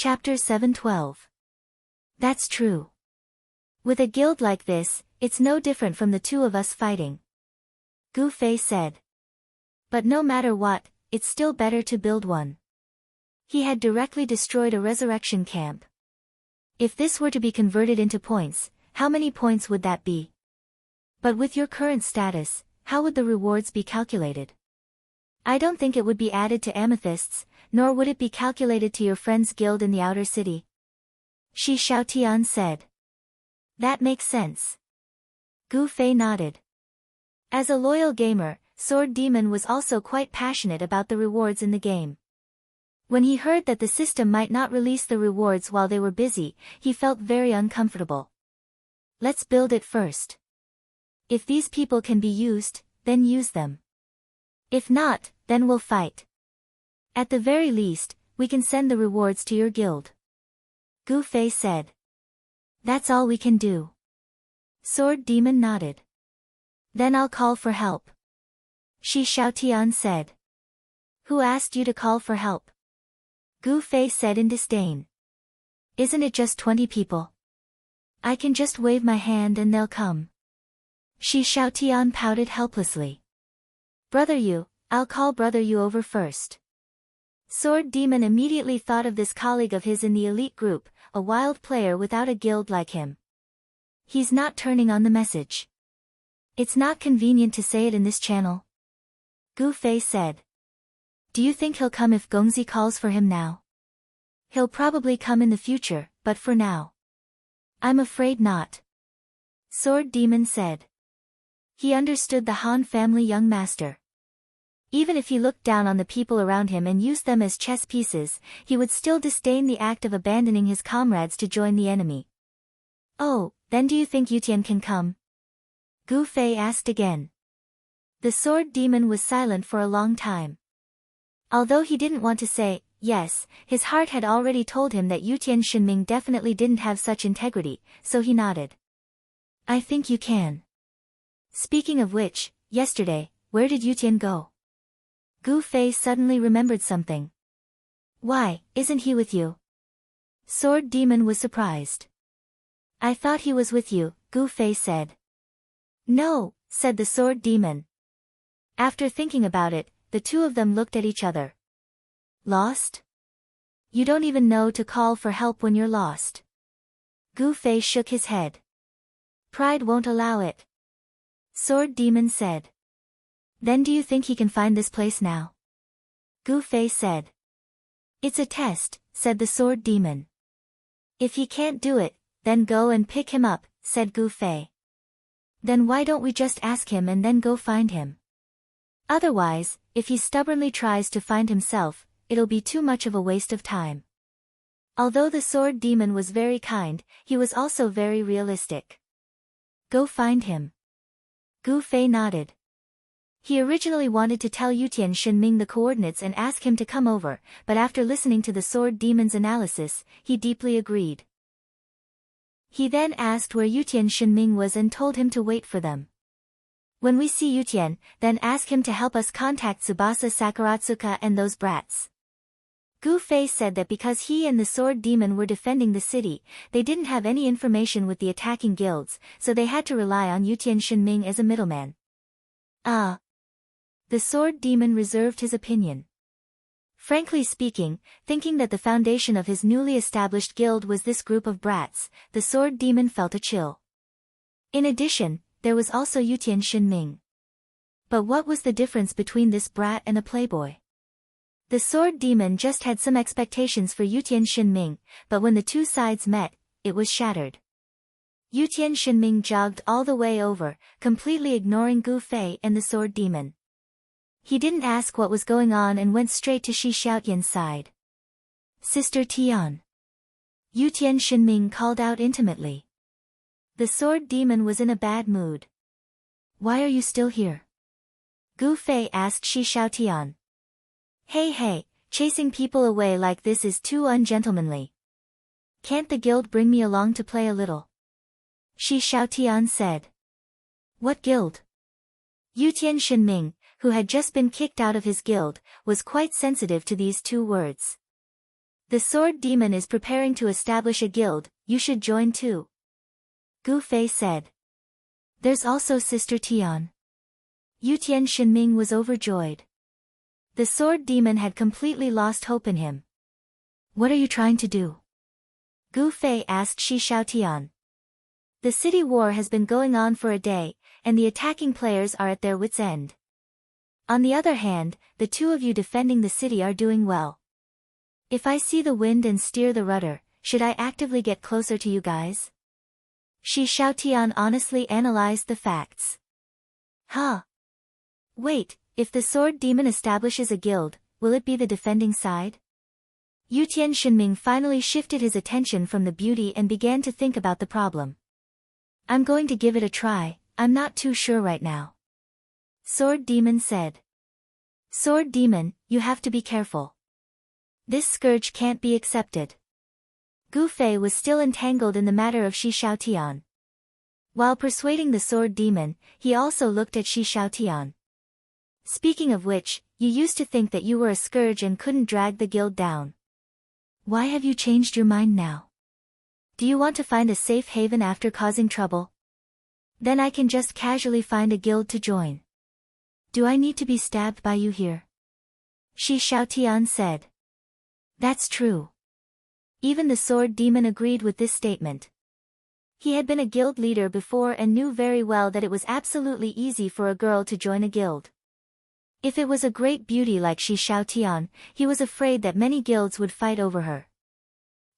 Chapter 712. That's true. With a guild like this, it's no different from the two of us fighting. Gu Fei said. But no matter what, it's still better to build one. He had directly destroyed a resurrection camp. If this were to be converted into points, how many points would that be? But with your current status, how would the rewards be calculated? I don't think it would be added to amethysts, nor would it be calculated to your friend's guild in the outer city. Shi Xiaotian said. That makes sense. Gu Fei nodded. As a loyal gamer, Sword Demon was also quite passionate about the rewards in the game. When he heard that the system might not release the rewards while they were busy, he felt very uncomfortable. Let's build it first. If these people can be used, then use them. If not, then we'll fight. At the very least, we can send the rewards to your guild. Gu Fei said. That's all we can do. Sword Demon nodded. Then I'll call for help. Shi Xiaotian said. Who asked you to call for help? Gu Fei said in disdain. Isn't it just 20 people? I can just wave my hand and they'll come. Shi Xiaotian pouted helplessly. Brother Yu, I'll call Brother Yu over first. Sword Demon immediately thought of this colleague of his in the elite group, a wild player without a guild like him. He's not turning on the message. It's not convenient to say it in this channel. Gu Fei said. Do you think he'll come if Gongzi calls for him now? He'll probably come in the future, but for now. I'm afraid not. Sword Demon said. He understood the Han family young master. Even if he looked down on the people around him and used them as chess pieces, he would still disdain the act of abandoning his comrades to join the enemy. Oh, then do you think Yutian can come? Gu Fei asked again. The Sword Demon was silent for a long time. Although he didn't want to say yes, his heart had already told him that Yutian Shinming definitely didn't have such integrity, so he nodded. I think you can. Speaking of which, yesterday, where did Yutian go? Gu Fei suddenly remembered something. Why, isn't he with you? Sword Demon was surprised. I thought he was with you, Gu Fei said. No, said the Sword Demon. After thinking about it, the two of them looked at each other. Lost? You don't even know to call for help when you're lost. Gu Fei shook his head. Pride won't allow it. Sword Demon said. Then do you think he can find this place now? Gu Fei said. It's a test, said the Sword Demon. If he can't do it, then go and pick him up, said Gu Fei. Then why don't we just ask him and then go find him? Otherwise, if he stubbornly tries to find himself, it'll be too much of a waste of time. Although the Sword Demon was very kind, he was also very realistic. Go find him. Gu Fei nodded. He originally wanted to tell Yutian Shinming the coordinates and ask him to come over, but after listening to the Sword Demon's analysis, he deeply agreed. He then asked where Yutian Shinming was and told him to wait for them. When we see Yutian, then ask him to help us contact Tsubasa Sakaratsuka and those brats. Gu Fei said that because he and the Sword Demon were defending the city, they didn't have any information with the attacking guilds, so they had to rely on Yutian Shinming as a middleman. The Sword Demon reserved his opinion. Frankly speaking, thinking that the foundation of his newly established guild was this group of brats, the Sword Demon felt a chill. In addition, there was also Yutian Shinming. But what was the difference between this brat and a playboy? The Sword Demon just had some expectations for Yutian Shinming, but when the two sides met, it was shattered. Yutian Shinming jogged all the way over, completely ignoring Gu Fei and the Sword Demon. He didn't ask what was going on and went straight to Shi Xiaotian's side. Sister Tian. Yutian Shinming called out intimately. The Sword Demon was in a bad mood. Why are you still here? Gu Fei asked Shi Xiaotian. Hey, chasing people away like this is too ungentlemanly. Can't the guild bring me along to play a little? Shi Xiaotian said. What guild? Yutian Shinming, who had just been kicked out of his guild, was quite sensitive to these two words. The sword demon is preparing to establish a guild, you should join too. Gu Fei said. There's also Sister Tian. Yutian Shinming was overjoyed. The sword demon had completely lost hope in him. What are you trying to do? Gu Fei asked Shi Xiaotian. The city war has been going on for a day, and the attacking players are at their wits' end. On the other hand, the two of you defending the city are doing well. If I see the wind and steer the rudder, should I actively get closer to you guys? Shi Xiaotian honestly analyzed the facts. Huh. Wait, if the sword demon establishes a guild, will it be the defending side? Yutian Shinming finally shifted his attention from the beauty and began to think about the problem. I'm going to give it a try, I'm not too sure right now. Sword demon said. Sword demon, you have to be careful. This scourge can't be accepted. Gu Fei was still entangled in the matter of Shi Xiaotian. While persuading the sword demon, he also looked at Shi Xiaotian. Speaking of which, you used to think that you were a scourge and couldn't drag the guild down. Why have you changed your mind now? Do you want to find a safe haven after causing trouble? Then I can just casually find a guild to join. Do I need to be stabbed by you here? Shi Xiaotian said. That's true. Even the sword demon agreed with this statement. He had been a guild leader before and knew very well that it was absolutely easy for a girl to join a guild. If it was a great beauty like Shi Xiaotian, he was afraid that many guilds would fight over her.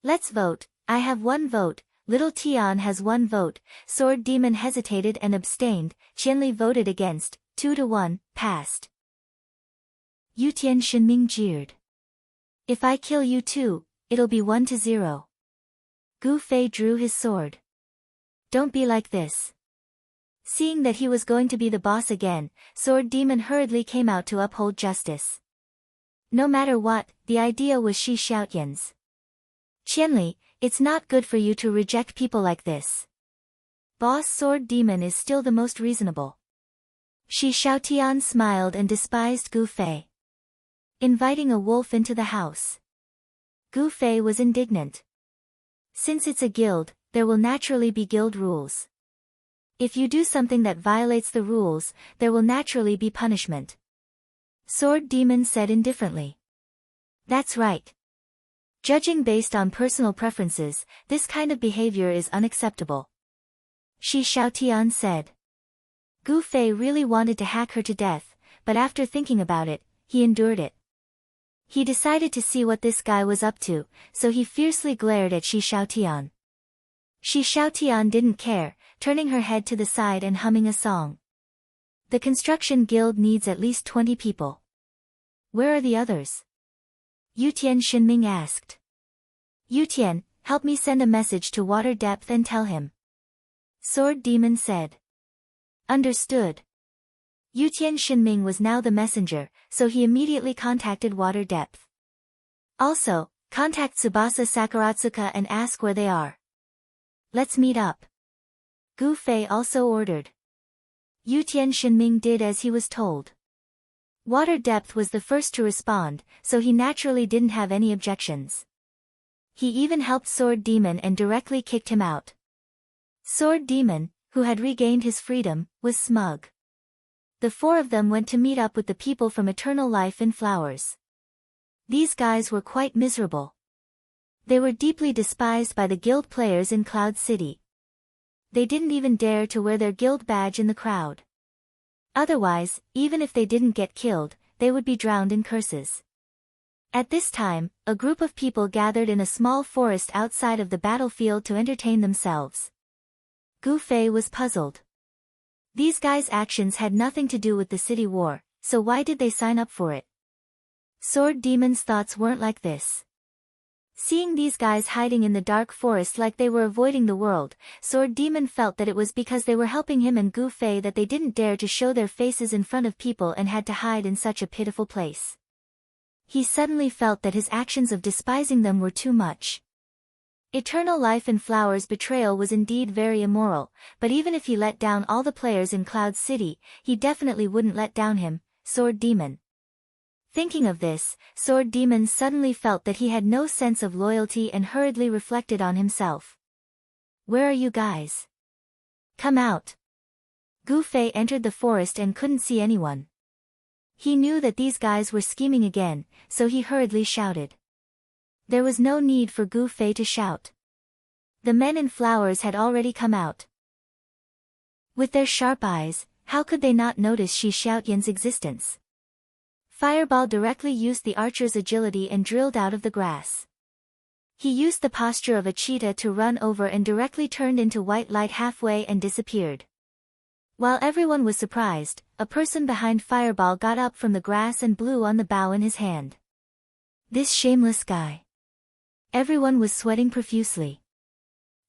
Let's vote, I have 1 vote, little Tian has 1 vote, sword demon hesitated and abstained, Qianli voted against, 2-1, passed. Yutian Shinming jeered. If I kill you too, it'll be 1-0. Gu Fei drew his sword. Don't be like this. Seeing that he was going to be the boss again, sword demon hurriedly came out to uphold justice. No matter what, the idea was Shi Xiaotian's. Qianli, it's not good for you to reject people like this. Boss sword demon is still the most reasonable. Shi Xiaotian smiled and despised Gu Fei. Inviting a wolf into the house. Gu Fei was indignant. Since it's a guild, there will naturally be guild rules. If you do something that violates the rules, there will naturally be punishment. Sword demon said indifferently. That's right. Judging based on personal preferences, this kind of behavior is unacceptable. Shi Xiaotian said. Gu Fei really wanted to hack her to death, but after thinking about it, he endured it. He decided to see what this guy was up to, so he fiercely glared at Shi Xiaotian. Shi Xiaotian didn't care, turning her head to the side and humming a song. The construction guild needs at least 20 people. Where are the others? Yutian Shinming asked. Yutian, help me send a message to Water Depth and tell him. Sword demon said. Understood. Yutian Shinming was now the messenger, so he immediately contacted Water Depth. Also, contact Tsubasa Sakaratsuka and ask where they are. Let's meet up. Gu Fei also ordered. Yutian Shinming did as he was told. Water Depth was the first to respond, so he naturally didn't have any objections. He even helped Sword Demon and directly kicked him out. Sword Demon, who had regained his freedom, was smug. The 4 of them went to meet up with the people from Eternal Life in Flowers. These guys were quite miserable. They were deeply despised by the guild players in Cloud City. They didn't even dare to wear their guild badge in the crowd. Otherwise, even if they didn't get killed, they would be drowned in curses. At this time, a group of people gathered in a small forest outside of the battlefield to entertain themselves. Gu Fei was puzzled. These guys' actions had nothing to do with the city war, so why did they sign up for it? Sword Demon's thoughts weren't like this. Seeing these guys hiding in the dark forest like they were avoiding the world, Sword Demon felt that it was because they were helping him and Gu Fei that they didn't dare to show their faces in front of people and had to hide in such a pitiful place. He suddenly felt that his actions of despising them were too much. Eternal Life in Flowers' betrayal was indeed very immoral, but even if he let down all the players in Cloud City, he definitely wouldn't let down him, Sword Demon. Thinking of this, Sword Demon suddenly felt that he had no sense of loyalty and hurriedly reflected on himself. Where are you guys? Come out. Gu Fei entered the forest and couldn't see anyone. He knew that these guys were scheming again, so he hurriedly shouted. There was no need for Gu Fei to shout. The men in flowers had already come out. With their sharp eyes, how could they not notice Shi Xiaoyan's existence? Fireball directly used the archer's agility and drilled out of the grass. He used the posture of a cheetah to run over and directly turned into white light halfway and disappeared. While everyone was surprised, a person behind Fireball got up from the grass and blew on the bough in his hand. This shameless guy. Everyone was sweating profusely.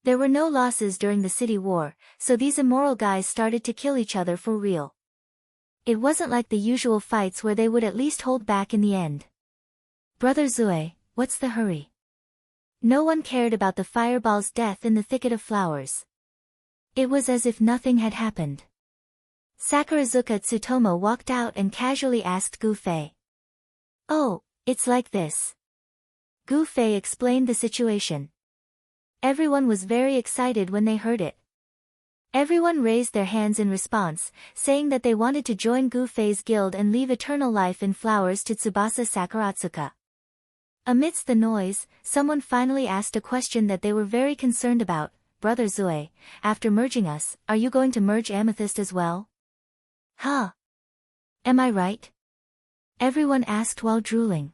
There were no losses during the city war, so these immoral guys started to kill each other for real. It wasn't like the usual fights where they would at least hold back in the end. Brother Zue, what's the hurry? No one cared about the Fireball's death in the thicket of flowers. It was as if nothing had happened. Sakurazuka Tsutomu walked out and casually asked Gu Fei. Oh, it's like this. Gu Fei explained the situation. Everyone was very excited when they heard it. Everyone raised their hands in response, saying that they wanted to join Gu Fei's guild and leave eternal life in flowers to Tsubasa Sakuratsuka. Amidst the noise, someone finally asked a question that they were very concerned about. Brother Zue, after merging us, are you going to merge Amethyst as well? Huh? Am I right? Everyone asked while drooling.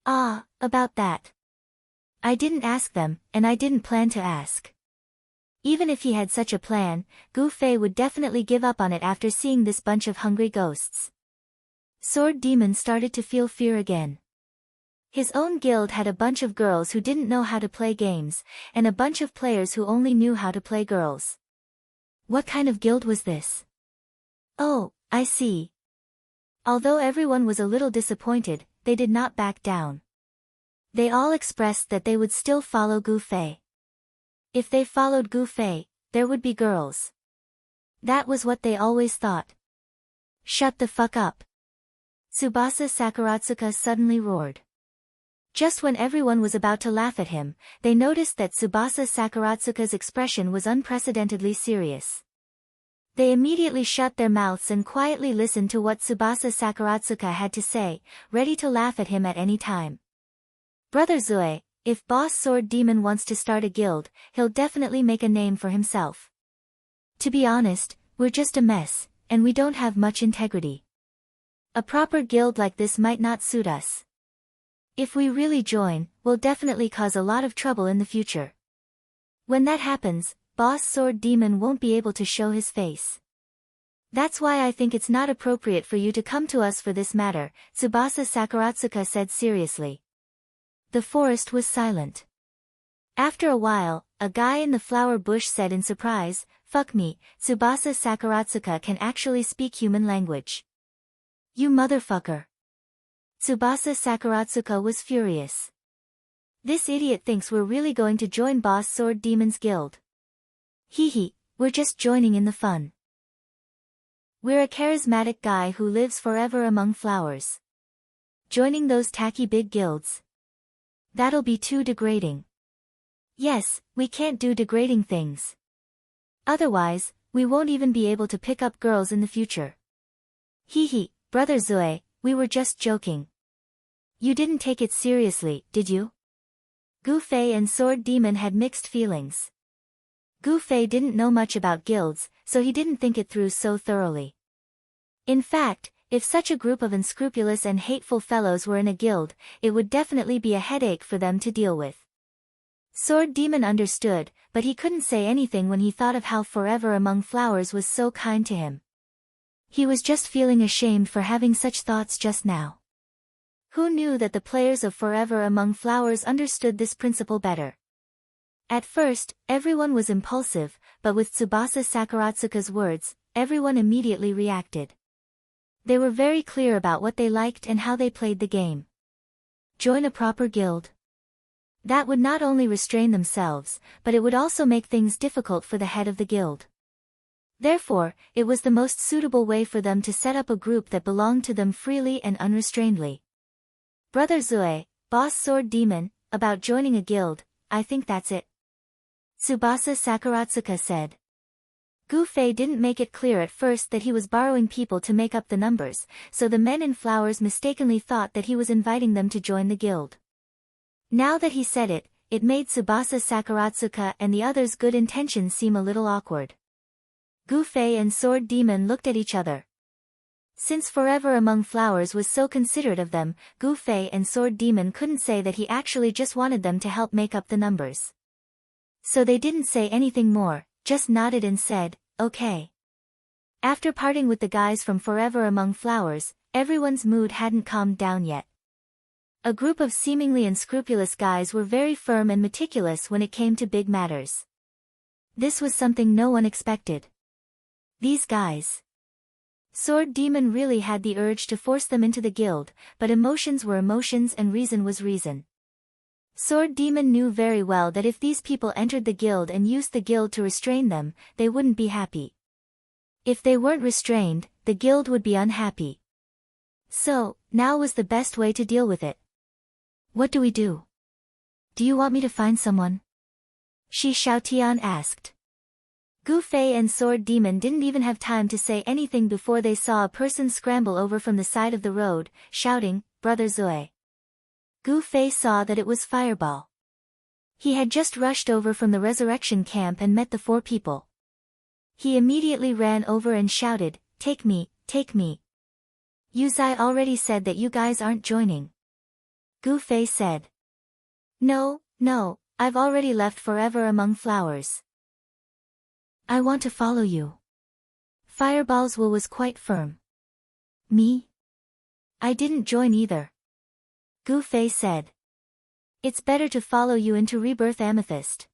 Ah, about that. I didn't ask them, and I didn't plan to ask. Even if he had such a plan, Gu Fei would definitely give up on it after seeing this bunch of hungry ghosts. Sword Demon started to feel fear again. His own guild had a bunch of girls who didn't know how to play games, and a bunch of players who only knew how to play girls. What kind of guild was this? Oh, I see. Although everyone was a little disappointed, they did not back down. They all expressed that they would still follow Gu Fei. If they followed Gu Fei, there would be girls. That was what they always thought. Shut the fuck up. Tsubasa Sakuratsuka suddenly roared. Just when everyone was about to laugh at him, they noticed that Tsubasa Sakuratsuka's expression was unprecedentedly serious. They immediately shut their mouths and quietly listened to what Tsubasa Sakuratsuka had to say, ready to laugh at him at any time. Brother Zue, if Boss Sword Demon wants to start a guild, he'll definitely make a name for himself. To be honest, we're just a mess, and we don't have much integrity. A proper guild like this might not suit us. If we really join, we'll definitely cause a lot of trouble in the future. When that happens, Boss Sword Demon won't be able to show his face. That's why I think it's not appropriate for you to come to us for this matter, Tsubasa Sakuratsuka said seriously. The forest was silent. After a while, a guy in the flower bush said in surprise, "Fuck me, Tsubasa Sakuratsuka can actually speak human language. You motherfucker." Tsubasa Sakuratsuka was furious. This idiot thinks we're really going to join Boss Sword Demon's guild. Hee, we're just joining in the fun. We're a charismatic guy who lives forever among flowers. Joining those tacky big guilds. That'll be too degrading. Yes, we can't do degrading things. Otherwise, we won't even be able to pick up girls in the future. Hee, Brother Zue, we were just joking. You didn't take it seriously, did you? Gu Fei and Sword Demon had mixed feelings. Gu Fei didn't know much about guilds, so he didn't think it through so thoroughly. In fact, if such a group of unscrupulous and hateful fellows were in a guild, it would definitely be a headache for them to deal with. Sword Demon understood, but he couldn't say anything when he thought of how Forever Among Flowers was so kind to him. He was just feeling ashamed for having such thoughts just now. Who knew that the players of Forever Among Flowers understood this principle better? At first, everyone was impulsive, but with Tsubasa Sakuratsuka's words, everyone immediately reacted. They were very clear about what they liked and how they played the game. Join a proper guild. That would not only restrain themselves, but it would also make things difficult for the head of the guild. Therefore, it was the most suitable way for them to set up a group that belonged to them freely and unrestrainedly. Brother Zoe, Boss Sword Demon, about joining a guild, I think that's it. Tsubasa Sakaratsuka said. Gu-Fei didn't make it clear at first that he was borrowing people to make up the numbers, so the men in flowers mistakenly thought that he was inviting them to join the guild. Now that he said it, it made Tsubasa Sakaratsuka and the others' good intentions seem a little awkward. Gu-Fei and Sword Demon looked at each other. Since Forever Among Flowers was so considerate of them, Gu-Fei and Sword Demon couldn't say that he actually just wanted them to help make up the numbers. So they didn't say anything more, just nodded and said, okay. After parting with the guys from Forever Among Flowers, everyone's mood hadn't calmed down yet. A group of seemingly unscrupulous guys were very firm and meticulous when it came to big matters. This was something no one expected. These guys. Sword Demon really had the urge to force them into the guild, but emotions were emotions and reason was reason. Sword Demon knew very well that if these people entered the guild and used the guild to restrain them, they wouldn't be happy. If they weren't restrained, the guild would be unhappy. So, now was the best way to deal with it. What do we do? Do you want me to find someone? Shi Xiaotian asked. Gu-Fei and Sword Demon didn't even have time to say anything before they saw a person scramble over from the side of the road, shouting, Brother Zoe. Gu-Fei saw that it was Fireball. He had just rushed over from the resurrection camp and met the 4 people. He immediately ran over and shouted, Take me, take me. Yuzai already said that you guys aren't joining. Gu-Fei said. No, I've already left Forever Among Flowers. I want to follow you. Fireball's will was quite firm. Me? I didn't join either. Gu-Fei said. It's better to follow you into Rebirth Amethyst.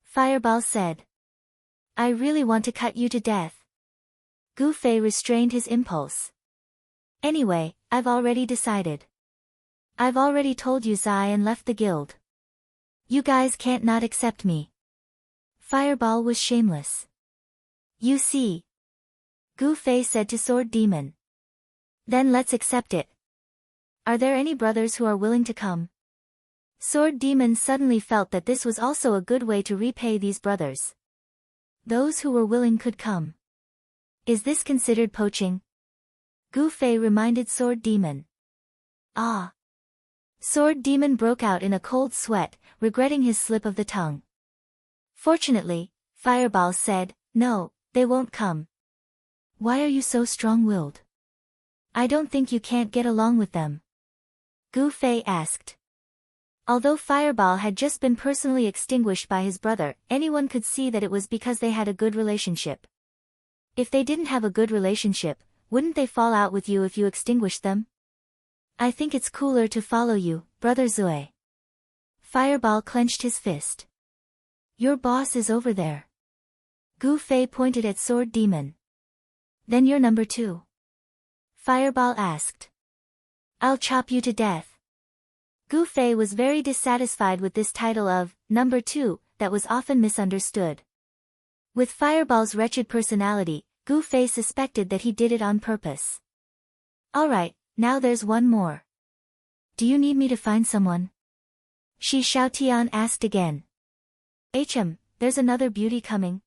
Fireball said. I really want to cut you to death. Gu-Fei restrained his impulse. Anyway, I've already decided. I've already told you Zai and left the guild. You guys can't not accept me. Fireball was shameless. You see. Gu-Fei said to Sword Demon. Then let's accept it. Are there any brothers who are willing to come? Sword Demon suddenly felt that this was also a good way to repay these brothers. Those who were willing could come. Is this considered poaching? Gu-Fei reminded Sword Demon. Ah. Sword Demon broke out in a cold sweat, regretting his slip of the tongue. Fortunately, Fireball said, no, they won't come. Why are you so strong-willed? I don't think you can't get along with them. Gu-Fei asked. Although Fireball had just been personally extinguished by his brother, anyone could see that it was because they had a good relationship. If they didn't have a good relationship, wouldn't they fall out with you if you extinguished them? I think it's cooler to follow you, Brother Zoe. Fireball clenched his fist. Your boss is over there. Gu-Fei pointed at Sword Demon. Then you're number 2. Fireball asked. I'll chop you to death. Gu-Fei was very dissatisfied with this title of number 2 that was often misunderstood. With Fireball's wretched personality, Gu-Fei suspected that he did it on purpose. Alright, now there's one more. Do you need me to find someone? Shi Xiaotian asked again. There's another beauty coming.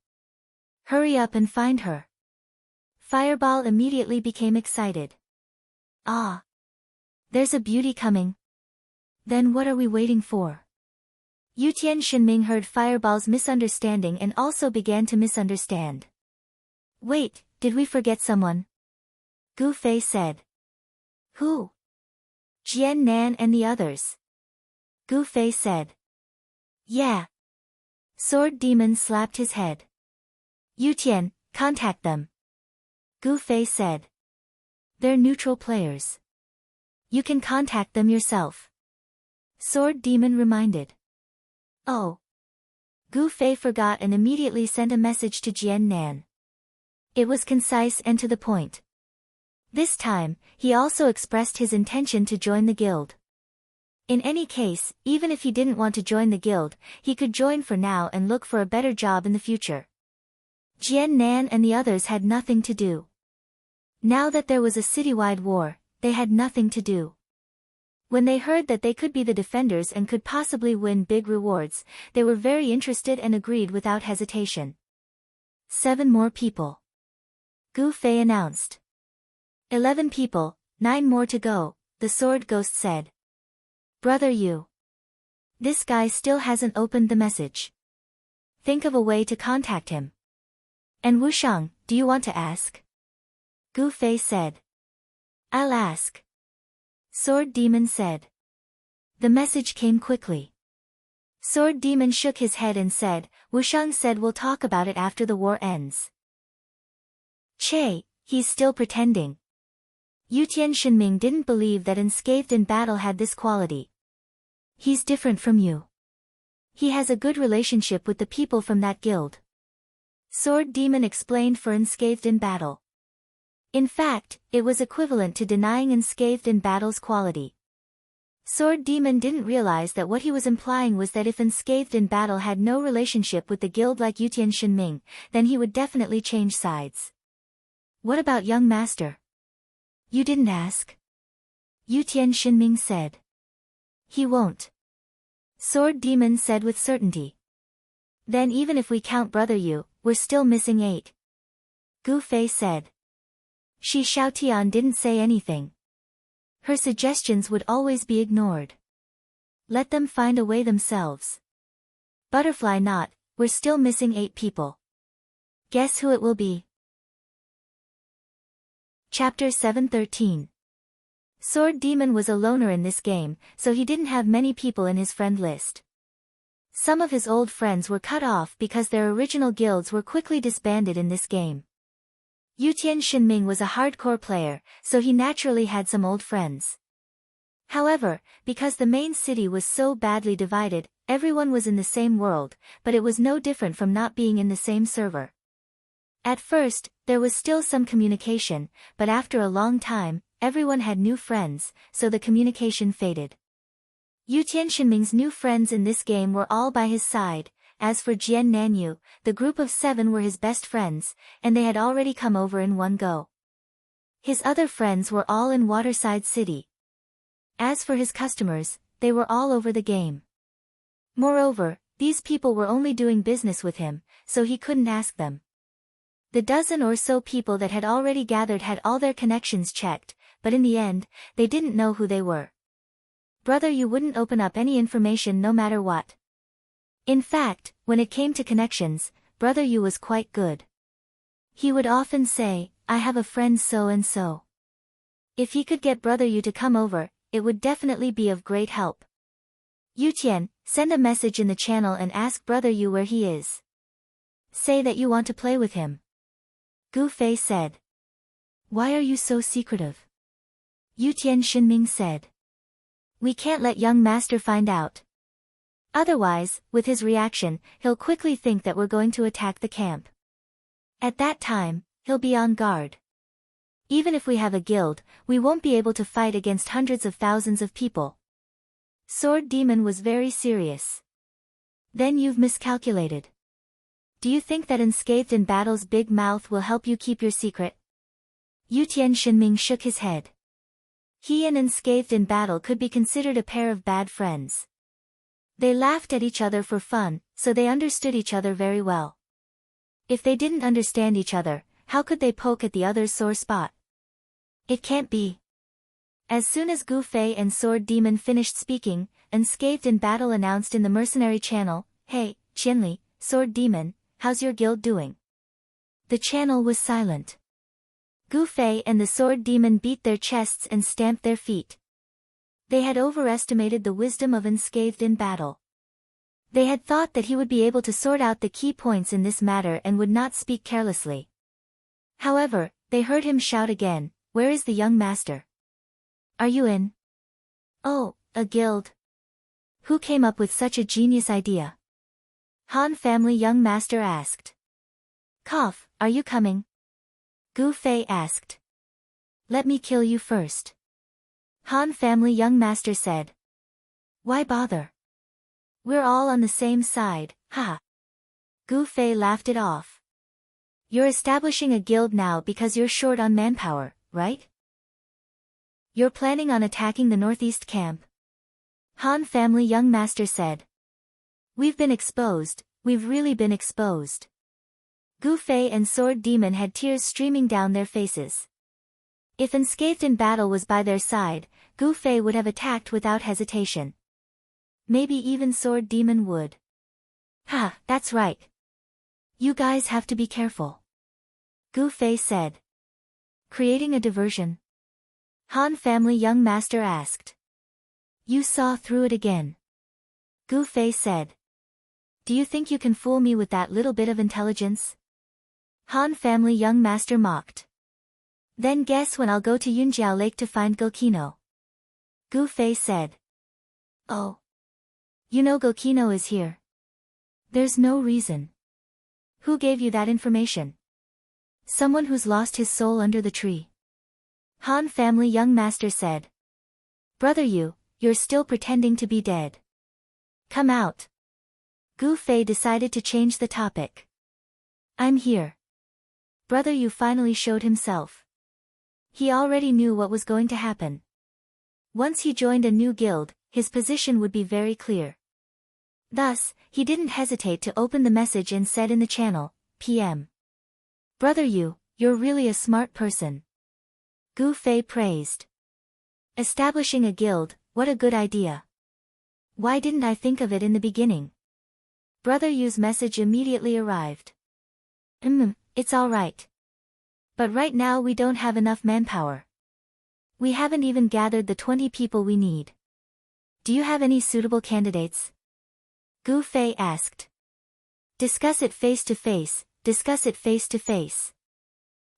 Hurry up and find her. Fireball immediately became excited. Ah. There's a beauty coming. Then what are we waiting for? Yutian Shenming heard Fireball's misunderstanding and also began to misunderstand. Wait, did we forget someone? Gu-Fei said. Who? Jian Nan and the others. Gu-Fei said. Yeah. Sword Demon slapped his head. Yutian, contact them. Gu-Fei said. They're neutral players. You can contact them yourself. Sword Demon reminded. Oh. Gu-Fei forgot and immediately sent a message to Jian Nan. It was concise and to the point. This time, he also expressed his intention to join the guild. In any case, even if he didn't want to join the guild, he could join for now and look for a better job in the future. Jian Nan and the others had nothing to do. Now that there was a citywide war, they had nothing to do. When they heard that they could be the defenders and could possibly win big rewards, they were very interested and agreed without hesitation. 7 more people. Gu Fei announced. 11 people, 9 more to go, the sword ghost said. Brother Yu. This guy still hasn't opened the message. Think of a way to contact him. And Wushang, do you want to ask? Gu Fei said. I'll ask. Sword Demon said. The message came quickly. Sword Demon shook his head and said, Wushang said we'll talk about it after the war ends. Che, he's still pretending. Yutian Shenming didn't believe that Unscathed in Battle had this quality. He's different from you. He has a good relationship with the people from that guild. Sword Demon explained for Unscathed in Battle. In fact, it was equivalent to denying Unscathed in Battle's quality. Sword Demon didn't realize that what he was implying was that if Unscathed in Battle had no relationship with the guild like Yutian Shenming, then he would definitely change sides. What about young master? You didn't ask? Yutian Shenming said. He won't. Sword Demon said with certainty. Then even if we count Brother Yu, we're still missing 8. Gu Fei said. Shi Xiaotian didn't say anything. Her suggestions would always be ignored. Let them find a way themselves. Butterfly Knot, we're still missing 8 people. Guess who it will be? Chapter 713. Sword Demon was a loner in this game, so he didn't have many people in his friend list. Some of his old friends were cut off because their original guilds were quickly disbanded in this game. Yutian Shenming was a hardcore player, so he naturally had some old friends. However, because the main city was so badly divided, everyone was in the same world, but it was no different from not being in the same server. At first, there was still some communication, but after a long time, everyone had new friends, so the communication faded. Yutian Shenming's new friends in this game were all by his side. As for Jian Nanyu, the group of 7 were his best friends, and they had already come over in one go. His other friends were all in Waterside City. As for his customers, they were all over the game. Moreover, these people were only doing business with him, so he couldn't ask them. The dozen or so people that had already gathered had all their connections checked, but in the end, they didn't know who they were. Brother Yu wouldn't open up any information no matter what. In fact, when it came to connections, Brother Yu was quite good. He would often say, I have a friend so and so. If he could get Brother Yu to come over, it would definitely be of great help. Yutian, send a message in the channel and ask Brother Yu where he is. Say that you want to play with him. Gu Fei said. Why are you so secretive? Yutian Shenming said. We can't let young master find out. Otherwise, with his reaction, he'll quickly think that we're going to attack the camp. At that time, he'll be on guard. Even if we have a guild, we won't be able to fight against hundreds of thousands of people. Sword Demon was very serious. Then you've miscalculated. Do you think that Unscathed in Battle's big mouth will help you keep your secret? Yutian Shenming shook his head. He and Unscathed in Battle could be considered a pair of bad friends. They laughed at each other for fun, so they understood each other very well. If they didn't understand each other, how could they poke at the other's sore spot? It can't be. As soon as Gu Fei and Sword Demon finished speaking, Unscathed in Battle announced in the mercenary channel, Hey, Qianli, Sword Demon, how's your guild doing? The channel was silent. Gu Fei and the Sword Demon beat their chests and stamped their feet. They had overestimated the wisdom of Unscathed in Battle. They had thought that he would be able to sort out the key points in this matter and would not speak carelessly. However, they heard him shout again, Where is the young master? Are you in? Oh, a guild. Who came up with such a genius idea? Han family young master asked. Cough, are you coming? Gu Fei asked. Let me kill you first. Han family young master said. Why bother? We're all on the same side, haha. Gu Fei laughed it off. You're establishing a guild now because you're short on manpower, right? You're planning on attacking the northeast camp? Han family young master said. We've been exposed, we've really been exposed. Gu Fei and Sword Demon had tears streaming down their faces. If unscathed in battle was by their side, Gu Fei would have attacked without hesitation. Maybe even Sword Demon would. Ha, that's right. You guys have to be careful. Gu Fei said. Creating a diversion? Han family young master asked. You saw through it again. Gu Fei said. Do you think you can fool me with that little bit of intelligence? Han family young master mocked. Then guess when I'll go to Yunjiao Lake to find Gokino. Gu Fei said. Oh. You know Gokino is here. There's no reason. Who gave you that information? Someone who's lost his soul under the tree. Han family young master said. Brother you're still pretending to be dead. Come out. Gu Fei decided to change the topic. I'm here. Brother Yu finally showed himself. He already knew what was going to happen. Once he joined a new guild, his position would be very clear. Thus, he didn't hesitate to open the message and said in the channel, PM. Brother Yu, you're really a smart person. Gu Fei praised. Establishing a guild, what a good idea. Why didn't I think of it in the beginning? Brother Yu's message immediately arrived. It's alright. But right now we don't have enough manpower. We haven't even gathered the 20 people we need. Do you have any suitable candidates? Gu Fei asked. Discuss it face to face, discuss it face to face.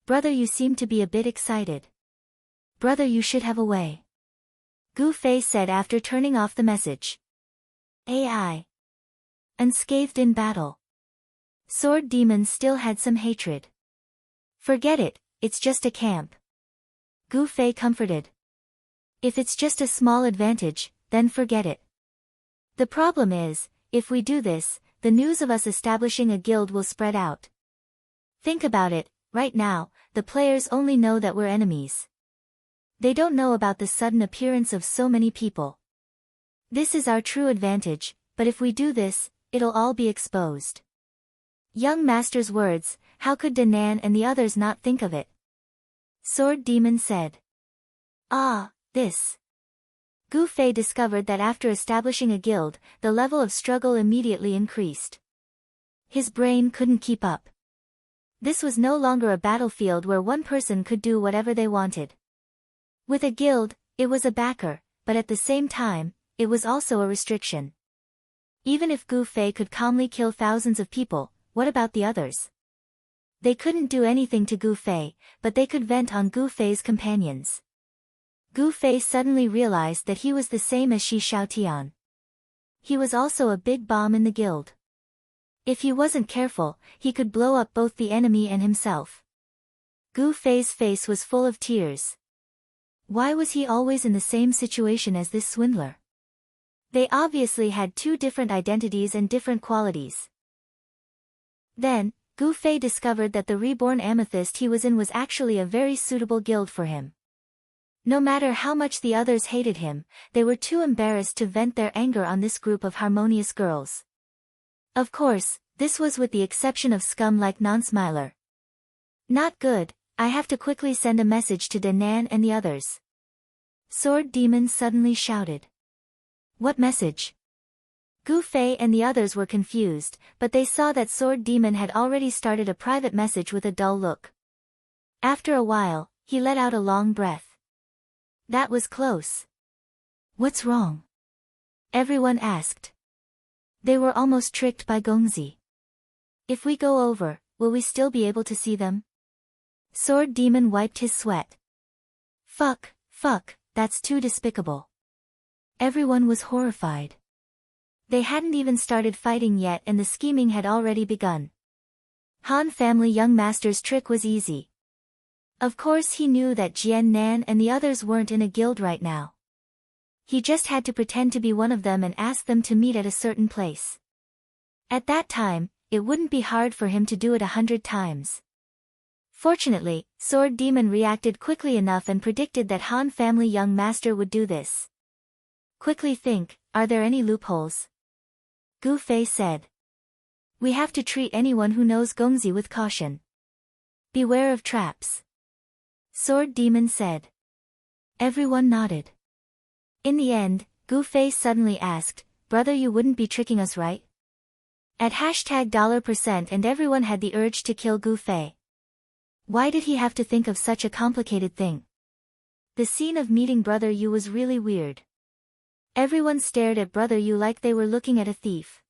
Brother you seem to be a bit excited. Brother you should have a way. Gu Fei said after turning off the message. AI. Unscathed in battle. Sword Demon still had some hatred. Forget it, it's just a camp. Gu Fei comforted. If it's just a small advantage, then forget it. The problem is, if we do this, the news of us establishing a guild will spread out. Think about it, right now, the players only know that we're enemies. They don't know about the sudden appearance of so many people. This is our true advantage, but if we do this, it'll all be exposed. Young Master's words, how could Danan and the others not think of it? Sword Demon said. This. Gu Fei discovered that after establishing a guild, the level of struggle immediately increased. His brain couldn't keep up. This was no longer a battlefield where one person could do whatever they wanted. With a guild, it was a backer, but at the same time, it was also a restriction. Even if Gu Fei could calmly kill thousands of people, what about the others? They couldn't do anything to Gu Fei, but they could vent on Gu Fei's companions. Gu Fei suddenly realized that he was the same as Shi Xiaotian. He was also a big bomb in the guild. If he wasn't careful, he could blow up both the enemy and himself. Gu Fei's face was full of tears. Why was he always in the same situation as this swindler? They obviously had two different identities and different qualities. Then, Gu Fei discovered that the reborn amethyst he was in was actually a very suitable guild for him. No matter how much the others hated him, they were too embarrassed to vent their anger on this group of harmonious girls. Of course, this was with the exception of scum like Non-Smiler. Not good, I have to quickly send a message to Danan and the others. Sword Demon suddenly shouted. What message? Gu Fei and the others were confused, but they saw that Sword Demon had already started a private message with a dull look. After a while, he let out a long breath. That was close. What's wrong? Everyone asked. They were almost tricked by Gongzi. If we go over, will we still be able to see them? Sword Demon wiped his sweat. Fuck, that's too despicable. Everyone was horrified. They hadn't even started fighting yet and the scheming had already begun. Han family young master's trick was easy. Of course he knew that Jian Nan and the others weren't in a guild right now. He just had to pretend to be one of them and ask them to meet at a certain place. At that time, it wouldn't be hard for him to do it 100 times. Fortunately, Sword Demon reacted quickly enough and predicted that Han family young master would do this. Quickly think, are there any loopholes? Gu Fei said. We have to treat anyone who knows Gongzi with caution. Beware of traps. Sword Demon said. Everyone nodded. In the end, Gu Fei suddenly asked, Brother, you wouldn't be tricking us, right? At $% and everyone had the urge to kill Gu Fei. Why did he have to think of such a complicated thing? The scene of meeting Brother Yu was really weird. Everyone stared at Brother Yu like they were looking at a thief.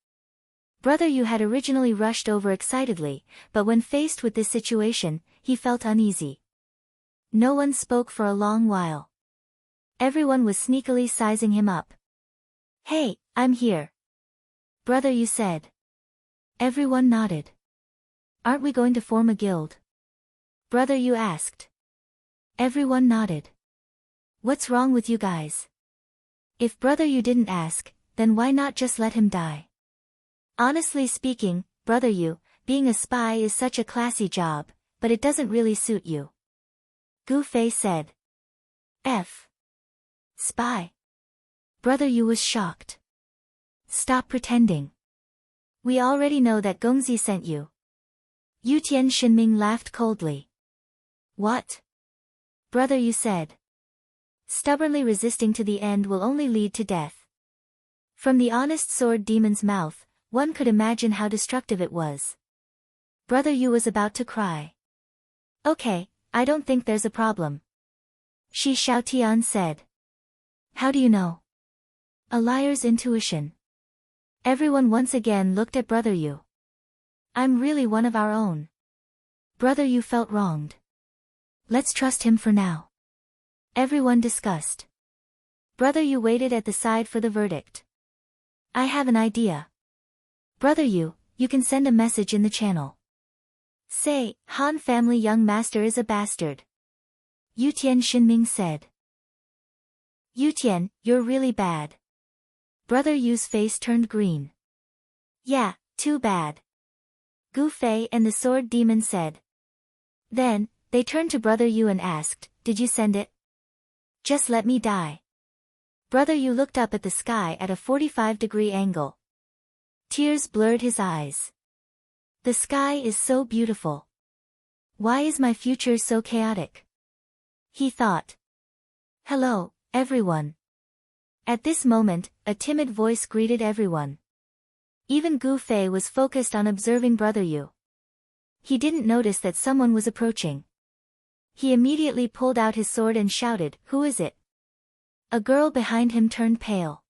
Brother Yu had originally rushed over excitedly, but when faced with this situation, he felt uneasy. No one spoke for a long while. Everyone was sneakily sizing him up. Hey, I'm here. Brother Yu said. Everyone nodded. Aren't we going to form a guild? Brother Yu asked. Everyone nodded. What's wrong with you guys? If Brother Yu didn't ask, then why not just let him die? Honestly speaking, Brother Yu, being a spy is such a classy job, but it doesn't really suit you. Gu Fei said. Spy. Brother Yu was shocked. Stop pretending. We already know that Gongzi sent you. Yutian Shinming laughed coldly. What? Brother Yu said. Stubbornly resisting to the end will only lead to death. From the honest Sword Demon's mouth, one could imagine how destructive it was. Brother Yu was about to cry. Okay, I don't think there's a problem. Shi Xiaotian said. How do you know? A liar's intuition. Everyone once again looked at Brother Yu. I'm really one of our own. Brother Yu felt wronged. Let's trust him for now. Everyone discussed. Brother Yu waited at the side for the verdict. I have an idea. Brother Yu, you can send a message in the channel. Say, Han family young master is a bastard. Yutian Shinming said. Yutian, you're really bad. Brother Yu's face turned green. Yeah, too bad. Gu Fei and the Sword Demon said. Then, they turned to Brother Yu and asked, did you send it? Just let me die. Brother Yu looked up at the sky at a 45-degree angle. Tears blurred his eyes. The sky is so beautiful. Why is my future so chaotic? He thought. Hello, everyone. At this moment, a timid voice greeted everyone. Even Gu Fei was focused on observing Brother Yu. He didn't notice that someone was approaching. He immediately pulled out his sword and shouted, Who is it? A girl behind him turned pale.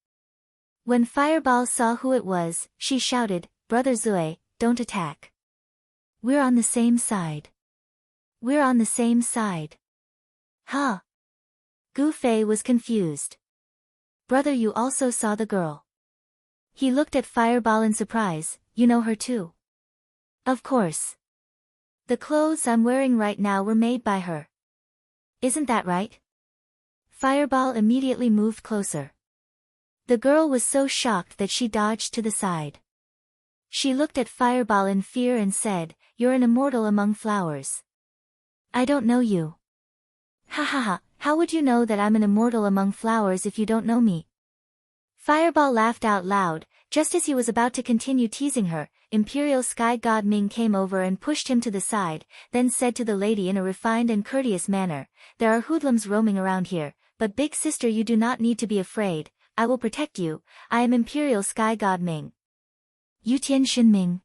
When Fireball saw who it was, she shouted, Brother Zui, don't attack. We're on the same side. We're on the same side. Huh? Gu Fei was confused. Brother Yu also saw the girl. He looked at Fireball in surprise, you know her too? Of course. The clothes I'm wearing right now were made by her. Isn't that right? Fireball immediately moved closer. The girl was so shocked that she dodged to the side. She looked at Fireball in fear and said, You're an immortal among flowers. I don't know you. Ha ha ha, how would you know that I'm an immortal among flowers if you don't know me? Fireball laughed out loud. Just as he was about to continue teasing her, Imperial Sky God Ming came over and pushed him to the side, then said to the lady in a refined and courteous manner, There are hoodlums roaming around here, but big sister, you do not need to be afraid, I will protect you. I am Imperial Sky God Ming. Yutian Shinming.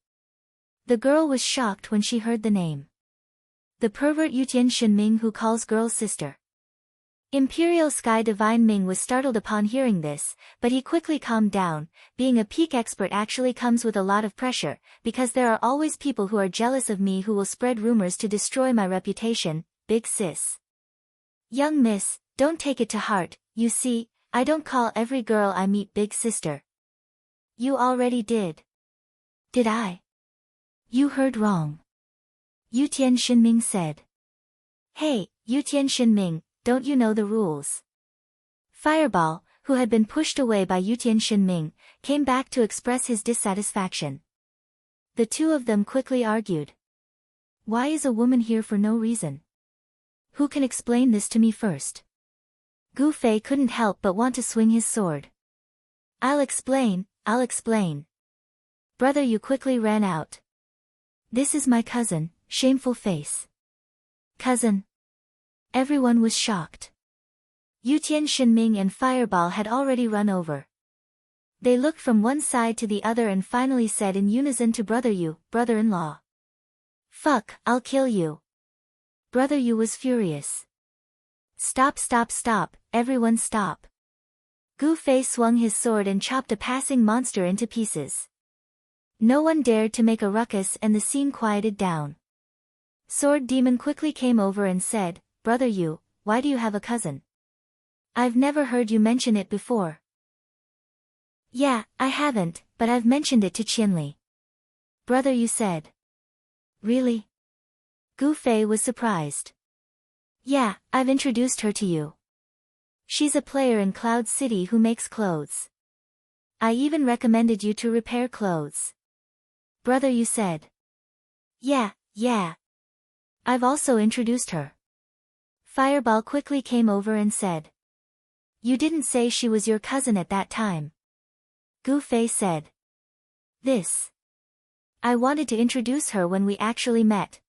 The girl was shocked when she heard the name. The pervert Yutian Shinming who calls girls sister. Imperial Sky Divine Ming was startled upon hearing this, but he quickly calmed down. Being a peak expert actually comes with a lot of pressure, because there are always people who are jealous of me who will spread rumors to destroy my reputation, big sis. Young miss, don't take it to heart, you see, I don't call every girl I meet big sister. You already did. Did I? You heard wrong. Yutian Shinming said. Hey, Yutian Shinming, don't you know the rules? Fireball, who had been pushed away by Yutian Shinming, came back to express his dissatisfaction. The two of them quickly argued. Why is a woman here for no reason? Who can explain this to me first? Gu Fei couldn't help but want to swing his sword. I'll explain. Brother Yu quickly ran out. This is my cousin, shameful face. Cousin? Everyone was shocked. Yutian Shinming and Fireball had already run over. They looked from one side to the other and finally said in unison to Brother Yu, brother-in-law. Fuck, I'll kill you. Brother Yu was furious. Stop, everyone stop. Gu Fei swung his sword and chopped a passing monster into pieces. No one dared to make a ruckus and the scene quieted down. Sword Demon quickly came over and said, Brother Yu, why do you have a cousin? I've never heard you mention it before. Yeah, I haven't, but I've mentioned it to Qianli. Brother Yu said. Really? Gu Fei was surprised. Yeah, I've introduced her to you. She's a player in Cloud City who makes clothes. I even recommended you to repair clothes. Brother Yu said. Yeah. I've also introduced her. Fireball quickly came over and said. You didn't say she was your cousin at that time. Gu Fei said. I wanted to introduce her when we actually met.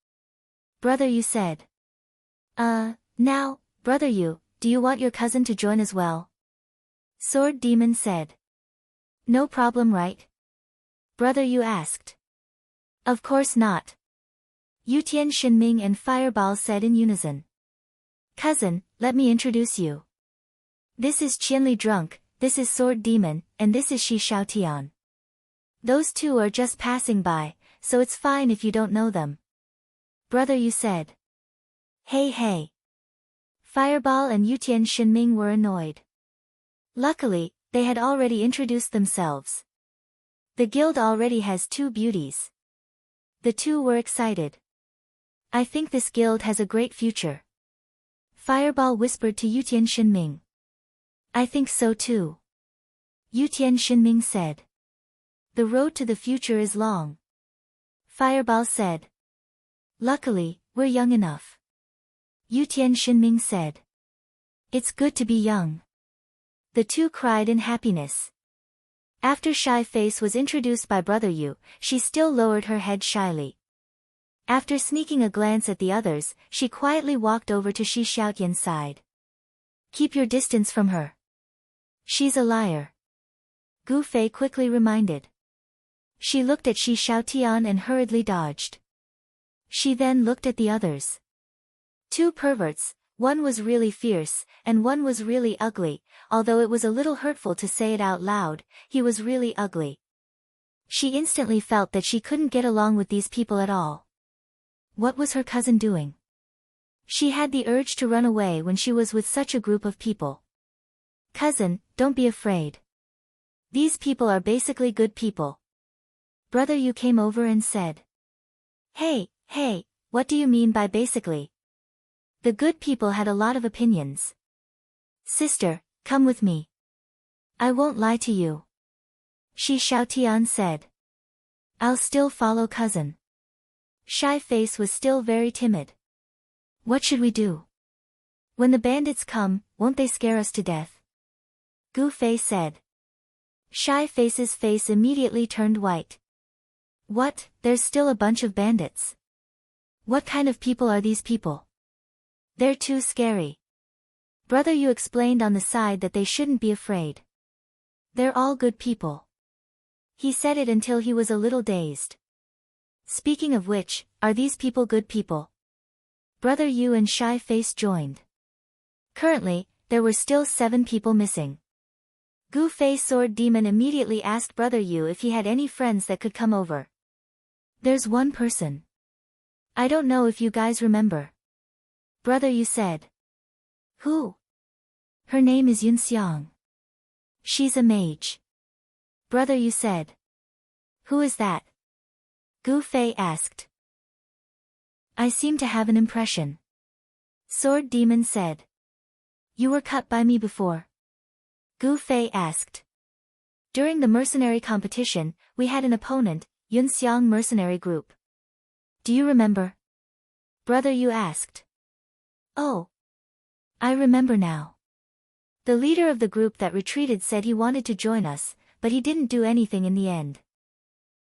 Brother Yu said. Now, Brother Yu, do you want your cousin to join as well? Sword Demon said. No problem, right? Brother Yu asked. Of course not. Yutian Shinming and Fireball said in unison. Cousin, let me introduce you. This is Qianli Drunk, this is Sword Demon, and this is Shi Xiaotian. Those two are just passing by, so it's fine if you don't know them. Brother Yu said. Hey. Fireball and Yutian Shinming were annoyed. Luckily, they had already introduced themselves. The guild already has 2 beauties. The two were excited. I think this guild has a great future. Fireball whispered to Yutian Shinming. I think so too. Yutian Shinming said. The road to the future is long. Fireball said. Luckily, we're young enough. Yutian Shinming said. It's good to be young. The two cried in happiness. After Shy Face was introduced by Brother Yu, she still lowered her head shyly. After sneaking a glance at the others, she quietly walked over to Shi Xiaotian's side. Keep your distance from her. She's a liar. Gu Fei quickly reminded. She looked at Shi Xiaotian and hurriedly dodged. She then looked at the others. 2 perverts, one was really fierce, and one was really ugly, although it was a little hurtful to say it out loud, he was really ugly. She instantly felt that she couldn't get along with these people at all. What was her cousin doing? She had the urge to run away when she was with such a group of people. Cousin, don't be afraid. These people are basically good people. Brother Yu came over and said. Hey, what do you mean by basically? The good people had a lot of opinions. Sister, come with me. I won't lie to you. Shi Xiaotian said. I'll still follow cousin. Shy Face was still very timid. What should we do? When the bandits come, won't they scare us to death? Gu Fei said. Shy Face's face immediately turned white. What, there's still a bunch of bandits. What kind of people are these people? They're too scary. Brother Yu explained on the side that they shouldn't be afraid. They're all good people. He said it until he was a little dazed. Speaking of which, are these people good people? Brother Yu and Shy Face joined. Currently, there were still 7 people missing. Gu Fei Sword Demon immediately asked Brother Yu if he had any friends that could come over. There's one person. I don't know if you guys remember. Brother Yu said. Who? Her name is Yun Xiang. She's a mage. Brother Yu said. Who is that? Gu Fei asked. I seem to have an impression. Sword Demon said. You were cut by me before. Gu Fei asked. During the mercenary competition, we had an opponent, Yun Xiang mercenary group. Do you remember? Brother Yu asked. Oh. I remember now. The leader of the group that retreated said he wanted to join us, but he didn't do anything in the end.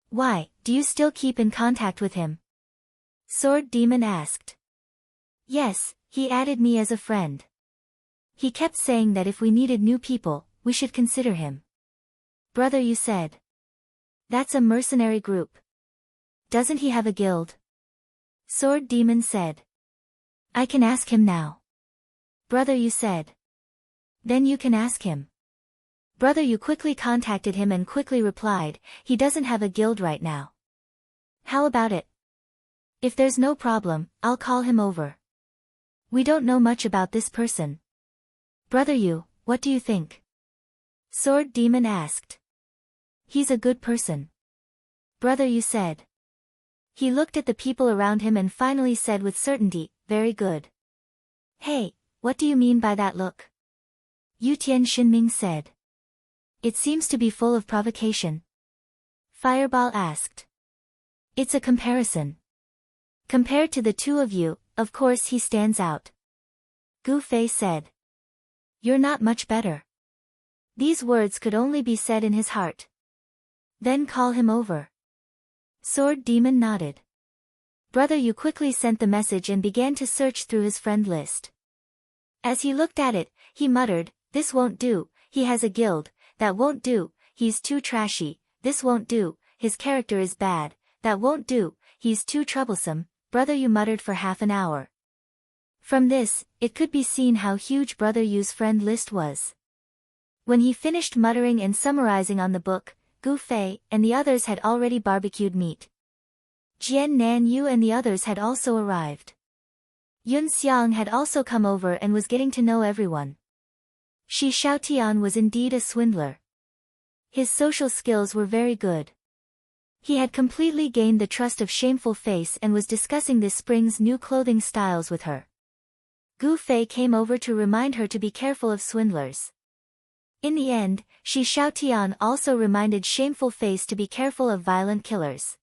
Why, do you still keep in contact with him? Sword Demon asked. Yes, he added me as a friend. He kept saying that if we needed new people, we should consider him. Brother Yu said. That's a mercenary group. Doesn't he have a guild? Sword Demon said. I can ask him now. Brother Yu said. Then you can ask him. Brother Yu quickly contacted him and quickly replied, he doesn't have a guild right now. How about it? If there's no problem, I'll call him over. We don't know much about this person. Brother Yu, what do you think? Sword Demon asked. He's a good person. Brother Yu said. He looked at the people around him and finally said with certainty, very good. Hey, what do you mean by that look? Yutian Shinming said. It seems to be full of provocation. Fireball asked. It's a comparison. Compared to the two of you, of course he stands out. Gu Fei said. You're not much better. These words could only be said in his heart. Then call him over. Sword Demon nodded. Brother Yu quickly sent the message and began to search through his friend list. As he looked at it, he muttered, this won't do, he has a guild, that won't do, he's too trashy, this won't do, his character is bad, that won't do, he's too troublesome, Brother Yu muttered for half an hour. From this, it could be seen how huge Brother Yu's friend list was. When he finished muttering and summarizing on the book, Gu Fei and the others had already barbecued meat. Jian Nan Yu and the others had also arrived. Yun Xiang had also come over and was getting to know everyone. Shi Xiaotian was indeed a swindler. His social skills were very good. He had completely gained the trust of Shameful Face and was discussing this spring's new clothing styles with her. Gu Fei came over to remind her to be careful of swindlers. In the end, Shi Xiaotian also reminded Shameful Face to be careful of violent killers.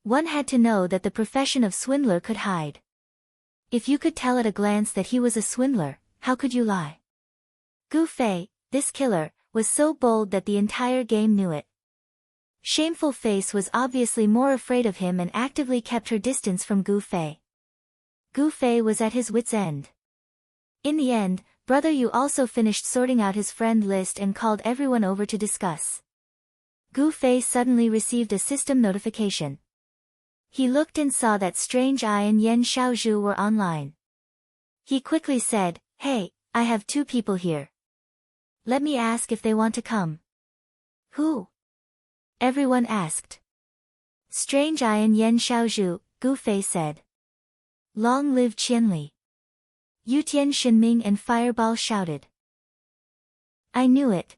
One had to know that the profession of swindler could hide. If you could tell at a glance that he was a swindler, how could you lie? Gu Fei, this killer, was so bold that the entire game knew it. Shameful Face was obviously more afraid of him and actively kept her distance from Gu Fei. Gu Fei was at his wit's end. In the end, Brother Yu also finished sorting out his friend list and called everyone over to discuss. Gu Fei suddenly received a system notification. He looked and saw that Strange Eye and Yen Xiaozhu were online. He quickly said, Hey, I have two people here. Let me ask if they want to come. Who? Everyone asked. Strange Eye and Yen Xiaozhu, Gu Fei said. Long live Qianli. Yutian Shinming and Fireball shouted. I knew it.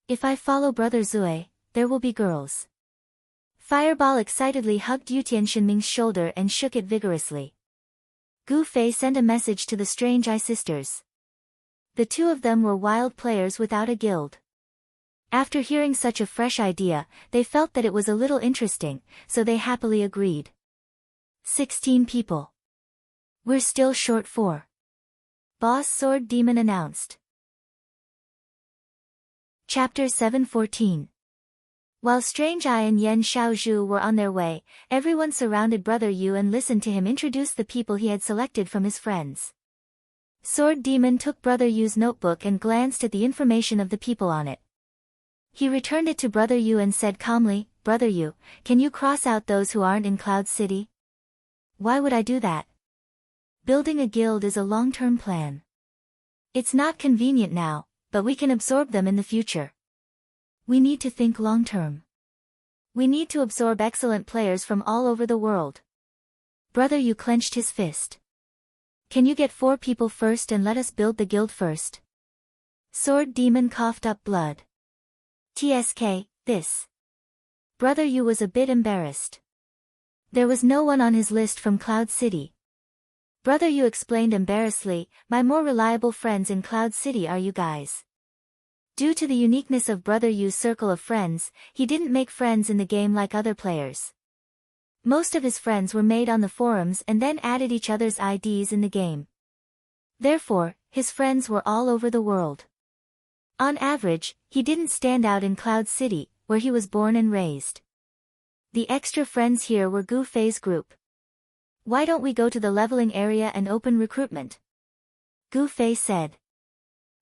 If I follow Brother Zui, there will be girls. Fireball excitedly hugged Yutian Shinming's shoulder and shook it vigorously. Gu Fei sent a message to the Strange Eye sisters. The two of them were wild players without a guild. After hearing such a fresh idea, they felt that it was a little interesting, so they happily agreed. 16 people. We're still short 4. Boss Sword Demon announced. Chapter 714. While Strange Eye and Yen Xiaozhu were on their way, everyone surrounded Brother Yu and listened to him introduce the people he had selected from his friends. Sword Demon took Brother Yu's notebook and glanced at the information of the people on it. He returned it to Brother Yu and said calmly, Brother Yu, can you cross out those who aren't in Cloud City? Why would I do that? Building a guild is a long-term plan. It's not convenient now, but we can absorb them in the future. We need to think long-term. We need to absorb excellent players from all over the world. Brother Yu clenched his fist. Can you get 4 people first and let us build the guild first? Sword Demon coughed up blood. TSK, this. Brother Yu was a bit embarrassed. There was no one on his list from Cloud City. Brother Yu explained embarrassedly, my more reliable friends in Cloud City are you guys. Due to the uniqueness of Brother Yu's circle of friends, he didn't make friends in the game like other players. Most of his friends were made on the forums and then added each other's IDs in the game. Therefore, his friends were all over the world. On average, he didn't stand out in Cloud City, where he was born and raised. The extra friends here were Gu Fei's group. Why don't we go to the leveling area and open recruitment? Gu Fei said.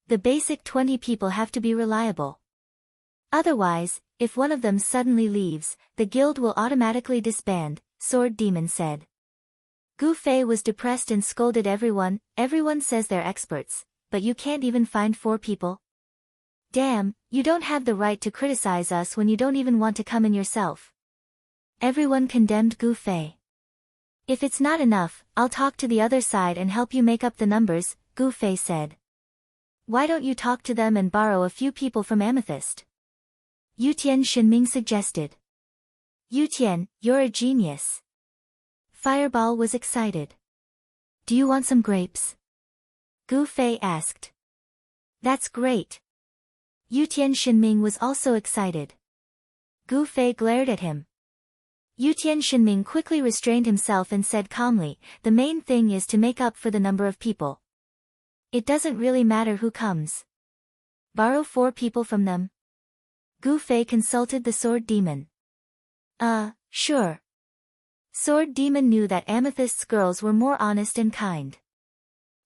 The basic 20 people have to be reliable. Otherwise, if one of them suddenly leaves, the guild will automatically disband, Sword Demon said. Gu Fei was depressed and scolded everyone. Everyone says they're experts, but you can't even find 4 people? Damn, you don't have the right to criticize us when you don't even want to come in yourself. Everyone condemned Gu Fei. If it's not enough, I'll talk to the other side and help you make up the numbers, Gu Fei said. Why don't you talk to them and borrow a few people from Amethyst? Yutian Shinming suggested. Yutian, you're a genius. Fireball was excited. Do you want some grapes? Gu Fei asked. That's great. Yutian Shinming was also excited. Gu Fei glared at him. Yutian Shinming quickly restrained himself and said calmly, the main thing is to make up for the number of people. It doesn't really matter who comes. Borrow 4 people from them. Gu Fei consulted the Sword Demon. Sure. Sword Demon knew that Amethyst's girls were more honest and kind.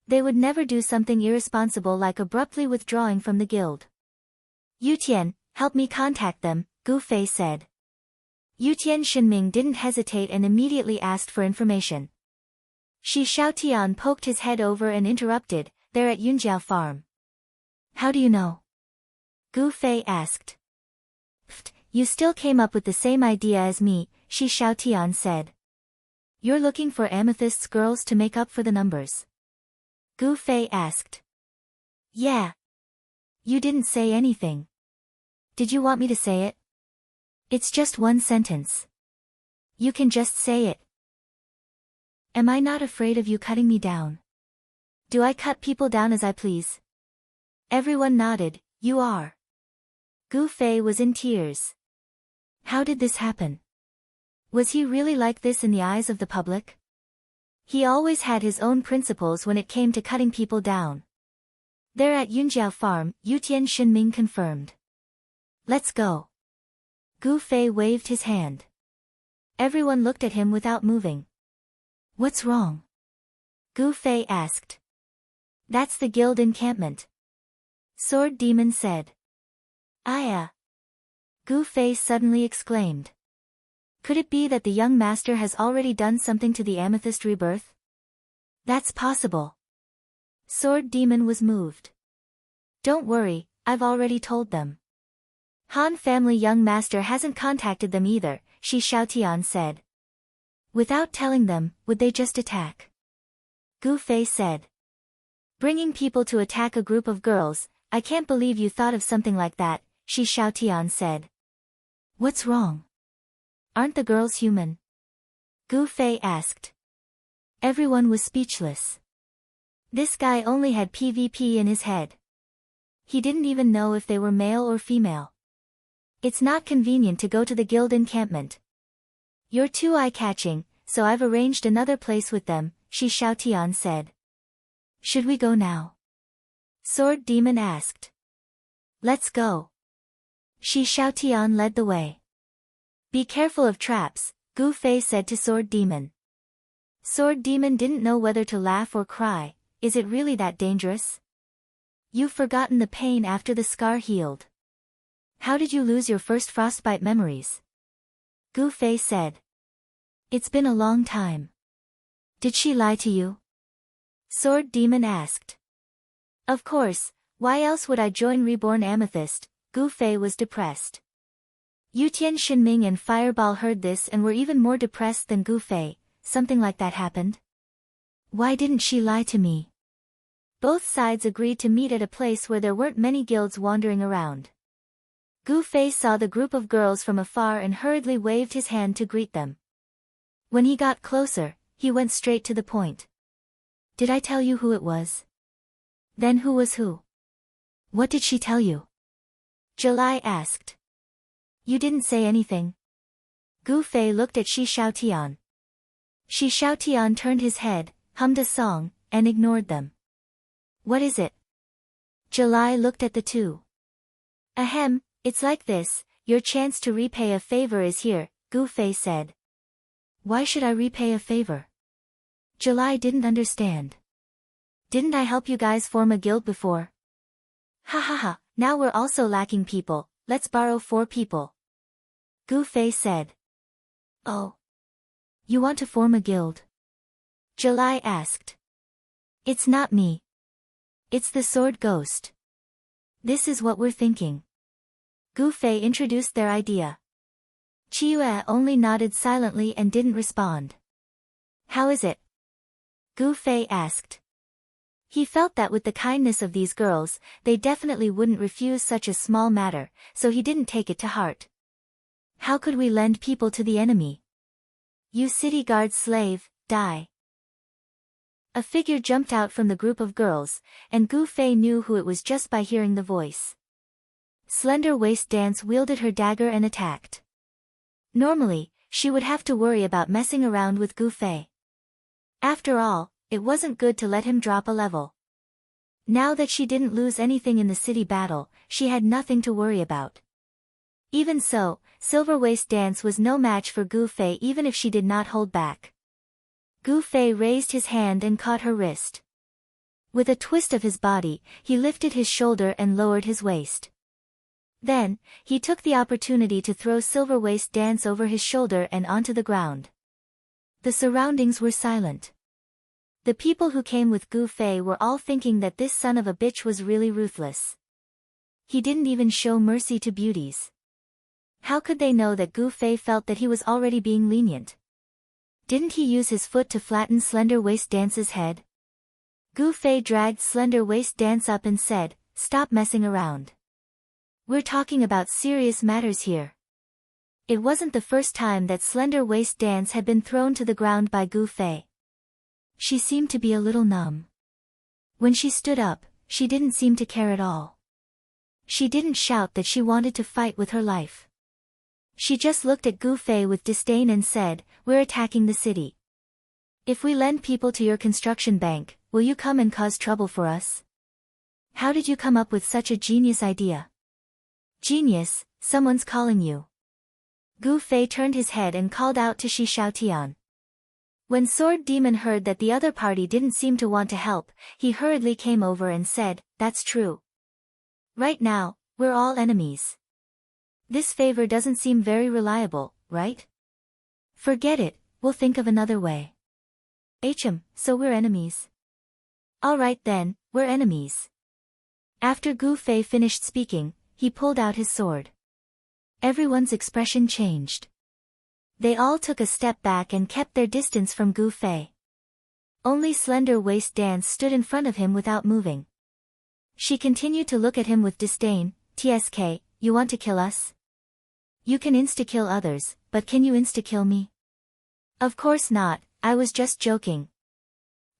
They would never do something irresponsible like abruptly withdrawing from the guild. Yutian, help me contact them, Gu Fei said. Yutian Shinming didn't hesitate and immediately asked for information. Shi Xiaotian poked his head over and interrupted, they're at Yunjiao Farm. How do you know? Gu Fei asked. Pfft, you still came up with the same idea as me, Shi Xiaotian said. You're looking for Amethyst's girls to make up for the numbers? Gu Fei asked. Yeah. You didn't say anything. Did you want me to say it? It's just one sentence. You can just say it. Am I not afraid of you cutting me down? Do I cut people down as I please? Everyone nodded, you are. Gu Fei was in tears. How did this happen? Was he really like this in the eyes of the public? He always had his own principles when it came to cutting people down. There at Yunjiao Farm, Yutian Shinming confirmed. Let's go. Gu Fei waved his hand. Everyone looked at him without moving. What's wrong? Gu Fei asked. That's the guild encampment. Sword Demon said. Aya. Gu Fei suddenly exclaimed. Could it be that the young master has already done something to the Amethyst rebirth? That's possible. Sword Demon was moved. Don't worry, I've already told them. Han family young master hasn't contacted them either, Shi Xiaotian said. Without telling them, would they just attack? Gu Fei said. Bringing people to attack a group of girls, I can't believe you thought of something like that, Shi Xiaotian said. What's wrong? Aren't the girls human? Gu Fei asked. Everyone was speechless. This guy only had PvP in his head. He didn't even know if they were male or female. It's not convenient to go to the guild encampment. You're too eye-catching, so I've arranged another place with them, Shi Xiaotian said. Should we go now? Sword Demon asked. Let's go. Shi Xiaotian led the way. Be careful of traps, Gu Fei said to Sword Demon. Sword Demon didn't know whether to laugh or cry. Is it really that dangerous? You've forgotten the pain after the scar healed. How did you lose your first frostbite memories? Gu Fei said. It's been a long time. Did she lie to you? Sword Demon asked. Of course, why else would I join Reborn Amethyst? Gu Fei was depressed. Yutian Shinming and Fireball heard this and were even more depressed than Gu Fei. Something like that happened? Why didn't she lie to me? Both sides agreed to meet at a place where there weren't many guilds wandering around. Gu Fei saw the group of girls from afar and hurriedly waved his hand to greet them. When he got closer, he went straight to the point. Did I tell you who it was? Then who was who? What did she tell you? July asked. You didn't say anything. Gu Fei looked at Shi Xiaotian. Shi Xiaotian turned his head, hummed a song, and ignored them. What is it? July looked at the two. Ahem, it's like this, your chance to repay a favor is here, Gu Fei said. Why should I repay a favor? July didn't understand. Didn't I help you guys form a guild before? Ha ha ha, now we're also lacking people, let's borrow 4 people. Gu Fei said. Oh. You want to form a guild? July asked. It's not me. It's the sword ghost. This is what we're thinking. Gu Fei introduced their idea. Chiyue only nodded silently and didn't respond. How is it? Gu Fei asked. He felt that with the kindness of these girls, they definitely wouldn't refuse such a small matter, so he didn't take it to heart. How could we lend people to the enemy? You city guard slave, die. A figure jumped out from the group of girls, and Gu Fei knew who it was just by hearing the voice. Slender Waist Dance wielded her dagger and attacked. Normally, she would have to worry about messing around with Gu Fei. After all, it wasn't good to let him drop a level. Now that she didn't lose anything in the city battle, she had nothing to worry about. Even so, Silver Waist Dance was no match for Gu Fei even if she did not hold back. Gu Fei raised his hand and caught her wrist. With a twist of his body, he lifted his shoulder and lowered his waist. Then, he took the opportunity to throw Silver Waist Dance over his shoulder and onto the ground. The surroundings were silent. The people who came with Gu Fei were all thinking that this son of a bitch was really ruthless. He didn't even show mercy to beauties. How could they know that Gu Fei felt that he was already being lenient? Didn't he use his foot to flatten Slender Waist Dance's head? Gu Fei dragged Slender Waist Dance up and said, "Stop messing around. We're talking about serious matters here." It wasn't the first time that Slender Waist Dance had been thrown to the ground by Gu Fei. She seemed to be a little numb. When she stood up, she didn't seem to care at all. She didn't shout that she wanted to fight with her life. She just looked at Gu Fei with disdain and said, "We're attacking the city. If we lend people to your construction bank, will you come and cause trouble for us? How did you come up with such a genius idea?" "Genius, someone's calling you." Gu Fei turned his head and called out to Shi Xiaotian. When Sword Demon heard that the other party didn't seem to want to help, he hurriedly came over and said, "That's true. Right now, we're all enemies. This favor doesn't seem very reliable, right? Forget it, we'll think of another way." So we're enemies. Alright then, we're enemies. After Gu Fei finished speaking, he pulled out his sword. Everyone's expression changed. They all took a step back and kept their distance from Gu Fei. Only Slender Waist Dance stood in front of him without moving. She continued to look at him with disdain. "TSK, you want to kill us? You can insta-kill others, but can you insta-kill me?" "Of course not, I was just joking."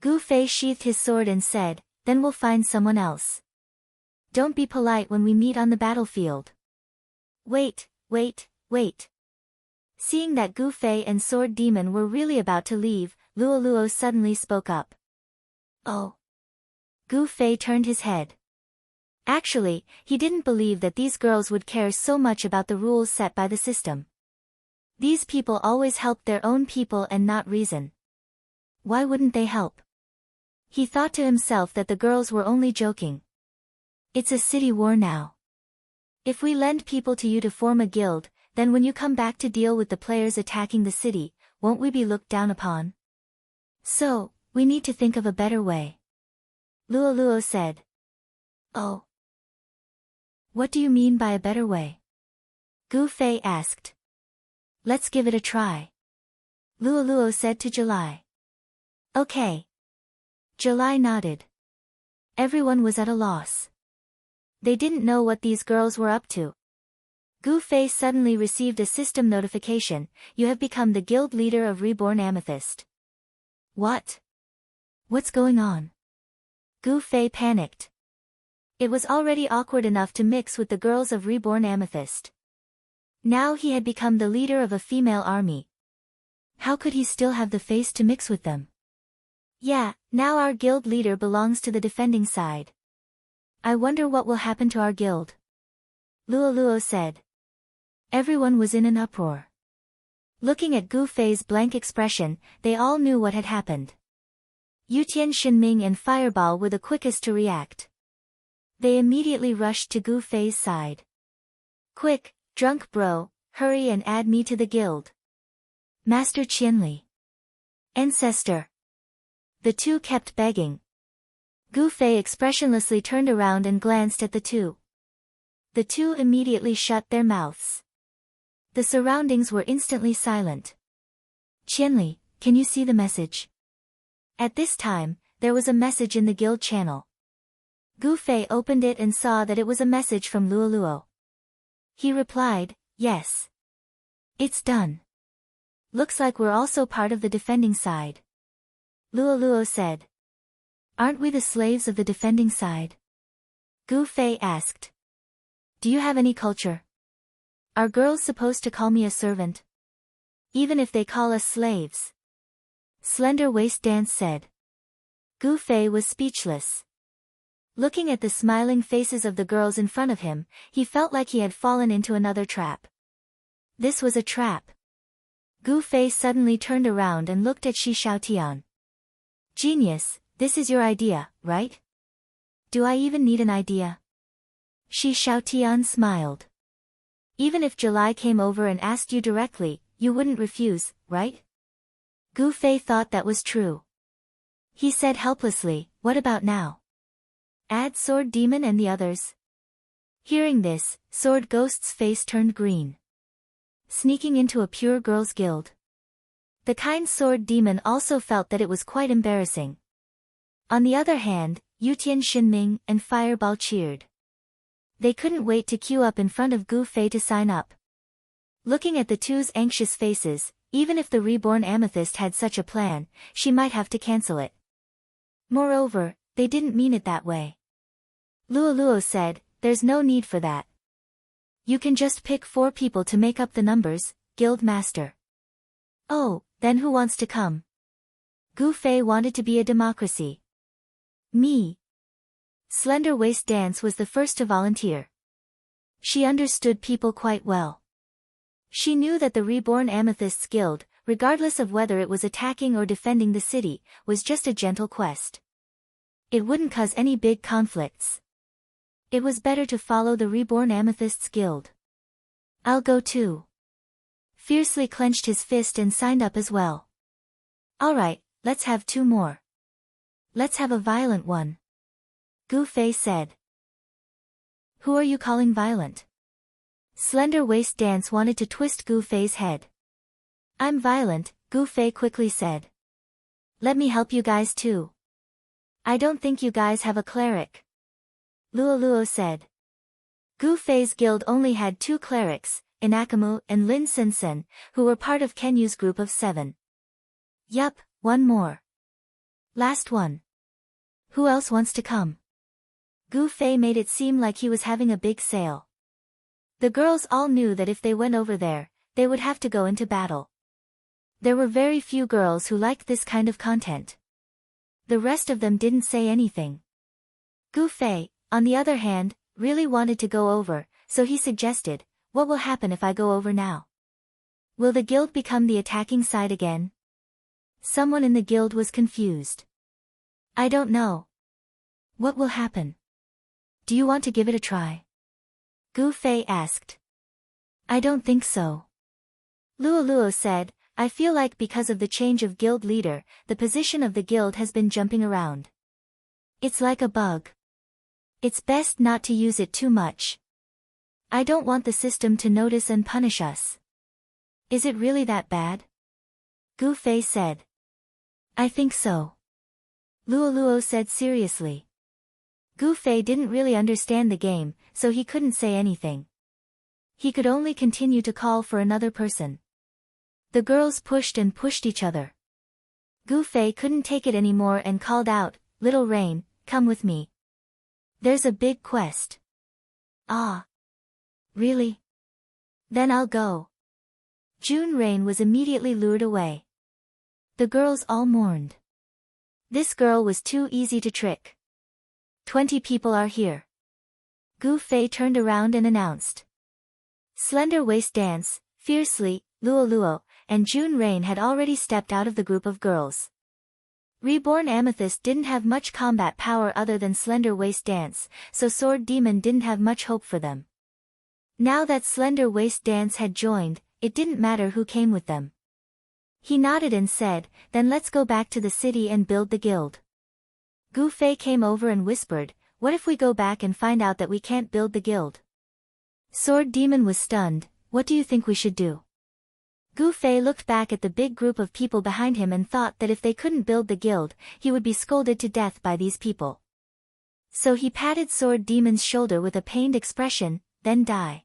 Gu Fei sheathed his sword and said, "Then we'll find someone else. Don't be polite when we meet on the battlefield." Wait. Seeing that Gu Fei and Sword Demon were really about to leave, Luo suddenly spoke up. "Oh." Gu Fei turned his head. Actually, he didn't believe that these girls would care so much about the rules set by the system. These people always helped their own people and not reason. Why wouldn't they help? He thought to himself that the girls were only joking. It's a city war now. If we lend people to you to form a guild, then when you come back to deal with the players attacking the city, won't we be looked down upon? So, we need to think of a better way. Luo said. Oh. What do you mean by a better way? Gu Fei asked. Let's give it a try. Luo said to July. Okay. July nodded. Everyone was at a loss. They didn't know what these girls were up to. Gu Fei suddenly received a system notification. You have become the guild leader of Reborn Amethyst. What? What's going on? Gu Fei panicked. It was already awkward enough to mix with the girls of Reborn Amethyst. Now he had become the leader of a female army. How could he still have the face to mix with them? Yeah, now our guild leader belongs to the defending side. I wonder what will happen to our guild. Luoluo said. Everyone was in an uproar. Looking at Gu Fei's blank expression, they all knew what had happened. Yutian Shinming and Fireball were the quickest to react. They immediately rushed to Gu Fei's side. Quick, drunk bro, hurry and add me to the guild. Master Qianli. Ancestor. The two kept begging. Gu Fei expressionlessly turned around and glanced at the two. The two immediately shut their mouths. The surroundings were instantly silent. Qianli, can you see the message? At this time, there was a message in the guild channel. Gu Fei opened it and saw that it was a message from Luoluo. He replied, yes. It's done. Looks like we're also part of the defending side. Luoluo said. Aren't we the slaves of the defending side? Gu Fei asked. Do you have any culture? Are girls supposed to call me a servant? Even if they call us slaves? Slender Waist Dance said. Gu Fei was speechless. Looking at the smiling faces of the girls in front of him, he felt like he had fallen into another trap. This was a trap. Gu Fei suddenly turned around and looked at Shi Xiaotian. Genius, this is your idea, right? Do I even need an idea? Shi Xiaotian smiled. Even if July came over and asked you directly, you wouldn't refuse, right? Gu Fei thought that was true. He said helplessly, what about now? Add Sword Demon and the others. Hearing this, Sword Ghost's face turned green. Sneaking into a pure girls' guild. The kind Sword Demon also felt that it was quite embarrassing. On the other hand, Yutian Shinming and Fireball cheered. They couldn't wait to queue up in front of Gu Fei to sign up. Looking at the two's anxious faces, even if the reborn Amethyst had such a plan, she might have to cancel it. Moreover, they didn't mean it that way. Luoluo said, there's no need for that. You can just pick 4 people to make up the numbers, Guild Master. Oh, then who wants to come? Gu Fei wanted to be a democracy. Me. Slender Waist Dance was the first to volunteer. She understood people quite well. She knew that the Reborn Amethyst's guild, regardless of whether it was attacking or defending the city, was just a gentle quest. It wouldn't cause any big conflicts. It was better to follow the Reborn Amethyst's guild. I'll go too. Fiercely clenched his fist and signed up as well. Alright, let's have 2 more. Let's have a violent one. Gu Fei said. Who are you calling violent? Slender Waist Dance wanted to twist Gu Fei's head. I'm violent, Gu Fei quickly said. Let me help you guys too. I don't think you guys have a cleric. Luoluo said. Gu Fei's guild only had 2 clerics, Inakamu and Lin Sensen, who were part of Kenyu's group of 7. Yup, 1 more. Last one. Who else wants to come? Gu Fei made it seem like he was having a big sale. The girls all knew that if they went over there, they would have to go into battle. There were very few girls who liked this kind of content. The rest of them didn't say anything. Gu Fei, on the other hand, really wanted to go over, so he suggested, what will happen if I go over now? Will the guild become the attacking side again? Someone in the guild was confused. I don't know. What will happen? Do you want to give it a try? Gu Fei asked. I don't think so. Luoluo said, I feel like because of the change of guild leader, the position of the guild has been jumping around. It's like a bug. It's best not to use it too much. I don't want the system to notice and punish us. Is it really that bad? Gu Fei said. I think so. Luoluo said seriously. Gu Fei didn't really understand the game, so he couldn't say anything. He could only continue to call for another person. The girls pushed and pushed each other. Gu Fei couldn't take it anymore and called out, Little Rain, come with me. There's a big quest. Ah. Really? Then I'll go. June Rain was immediately lured away. The girls all mourned. This girl was too easy to trick. 20 people are here. Gu Fei turned around and announced. Slender Waist Dance, Fiercely, Luo Luo, and June Rain had already stepped out of the group of girls. Reborn Amethyst didn't have much combat power other than Slender Waist Dance, so Sword Demon didn't have much hope for them. Now that Slender Waist Dance had joined, it didn't matter who came with them. He nodded and said, then let's go back to the city and build the guild. Gu Fei came over and whispered, what if we go back and find out that we can't build the guild? Sword Demon was stunned, what do you think we should do? Gu Fei looked back at the big group of people behind him and thought that if they couldn't build the guild, he would be scolded to death by these people. So he patted Sword Demon's shoulder with a pained expression, then die.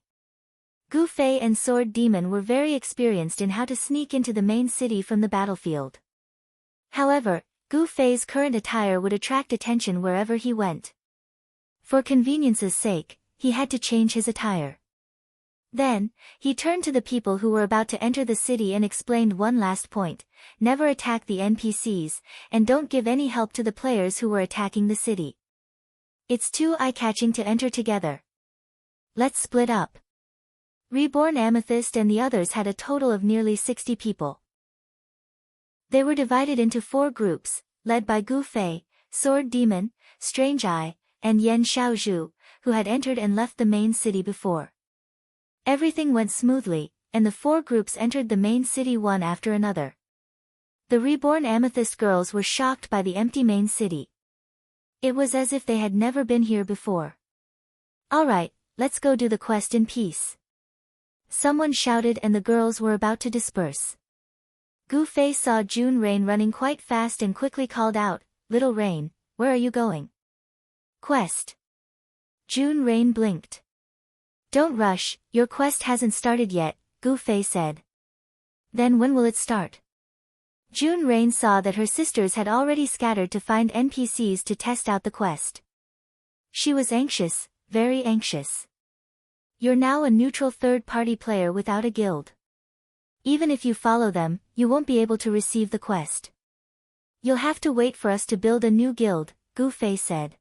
Gu Fei and Sword Demon were very experienced in how to sneak into the main city from the battlefield. However, Gu Fei's current attire would attract attention wherever he went. For convenience's sake, he had to change his attire. Then, he turned to the people who were about to enter the city and explained one last point, never attack the NPCs, and don't give any help to the players who were attacking the city. It's too eye-catching to enter together. Let's split up. Reborn Amethyst and the others had a total of nearly 60 people. They were divided into 4 groups, led by Gu Fei, Sword Demon, Strange Eye, and Yen Xiaozhu, who had entered and left the main city before. Everything went smoothly, and the 4 groups entered the main city one after another. The Reborn Amethyst girls were shocked by the empty main city. It was as if they had never been here before. Alright, let's go do the quest in peace. Someone shouted and the girls were about to disperse. Gu Fei saw June Rain running quite fast and quickly called out, Little Rain, where are you going? Quest. June Rain blinked. Don't rush, your quest hasn't started yet, Gu Fei said. Then when will it start? June Rain saw that her sisters had already scattered to find NPCs to test out the quest. She was anxious, very anxious. You're now a neutral third-party player without a guild. Even if you follow them, you won't be able to receive the quest. You'll have to wait for us to build a new guild, Gu Fei said.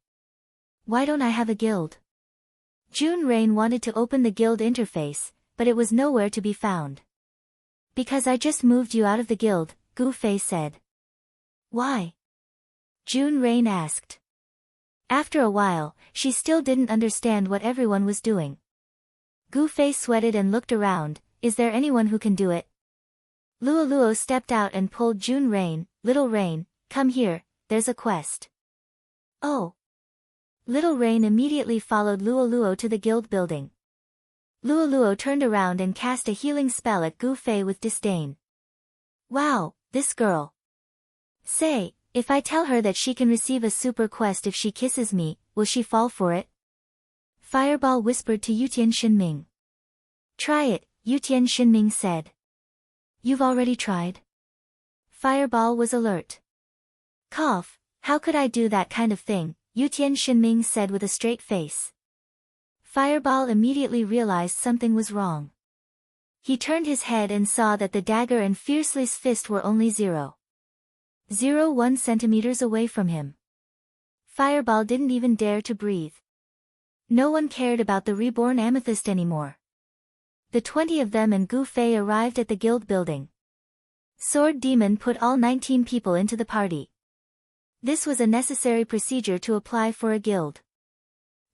Why don't I have a guild? June Rain wanted to open the guild interface, but it was nowhere to be found. Because I just moved you out of the guild, Gu Fei said. Why? June Rain asked. After a while, she still didn't understand what everyone was doing. Gu Fei sweated and looked around, is there anyone who can do it? Luo Luo stepped out and pulled June Rain, Little Rain, come here, there's a quest. Oh. Little Rain immediately followed Luo Luo to the guild building. Luo Luo turned around and cast a healing spell at Gu Fei with disdain. Wow, this girl. Say, if I tell her that she can receive a super quest if she kisses me, will she fall for it? Fireball whispered to Yutian Shinming. Try it, Yutian Shinming said. You've already tried? Fireball was alert. Cough, how could I do that kind of thing, Yutian Shinming said with a straight face. Fireball immediately realized something was wrong. He turned his head and saw that the dagger and Fiercely's fist were only 0.01 centimeters away from him. Fireball didn't even dare to breathe. No one cared about the Reborn Amethyst anymore. The 20 of them and Gu Fei arrived at the guild building. Sword Demon put all 19 people into the party. This was a necessary procedure to apply for a guild.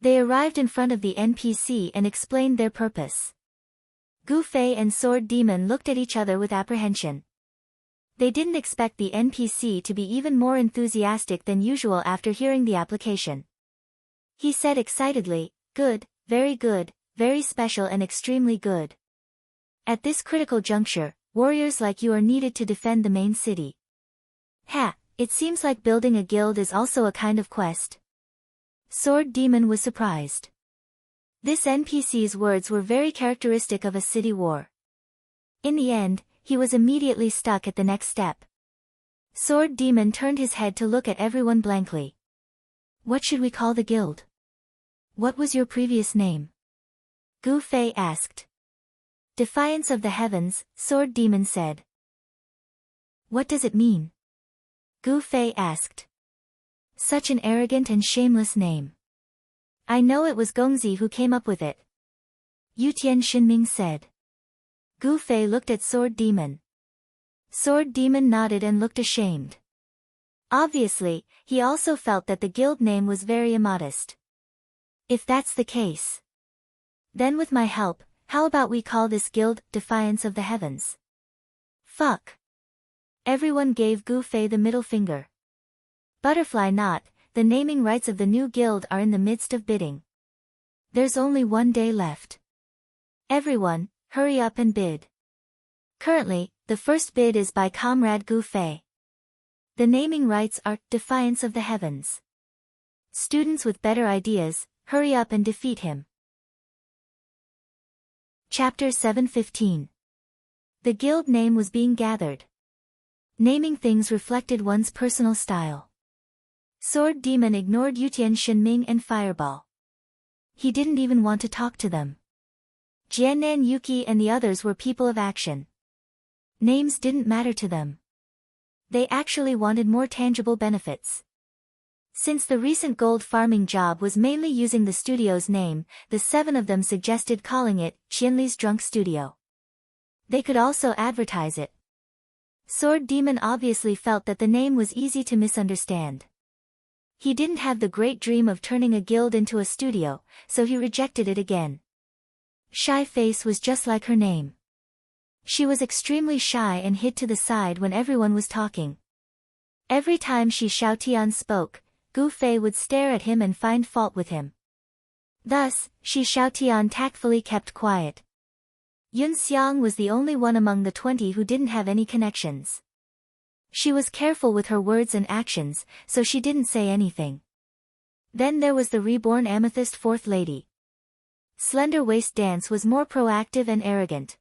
They arrived in front of the NPC and explained their purpose. Gu Fei and Sword Demon looked at each other with apprehension. They didn't expect the NPC to be even more enthusiastic than usual after hearing the application. He said excitedly, good, very special and extremely good. At this critical juncture, warriors like you are needed to defend the main city. Ha, it seems like building a guild is also a kind of quest. Sword Demon was surprised. This NPC's words were very characteristic of a city war. In the end, he was immediately stuck at the next step. Sword Demon turned his head to look at everyone blankly. What should we call the guild? What was your previous name? Gu Fei asked. Defiance of the heavens, Sword Demon said. What does it mean? Gu Fei asked. Such an arrogant and shameless name. I know it was Gongzi who came up with it. Yutian Xinming said. Gu Fei looked at Sword Demon. Sword Demon nodded and looked ashamed. Obviously, he also felt that the guild name was very immodest. If that's the case, then with my help, how about we call this guild Defiance of the Heavens? Fuck. Everyone gave Gu Fei the middle finger. Butterfly Knot, the naming rights of the new guild are in the midst of bidding. There's only 1 day left. Everyone, hurry up and bid. Currently, the first bid is by Comrade Gu Fei. The naming rights are Defiance of the Heavens. Students with better ideas, hurry up and defeat him. Chapter 7:15. The guild name was being gathered. Naming things reflected one's personal style. Sword Demon ignored Yutian Xinming and Fireball. He didn't even want to talk to them. Jiannan Yuki and the others were people of action. Names didn't matter to them. They actually wanted more tangible benefits. Since the recent gold farming job was mainly using the studio's name, the 7 of them suggested calling it Qianli's Drunk Studio. They could also advertise it. Sword Demon obviously felt that the name was easy to misunderstand. He didn't have the great dream of turning a guild into a studio, so he rejected it again. Shy Face was just like her name. She was extremely shy and hid to the side when everyone was talking. Every time Shi Xiaotian spoke, Gu Fei would stare at him and find fault with him. Thus, Shi Xiaotian tactfully kept quiet. Yun Xiang was the only one among the 20 who didn't have any connections. She was careful with her words and actions, so she didn't say anything. Then there was the reborn Amethyst Fourth Lady. Slender Waist Dance was more proactive and arrogant.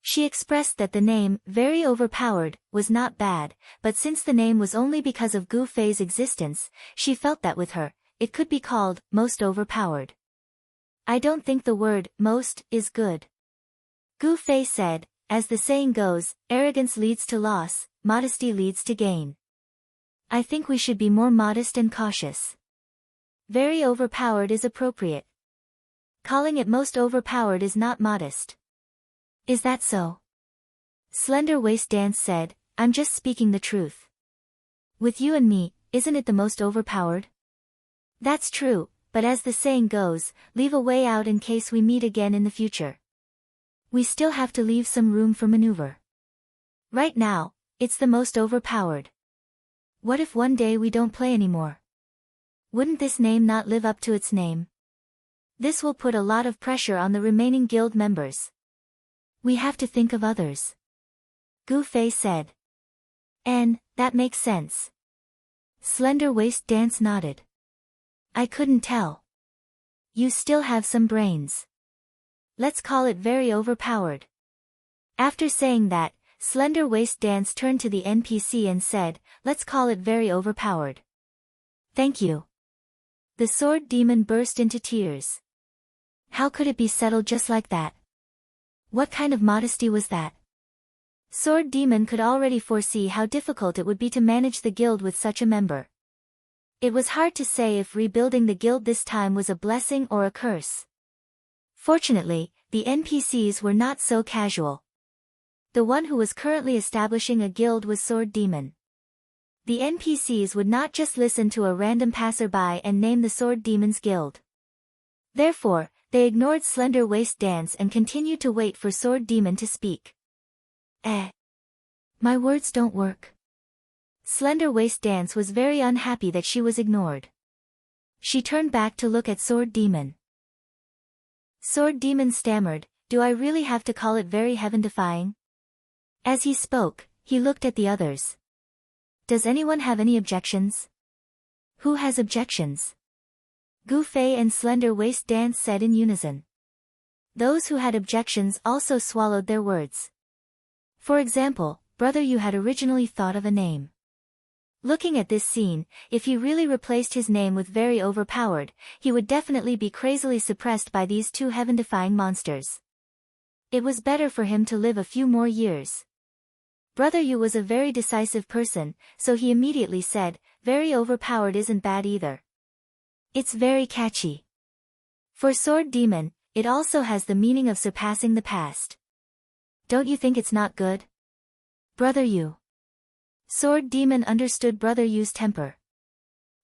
She expressed that the name, very overpowered, was not bad, but since the name was only because of Gu Fei's existence, she felt that with her, it could be called, most overpowered. I don't think the word, most, is good. Gu Fei said, as the saying goes, arrogance leads to loss, modesty leads to gain. I think we should be more modest and cautious. Very overpowered is appropriate. Calling it most overpowered is not modest. Is that so? Slender Waist Dance said, I'm just speaking the truth. With you and me, isn't it the most overpowered? That's true, but as the saying goes, leave a way out in case we meet again in the future. We still have to leave some room for maneuver. Right now, it's the most overpowered. What if one day we don't play anymore? Wouldn't this name not live up to its name? This will put a lot of pressure on the remaining guild members. We have to think of others. Gu Fei said. And, that makes sense. Slender Waist Dance nodded. I couldn't tell. You still have some brains. Let's call it very overpowered. After saying that, Slender Waist Dance turned to the NPC and said, let's call it very overpowered. Thank you. The Sword Demon burst into tears. How could it be settled just like that? What kind of modesty was that? Sword Demon could already foresee how difficult it would be to manage the guild with such a member. It was hard to say if rebuilding the guild this time was a blessing or a curse. Fortunately, the NPCs were not so casual. The one who was currently establishing a guild was Sword Demon. The NPCs would not just listen to a random passerby and name the Sword Demon's guild. Therefore, they ignored Slender Waist Dance and continued to wait for Sword Demon to speak. My words don't work. Slender Waist Dance was very unhappy that she was ignored. She turned back to look at Sword Demon. Sword Demon stammered, do I really have to call it very heaven-defying? As he spoke, he looked at the others. Does anyone have any objections? Who has objections? Gu Fei and Slender Waist Dance said in unison. Those who had objections also swallowed their words. For example, Brother Yu had originally thought of a name. Looking at this scene, if he really replaced his name with very overpowered, he would definitely be crazily suppressed by these two heaven-defying monsters. It was better for him to live a few more years. Brother Yu was a very decisive person, so he immediately said, very overpowered isn't bad either. It's very catchy. For Sword Demon, it also has the meaning of surpassing the past. Don't you think it's not good? Brother Yu. Sword Demon understood Brother Yu's temper.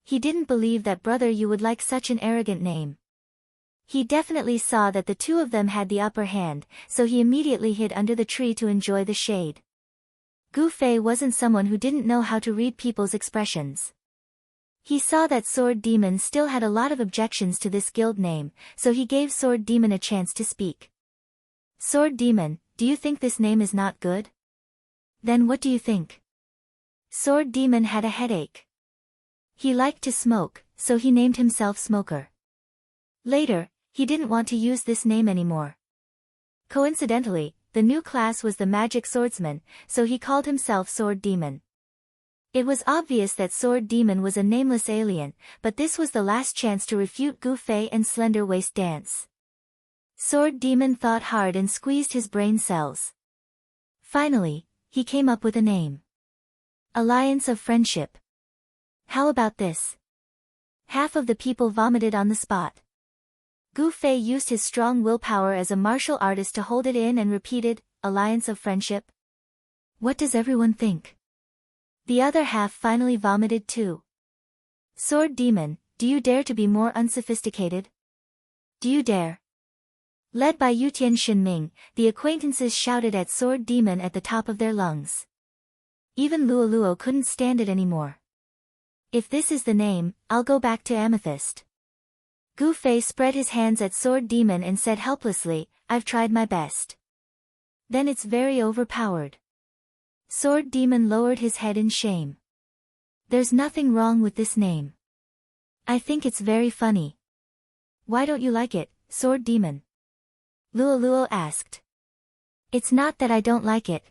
He didn't believe that Brother Yu would like such an arrogant name. He definitely saw that the two of them had the upper hand, so he immediately hid under the tree to enjoy the shade. Gu Fei wasn't someone who didn't know how to read people's expressions. He saw that Sword Demon still had a lot of objections to this guild name, so he gave Sword Demon a chance to speak. Sword Demon, do you think this name is not good? Then what do you think? Sword Demon had a headache. He liked to smoke, so he named himself Smoker. Later, he didn't want to use this name anymore. Coincidentally, the new class was the Magic Swordsman, so he called himself Sword Demon. It was obvious that Sword Demon was a nameless alien, but this was the last chance to refute Gu Fei and Slender Waist Dance. Sword Demon thought hard and squeezed his brain cells. Finally, he came up with a name. Alliance of Friendship. How about this? Half of the people vomited on the spot. Gu Fei used his strong willpower as a martial artist to hold it in and repeated, Alliance of Friendship. What does everyone think? The other half finally vomited too. Sword Demon, do you dare to be more unsophisticated? Do you dare? Led by Yutian Shinming, the acquaintances shouted at Sword Demon at the top of their lungs. Even Luo Luo couldn't stand it anymore. If this is the name, I'll go back to Amethyst. Gu Fei spread his hands at Sword Demon and said helplessly, I've tried my best. Then it's very overpowered. Sword Demon lowered his head in shame. There's nothing wrong with this name. I think it's very funny. Why don't you like it, Sword Demon? Luo Luo asked. It's not that I don't like it.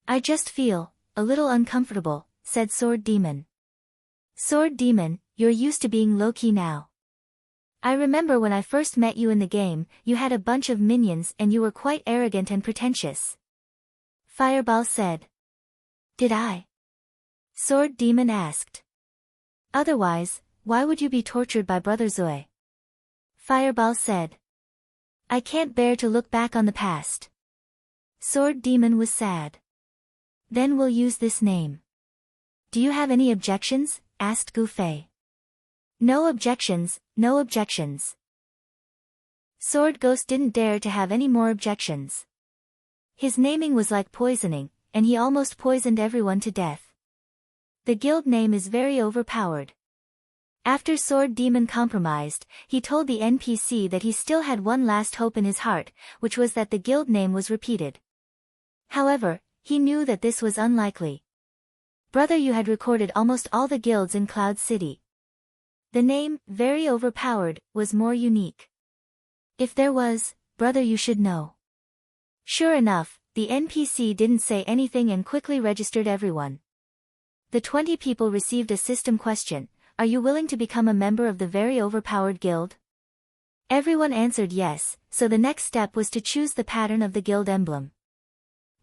I just feel a little uncomfortable, said Sword Demon. Sword Demon, you're used to being low-key now. I remember when I first met you in the game, you had a bunch of minions and you were quite arrogant and pretentious. Fireball said. Did I? Sword Demon asked. Otherwise, why would you be tortured by Brother Zoe? Fireball said. I can't bear to look back on the past. Sword Demon was sad. Then we'll use this name. Do you have any objections? Asked Gu Fei. No objections, no objections. Sword Ghost didn't dare to have any more objections. His naming was like poisoning, and he almost poisoned everyone to death. The guild name is very overpowered. After Sword Demon compromised, he told the NPC that he still had one last hope in his heart, which was that the guild name was repeated. However, he knew that this was unlikely. Brother Yu had recorded almost all the guilds in Cloud City. The name, very overpowered, was more unique. If there was, Brother Yu should know. Sure enough, the NPC didn't say anything and quickly registered everyone. The 20 people received a system question, are you willing to become a member of the very overpowered guild? Everyone answered yes, so the next step was to choose the pattern of the guild emblem.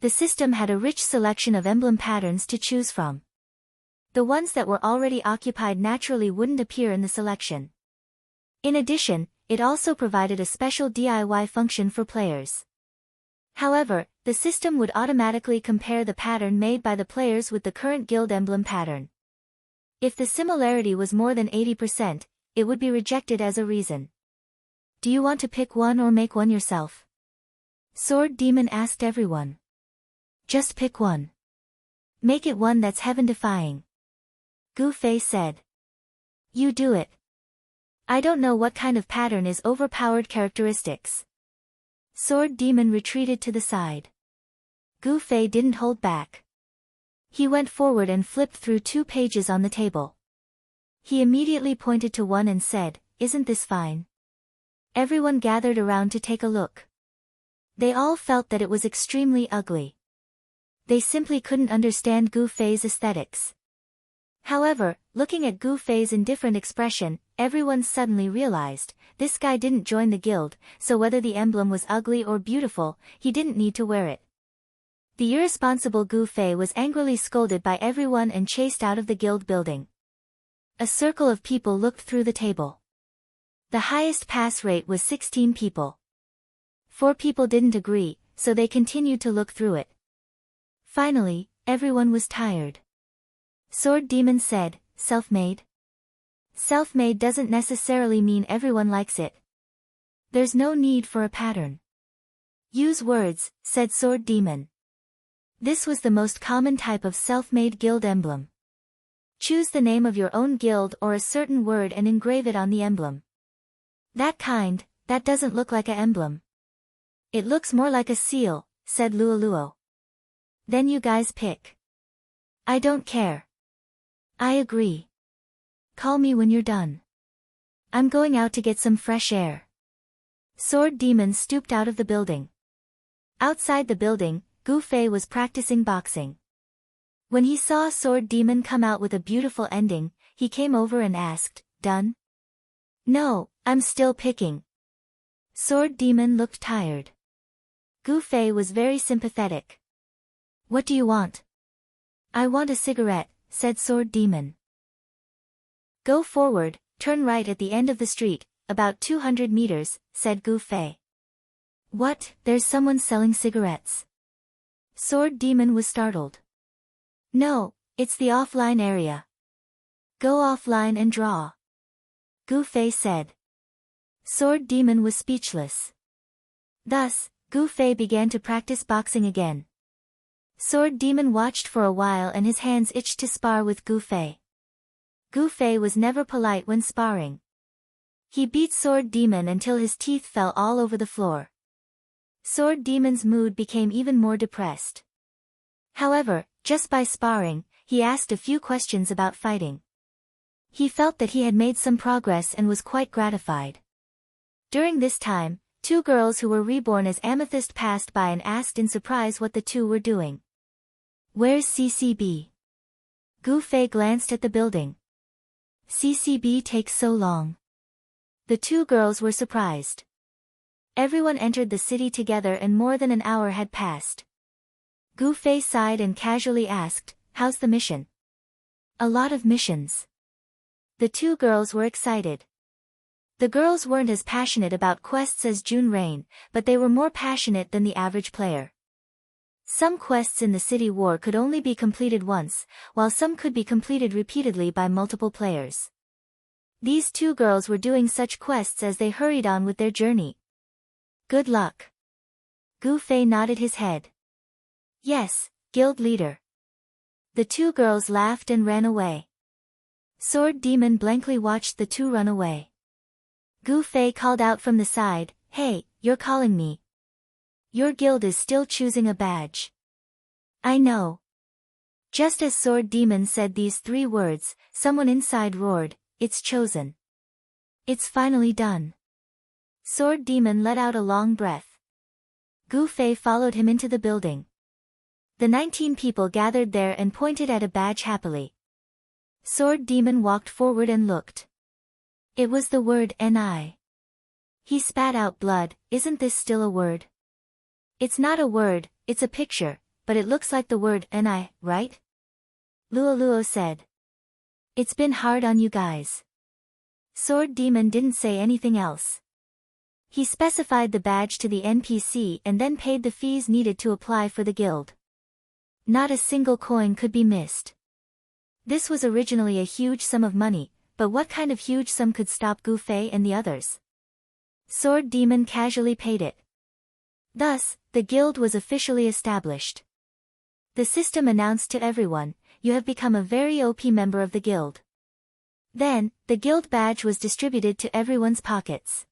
The system had a rich selection of emblem patterns to choose from. The ones that were already occupied naturally wouldn't appear in the selection. In addition, it also provided a special DIY function for players. However, the system would automatically compare the pattern made by the players with the current guild emblem pattern. If the similarity was more than 80%, it would be rejected as a reason. Do you want to pick one or make one yourself? Sword Demon asked everyone. Just pick one. Make it one that's heaven-defying. Gu Fei said. You do it. I don't know what kind of pattern is overpowered characteristics. Sword Demon retreated to the side. Gu Fei didn't hold back. He went forward and flipped through 2 pages on the table. He immediately pointed to one and said, Isn't this fine? Everyone gathered around to take a look. They all felt that it was extremely ugly. They simply couldn't understand Gu Fei's aesthetics. However, looking at Gu Fei's indifferent expression, everyone suddenly realized, this guy didn't join the guild, so whether the emblem was ugly or beautiful, he didn't need to wear it. The irresponsible Gu Fei was angrily scolded by everyone and chased out of the guild building. A circle of people looked through the table. The highest pass rate was 16 people. 4 people didn't agree, so they continued to look through it. Finally, everyone was tired. Sword Demon said, "Self-made?" Self-made doesn't necessarily mean everyone likes it. There's no need for a pattern. Use words, said Sword Demon. This was the most common type of self-made guild emblem. Choose the name of your own guild or a certain word and engrave it on the emblem. That doesn't look like an emblem. It looks more like a seal, said Luoluo. Then you guys pick. I don't care. I agree. Call me when you're done. I'm going out to get some fresh air. Sword Demon stooped out of the building. Outside the building, Gu Fei was practicing boxing. When he saw Sword Demon come out with a beautiful ending, he came over and asked, "Done?" "No, I'm still picking." Sword Demon looked tired. Gu Fei was very sympathetic. "What do you want?" "I want a cigarette," said Sword Demon. "Go forward, turn right at the end of the street, about 200 meters, said Gu Fei. "What, there's someone selling cigarettes?" Sword Demon was startled. "No, it's the offline area. Go offline and draw," Gu Fei said. Sword Demon was speechless. Thus, Gu Fei began to practice boxing again. Sword Demon watched for a while and his hands itched to spar with Gu Fei. Gu Fei was never polite when sparring. He beat Sword Demon until his teeth fell all over the floor. Sword Demon's mood became even more depressed. However, just by sparring, he asked a few questions about fighting. He felt that he had made some progress and was quite gratified. During this time, 2 girls who were reborn as Amethyst passed by and asked in surprise what the two were doing. "Where's CCB?" Gu Fei glanced at the building. "CCB takes so long." The 2 girls were surprised. Everyone entered the city together and more than an hour had passed. Gu Fei sighed and casually asked, "How's the mission?" "A lot of missions." The 2 girls were excited. The girls weren't as passionate about quests as June Rain, but they were more passionate than the average player. Some quests in the city war could only be completed once, while some could be completed repeatedly by multiple players. These 2 girls were doing such quests as they hurried on with their journey. "Good luck." Gu Fei nodded his head. "Yes, guild leader." The 2 girls laughed and ran away. Sword Demon blankly watched the 2 run away. Gu Fei called out from the side, "Hey, you're calling me. Your guild is still choosing a badge." "I know." Just as Sword Demon said these 3 words, someone inside roared, "It's chosen. It's finally done." Sword Demon let out a long breath. Gu Fei followed him into the building. The 19 people gathered there and pointed at a badge happily. Sword Demon walked forward and looked. It was the word "NI." He spat out blood. "Isn't this still a word?" "It's not a word, it's a picture, but it looks like the word "NI, right?" Luoluo said. "It's been hard on you guys." Sword Demon didn't say anything else. He specified the badge to the NPC and then paid the fees needed to apply for the guild. Not a single coin could be missed. This was originally a huge sum of money, but what kind of huge sum could stop Gu Fei and the others? Sword Demon casually paid it. Thus, the guild was officially established. The system announced to everyone, "You have become a very OP member of the guild." Then, the guild badge was distributed to everyone's pockets.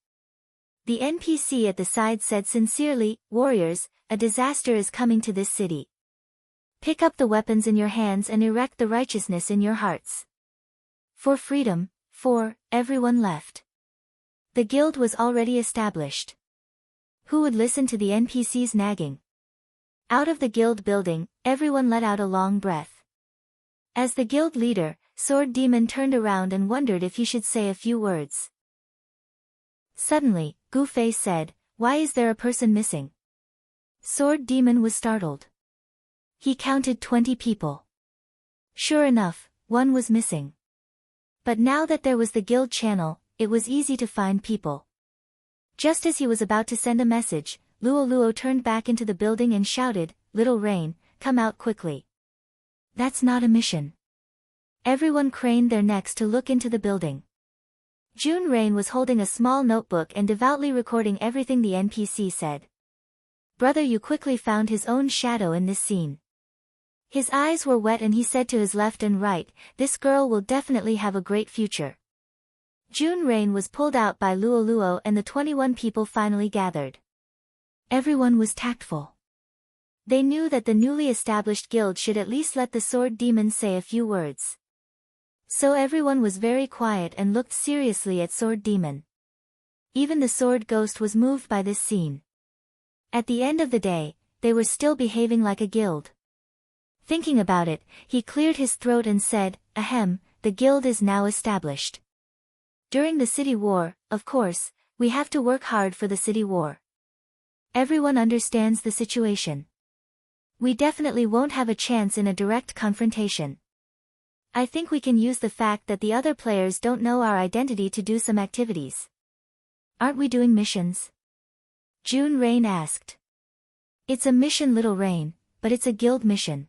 The NPC at the side said sincerely, "Warriors, a disaster is coming to this city. Pick up the weapons in your hands and erect the righteousness in your hearts. For freedom, for," everyone left. The guild was already established. Who would listen to the NPC's nagging? Out of the guild building, everyone let out a long breath. As the guild leader, Sword Demon turned around and wondered if he should say a few words. Suddenly, Gu Fei said, "Why is there a person missing?" Sword Demon was startled. He counted 20 people. Sure enough, one was missing. But now that there was the guild channel, it was easy to find people. Just as he was about to send a message, Luo Luo turned back into the building and shouted, "Little Rain, come out quickly." That's not a mission. Everyone craned their necks to look into the building. June Rain was holding a small notebook and devoutly recording everything the NPC said. Brother Yu quickly found his own shadow in this scene. His eyes were wet and he said to his left and right, "This girl will definitely have a great future." June Rain was pulled out by Luo Luo and the 21 people finally gathered. Everyone was tactful. They knew that the newly established guild should at least let the Sword Demon say a few words. So everyone was very quiet and looked seriously at Sword Demon. Even the Sword Ghost was moved by this scene. At the end of the day, they were still behaving like a guild. Thinking about it, he cleared his throat and said, "Ahem, the guild is now established. During the city war, of course, we have to work hard for the city war. Everyone understands the situation. We definitely won't have a chance in a direct confrontation. I think we can use the fact that the other players don't know our identity to do some activities." "Aren't we doing missions?" June Rain asked. "It's a mission, Little Rain, but it's a guild mission.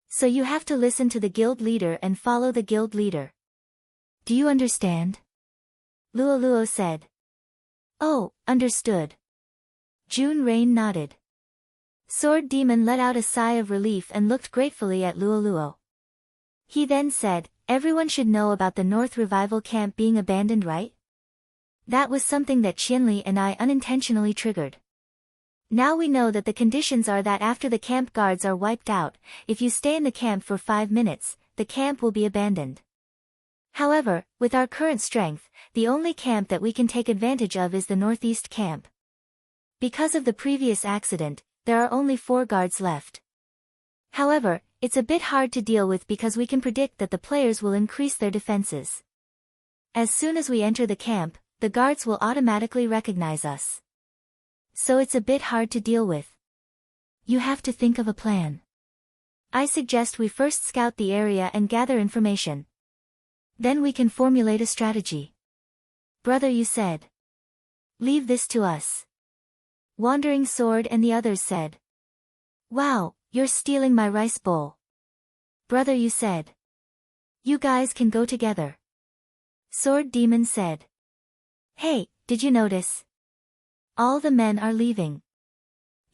So you have to listen to the guild leader and follow the guild leader. Do you understand?" Luo Luo said. "Oh, understood." June Rain nodded. Sword Demon let out a sigh of relief and looked gratefully at Luo Luo. He then said, "Everyone should know about the North Revival Camp being abandoned, right? That was something that Qianli and I unintentionally triggered. Now we know that the conditions are that after the camp guards are wiped out, if you stay in the camp for 5 minutes, the camp will be abandoned. However, with our current strength, the only camp that we can take advantage of is the Northeast Camp. Because of the previous accident, there are only 4 guards left. However, it's a bit hard to deal with because we can predict that the players will increase their defenses. As soon as we enter the camp, the guards will automatically recognize us. So it's a bit hard to deal with. You have to think of a plan. I suggest we first scout the area and gather information. Then we can formulate a strategy." "Brother Yu said. "Leave this to us." Wandering Sword and the others said. "Wow, you're stealing my rice bowl." Brother Yu said. "You guys can go together." Sword Demon said. "Hey, did you notice? All the men are leaving."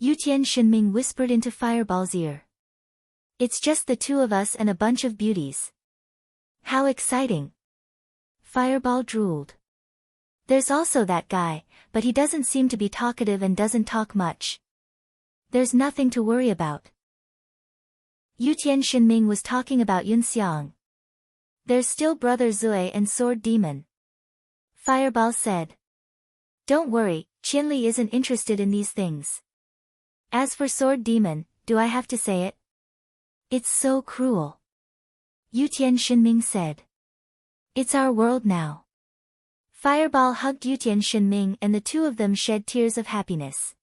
Yutian Shenming whispered into Fireball's ear. "It's just the 2 of us and a bunch of beauties." "How exciting." Fireball drooled. "There's also that guy, but he doesn't seem to be talkative and doesn't talk much. There's nothing to worry about." Yutian Shenming was talking about Yun Xiang. "There's still Brother Zui and Sword Demon." Fireball said. "Don't worry, Qianli isn't interested in these things. As for Sword Demon, do I have to say it? It's so cruel." Yutian Shenming said. "It's our world now." Fireball hugged Yutian Shenming and the 2 of them shed tears of happiness.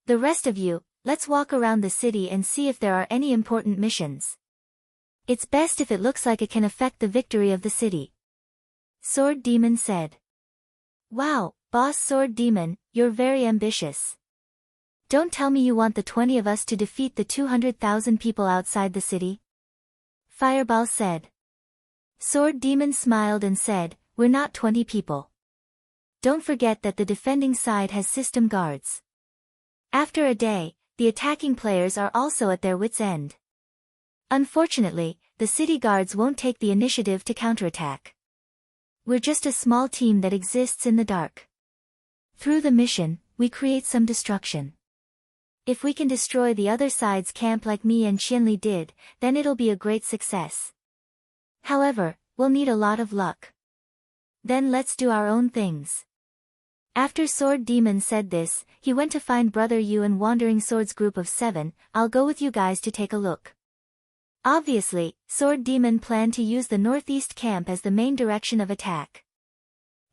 "The rest of you, let's walk around the city and see if there are any important missions. It's best if it looks like it can affect the victory of the city." Sword Demon said. "Wow, Boss Sword Demon, you're very ambitious. Don't tell me you want the 20 of us to defeat the 200,000 people outside the city?" Fireball said. Sword Demon smiled and said, "We're not 20 people. Don't forget that the defending side has system guards. After a day, the attacking players are also at their wits' end. Unfortunately, the city guards won't take the initiative to counterattack. We're just a small team that exists in the dark. Through the mission, we create some destruction. If we can destroy the other side's camp like me and Qianli did, then it'll be a great success. However, we'll need a lot of luck. Then let's do our own things." After Sword Demon said this, he went to find Brother Yu and Wandering Sword's group of 7, "I'll go with you guys to take a look." Obviously, Sword Demon planned to use the northeast camp as the main direction of attack.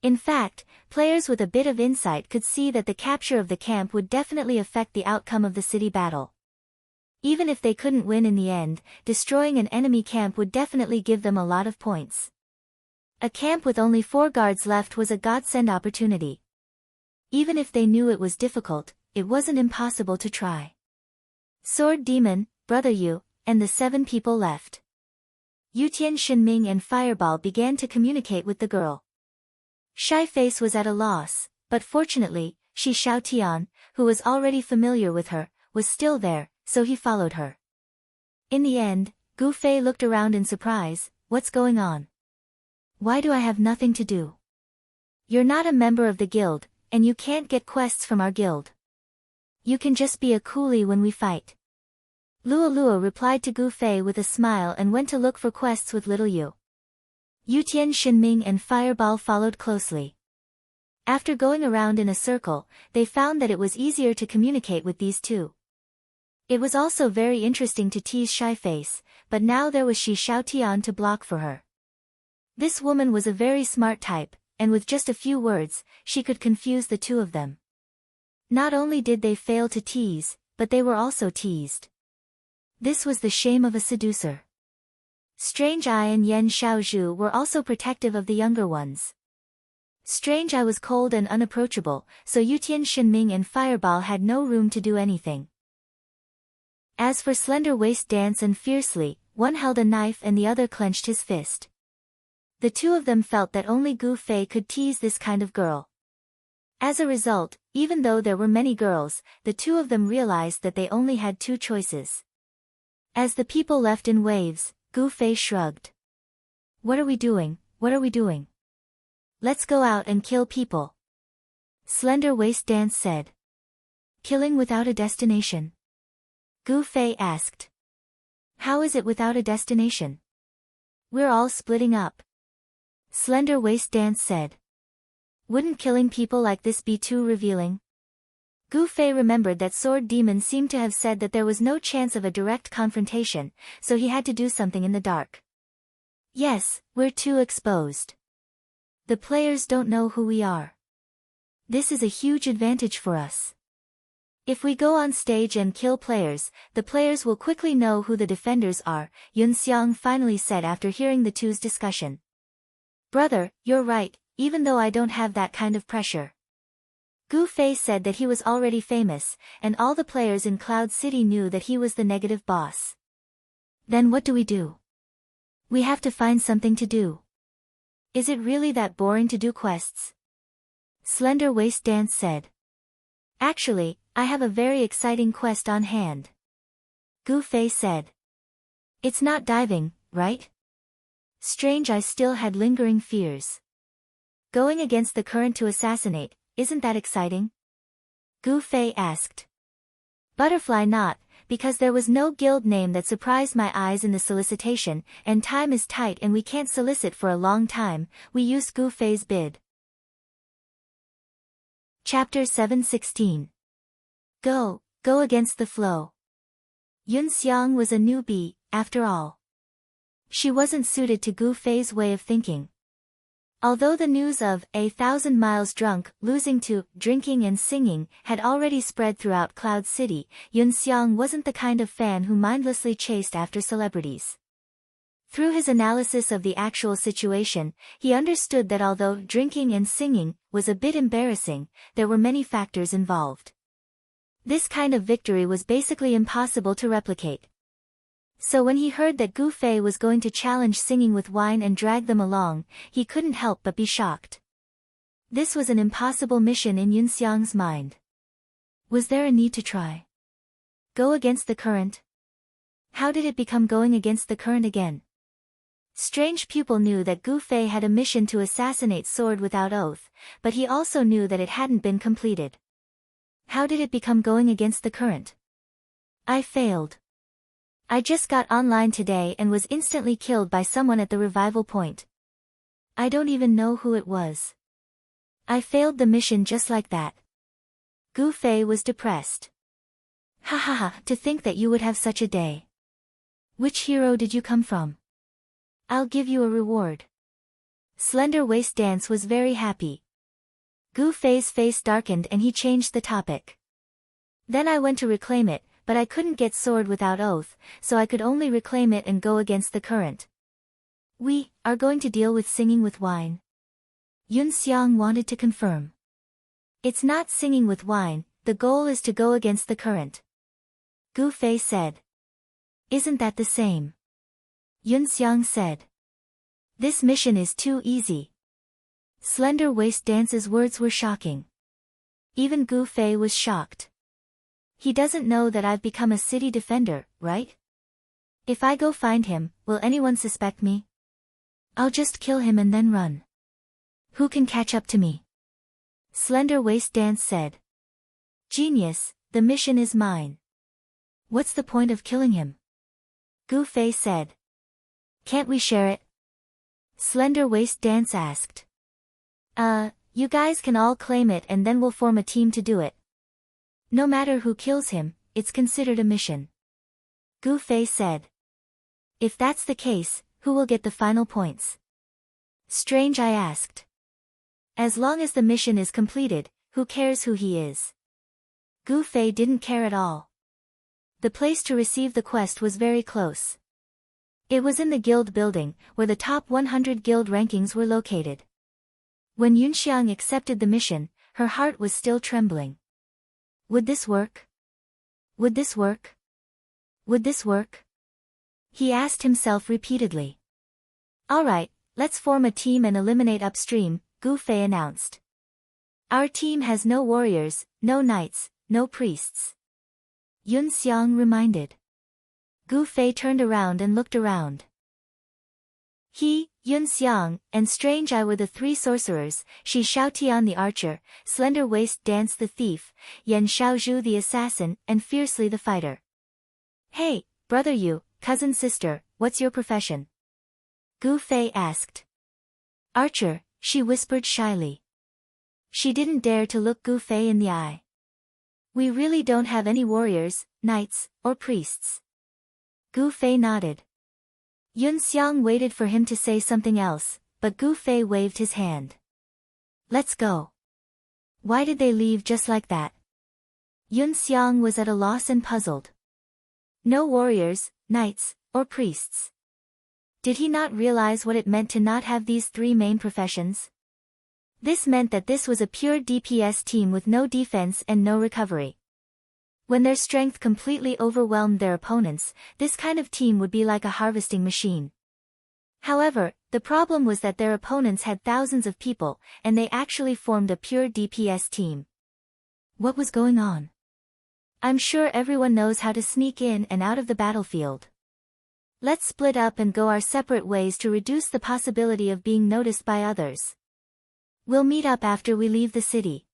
In fact, players with a bit of insight could see that the capture of the camp would definitely affect the outcome of the city battle. Even if they couldn't win in the end, destroying an enemy camp would definitely give them a lot of points. A camp with only 4 guards left was a godsend opportunity. Even if they knew it was difficult, it wasn't impossible to try. Sword Demon, Brother Yu, and the 7 people left. Yutian Shinming and Fireball began to communicate with the girl. Shy Face was at a loss, but fortunately, Shi Xiaotian, who was already familiar with her, was still there, so he followed her. In the end, Gu Fei looked around in surprise. What's going on? Why do I have nothing to do? You're not a member of the guild, and you can't get quests from our guild. You can just be a coolie when we fight. Lua Lua replied to Gu Fei with a smile and went to look for quests with little Yu. Yutian Shinming and Fireball followed closely. After going around in a circle, they found that it was easier to communicate with these two. It was also very interesting to tease Shy Face, but now there was Shi Xiaotian to block for her. This woman was a very smart type, and with just a few words, she could confuse the two of them. Not only did they fail to tease, but they were also teased. This was the shame of a seducer. Strange Eye and Yen Xiaozhu were also protective of the younger ones. Strange Eye was cold and unapproachable, so Yutian Shinming and Fireball had no room to do anything. As for Slender Waist Dance and Fiercely, one held a knife and the other clenched his fist. The two of them felt that only Gu Fei could tease this kind of girl. As a result, even though there were many girls, the two of them realized that they only had 2 choices. As the people left in waves, Gu Fei shrugged. What are we doing? What are we doing? Let's go out and kill people. Slender Waist Dance said. Killing without a destination? Gu Fei asked. How is it without a destination? We're all splitting up. Slender Waist Dance said. Wouldn't killing people like this be too revealing? Gu Fei remembered that Sword Demon seemed to have said that there was no chance of a direct confrontation, so he had to do something in the dark. Yes, we're too exposed. The players don't know who we are. This is a huge advantage for us. If we go on stage and kill players, the players will quickly know who the defenders are, Yun Xiang finally said after hearing the two's discussion. Brother, you're right, even though I don't have that kind of pressure. Gu Fei said that he was already famous, and all the players in Cloud City knew that he was the negative boss. Then what do we do? We have to find something to do. Is it really that boring to do quests? Slender Waist Dance said. Actually, I have a very exciting quest on hand. Gu Fei said. It's not diving, right? Strange Eye still had lingering fears. Going against the current to assassinate, isn't that exciting? Gu Fei asked. Butterfly not, because there was no guild name that surprised my eyes in the solicitation, and time is tight and we can't solicit for a long time, we used Gu Fei's bid. Chapter 7:16. Go against the flow. Yun Xiang was a newbie, after all. She wasn't suited to Gu Fei's way of thinking. Although the news of 1,000 miles drunk, losing to drinking and singing had already spread throughout Cloud City, Yun Xiang wasn't the kind of fan who mindlessly chased after celebrities. Through his analysis of the actual situation, he understood that although drinking and singing was a bit embarrassing, there were many factors involved. This kind of victory was basically impossible to replicate. So when he heard that Gu Fei was going to challenge singing with wine and drag them along, he couldn't help but be shocked. This was an impossible mission in Yun Xiang's mind. Was there a need to try? Go against the current? How did it become going against the current again? Strange Pupil knew that Gu Fei had a mission to assassinate Sword Without Oath, but he also knew that it hadn't been completed. How did it become going against the current? I failed. I just got online today and was instantly killed by someone at the revival point. I don't even know who it was. I failed the mission just like that. Gu Fei was depressed. Ha ha ha, to think that you would have such a day. Which hero did you come from? I'll give you a reward. Slender Waist Dance was very happy. Gu Fei's face darkened and he changed the topic. Then I went to reclaim it, but I couldn't get sword without oath, so I could only reclaim it and go against the current. We are going to deal with singing with wine. Yun Xiang wanted to confirm. It's not singing with wine, the goal is to go against the current. Gu Fei said. Isn't that the same? Yun Xiang said. This mission is too easy. Slender Waist Dance's words were shocking. Even Gu Fei was shocked. He doesn't know that I've become a city defender, right? If I go find him, will anyone suspect me? I'll just kill him and then run. Who can catch up to me? Slender Waist Dance said. Genius, the mission is mine. What's the point of killing him? Gu Fei said. Can't we share it? Slender Waist Dance asked. You guys can all claim it and then we'll form a team to do it. No matter who kills him, it's considered a mission. Gu Fei said. If that's the case, who will get the final points? Strange, I asked. As long as the mission is completed, who cares who he is? Gu Fei didn't care at all. The place to receive the quest was very close. It was in the guild building, where the top 100 guild rankings were located. When Yunxiang accepted the mission, her heart was still trembling. Would this work? Would this work? Would this work? He asked himself repeatedly. Alright, let's form a team and eliminate upstream, Gu Fei announced. Our team has no warriors, no knights, no priests. Yun Xiang reminded. Gu Fei turned around and looked around. He, Yun Xiang, and Strange Eye were the three sorcerers, Shi Xiaotian the archer, Slender Waist Dance the thief, Yan Xiaozhu the assassin, and Fiercely the fighter. Hey, brother you, cousin sister, what's your profession? Gu Fei asked. Archer, she whispered shyly. She didn't dare to look Gu Fei in the eye. We really don't have any warriors, knights, or priests. Gu Fei nodded. Yun Xiang waited for him to say something else, but Gu Fei waved his hand. Let's go. Why did they leave just like that? Yun Xiang was at a loss and puzzled. No warriors, knights, or priests. Did he not realize what it meant to not have these three main professions? This meant that this was a pure DPS team with no defense and no recovery. When their strength completely overwhelmed their opponents, this kind of team would be like a harvesting machine. However, the problem was that their opponents had thousands of people, and they actually formed a pure DPS team. What was going on? I'm sure everyone knows how to sneak in and out of the battlefield. Let's split up and go our separate ways to reduce the possibility of being noticed by others. We'll meet up after we leave the city.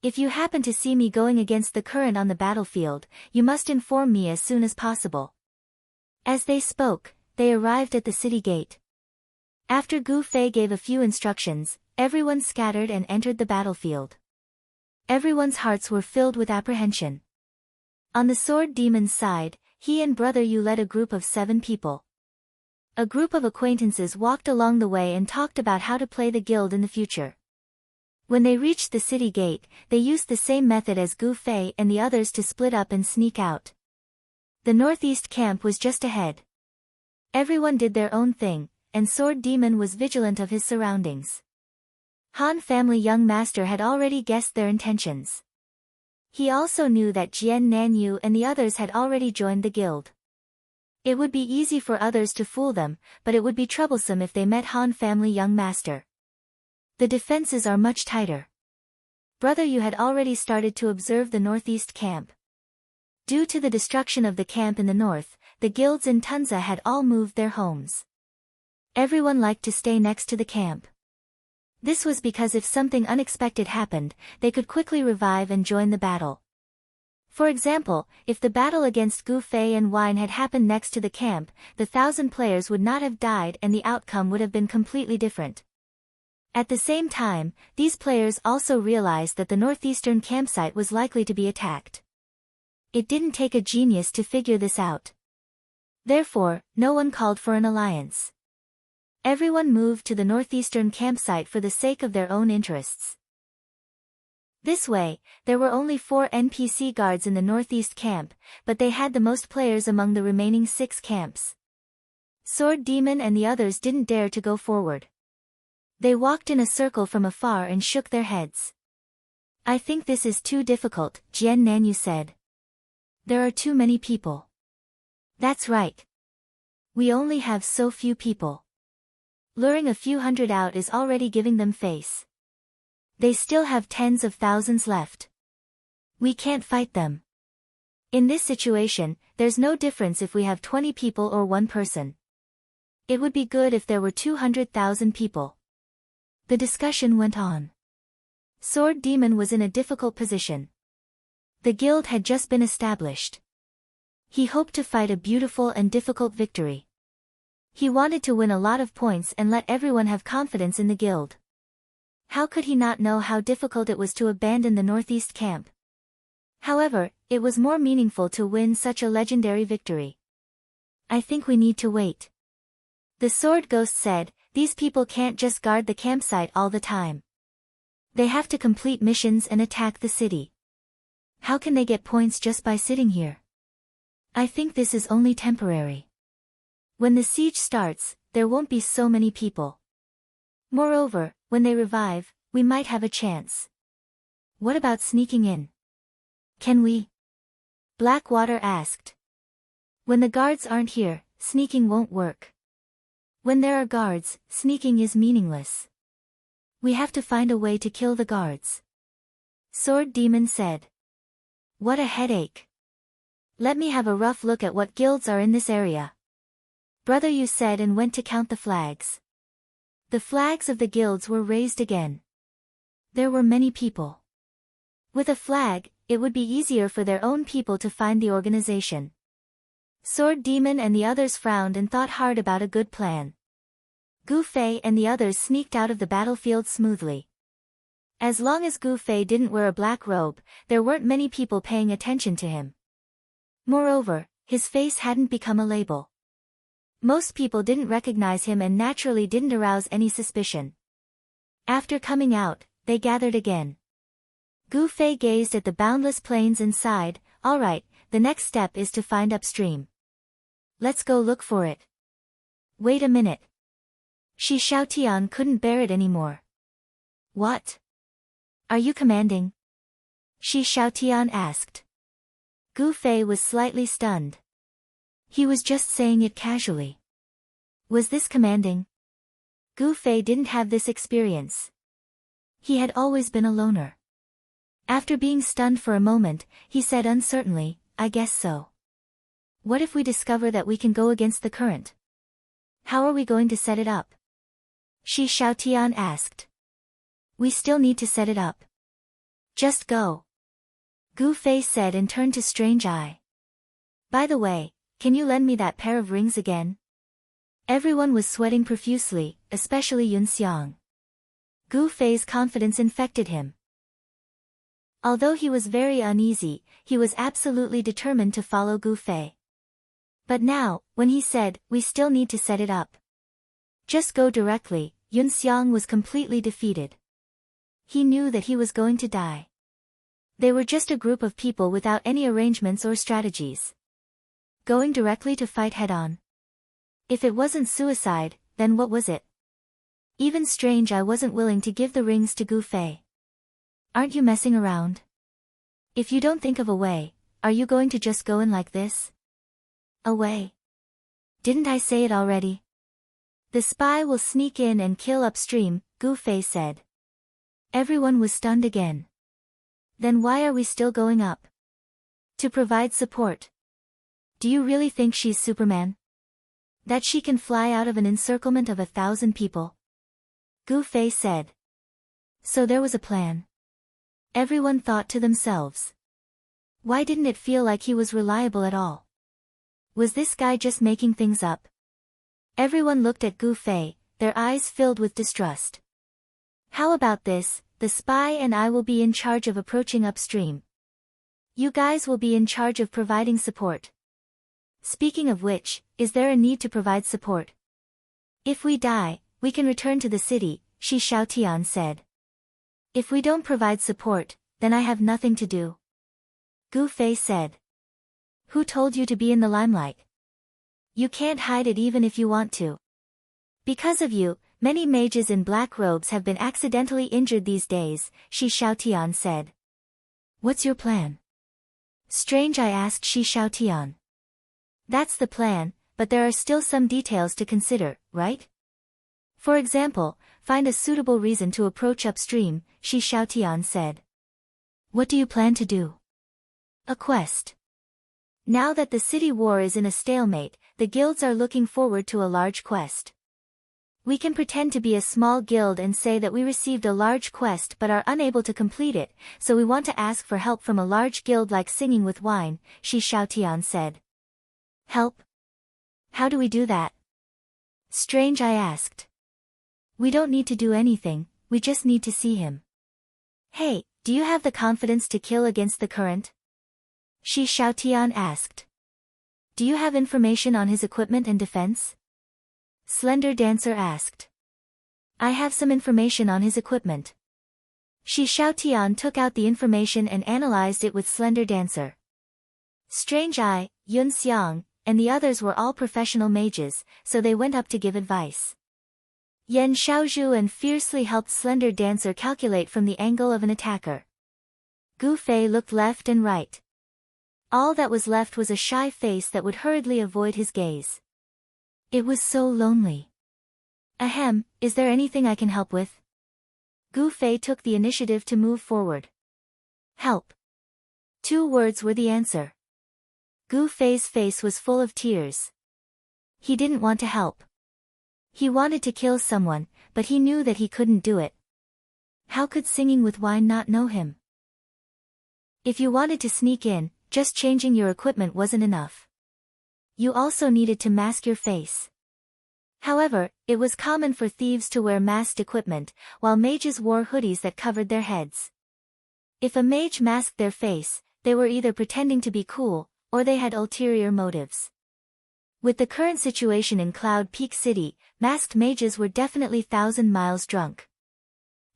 If you happen to see me going against the current on the battlefield, you must inform me as soon as possible. As they spoke, they arrived at the city gate. After Gu Fei gave a few instructions, everyone scattered and entered the battlefield. Everyone's hearts were filled with apprehension. On the sword demon's side, he and Brother Yu led a group of 7 people. A group of acquaintances walked along the way and talked about how to play the guild in the future. When they reached the city gate, they used the same method as Gu Fei and the others to split up and sneak out. The northeast camp was just ahead. Everyone did their own thing, and Sword Demon was vigilant of his surroundings. Han family young master had already guessed their intentions. He also knew that Jian Nanyu and the others had already joined the guild. It would be easy for others to fool them, but it would be troublesome if they met Han family young master. The defenses are much tighter. Brother Yu had already started to observe the northeast camp. Due to the destruction of the camp in the north, the guilds in Tunza had all moved their homes. Everyone liked to stay next to the camp. This was because if something unexpected happened, they could quickly revive and join the battle. For example, if the battle against Gu Fei and Wine had happened next to the camp, the 1,000 players would not have died and the outcome would have been completely different. At the same time, these players also realized that the northeastern campsite was likely to be attacked. It didn't take a genius to figure this out. Therefore, no one called for an alliance. Everyone moved to the northeastern campsite for the sake of their own interests. This way, there were only 4 NPC guards in the northeast camp, but they had the most players among the remaining 6 camps. Sword Demon and the others didn't dare to go forward. They walked in a circle from afar and shook their heads. I think this is too difficult, Jian Nanyu said. There are too many people. That's right. We only have so few people. Luring a few hundred out is already giving them face. They still have tens of thousands left. We can't fight them. In this situation, there's no difference if we have 20 people or 1 person. It would be good if there were 200,000 people. The discussion went on. Sword Demon was in a difficult position. The guild had just been established. He hoped to fight a beautiful and difficult victory. He wanted to win a lot of points and let everyone have confidence in the guild. How could he not know how difficult it was to abandon the northeast camp? However, it was more meaningful to win such a legendary victory. I think we need to wait. The Sword Ghost said, these people can't just guard the campsite all the time. They have to complete missions and attack the city. How can they get points just by sitting here? I think this is only temporary. When the siege starts, there won't be so many people. Moreover, when they revive, we might have a chance. What about sneaking in? Can we? Blackwater asked. When the guards aren't here, sneaking won't work. When there are guards, sneaking is meaningless. We have to find a way to kill the guards. Sword Demon said. What a headache. Let me have a rough look at what guilds are in this area. Brother Yu said and went to count the flags. The flags of the guilds were raised again. There were many people. With a flag, it would be easier for their own people to find the organization. Sword Demon and the others frowned and thought hard about a good plan. Gu Fei and the others sneaked out of the battlefield smoothly. As long as Gu Fei didn't wear a black robe, there weren't many people paying attention to him. Moreover, his face hadn't become a label. Most people didn't recognize him and naturally didn't arouse any suspicion. After coming out, they gathered again. Gu Fei gazed at the boundless plains and sighed, all right, the next step is to find upstream. Let's go look for it. Wait a minute. Shi Xiaotian couldn't bear it anymore. What? Are you commanding? Shi Xiaotian asked. Gu Fei was slightly stunned. He was just saying it casually. Was this commanding? Gu Fei didn't have this experience. He had always been a loner. After being stunned for a moment, he said uncertainly, I guess so. What if we discover that we can go against the current? How are we going to set it up? Shi Xiaotian asked. We still need to set it up. Just go. Gu Fei said and turned to Strange Eye. By the way, can you lend me that pair of rings again? Everyone was sweating profusely, especially Yun Xiang. Gu Fei's confidence infected him. Although he was very uneasy, he was absolutely determined to follow Gu Fei. But now, when he said, we still need to set it up. Just go directly, Yun Xiang was completely defeated. He knew that he was going to die. They were just a group of people without any arrangements or strategies. Going directly to fight head-on. If it wasn't suicide, then what was it? Even Strange I wasn't willing to give the rings to Gu Fei. Aren't you messing around? If you don't think of a way, are you going to just go in like this? A way? Didn't I say it already? The spy will sneak in and kill upstream, Gu Fei said. Everyone was stunned again. Then why are we still going up? To provide support. Do you really think she's Superman? That she can fly out of an encirclement of 1,000 people? Gu Fei said. So there was a plan. Everyone thought to themselves. Why didn't it feel like he was reliable at all? Was this guy just making things up? Everyone looked at Gu Fei, their eyes filled with distrust. How about this, the spy and I will be in charge of approaching upstream. You guys will be in charge of providing support. Speaking of which, is there a need to provide support? If we die, we can return to the city, Shi Xiaotian said. If we don't provide support, then I have nothing to do. Gu Fei said. Who told you to be in the limelight? You can't hide it even if you want to. Because of you, many mages in black robes have been accidentally injured these days, Shi Xiaotian said. What's your plan? Strange, I asked Shi Xiaotian. That's the plan, but there are still some details to consider, right? For example, find a suitable reason to approach upstream, Shi Xiaotian said. What do you plan to do? A quest. Now that the city war is in a stalemate, the guilds are looking forward to a large quest. We can pretend to be a small guild and say that we received a large quest but are unable to complete it, so we want to ask for help from a large guild like Singing with Wine, Shi Xiaotian said. Help? How do we do that? Strange, I asked. We don't need to do anything, we just need to see him. Hey, do you have the confidence to kill against the current? Shi Xiaotian asked. Do you have information on his equipment and defense? Slender Dancer asked. I have some information on his equipment. Shi Xiaotian took out the information and analyzed it with Slender Dancer. Strange Eye, Yun Xiang, and the others were all professional mages, so they went up to give advice. Yan Xiaozhu and fiercely helped Slender Dancer calculate from the angle of an attacker. Gu Fei looked left and right. All that was left was a shy face that would hurriedly avoid his gaze. It was so lonely. Ahem, is there anything I can help with? Gu Fei took the initiative to move forward. Help. 2 words were the answer. Gu Fei's face was full of tears. He didn't want to help. He wanted to kill someone, but he knew that he couldn't do it. How could Singing with Wine not know him? If you wanted to sneak in, just changing your equipment wasn't enough. You also needed to mask your face. However, it was common for thieves to wear masked equipment, while mages wore hoodies that covered their heads. If a mage masked their face, they were either pretending to be cool, or they had ulterior motives. With the current situation in Cloud Peak City, masked mages were definitely 1,000 miles drunk.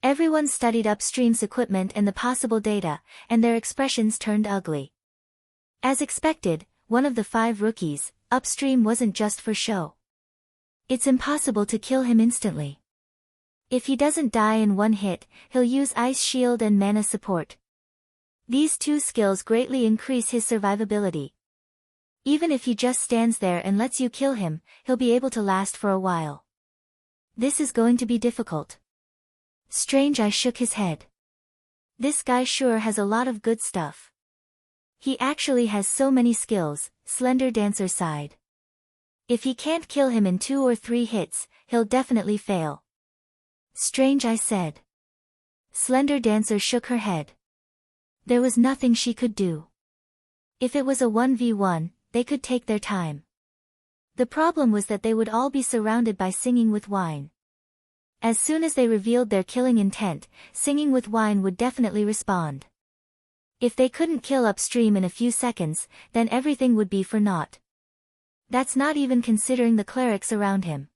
Everyone studied Upstream's equipment and the possible data, and their expressions turned ugly. As expected, one of the 5 rookies, Upstream wasn't just for show. It's impossible to kill him instantly. If he doesn't die in 1 hit, he'll use Ice Shield and Mana Support. These 2 skills greatly increase his survivability. Even if he just stands there and lets you kill him, he'll be able to last for a while. This is going to be difficult. Strange Eye shook his head. This guy sure has a lot of good stuff. He actually has so many skills, Slender Dancer sighed. If he can't kill him in 2 or 3 hits, he'll definitely fail. Strange Eye said. Slender Dancer shook her head. There was nothing she could do. If it was a 1v1, they could take their time. The problem was that they would all be surrounded by Singing with Wine. As soon as they revealed their killing intent, Singing with Wine would definitely respond. If they couldn't kill Upstream in a few seconds, then everything would be for naught. That's not even considering the clerics around him.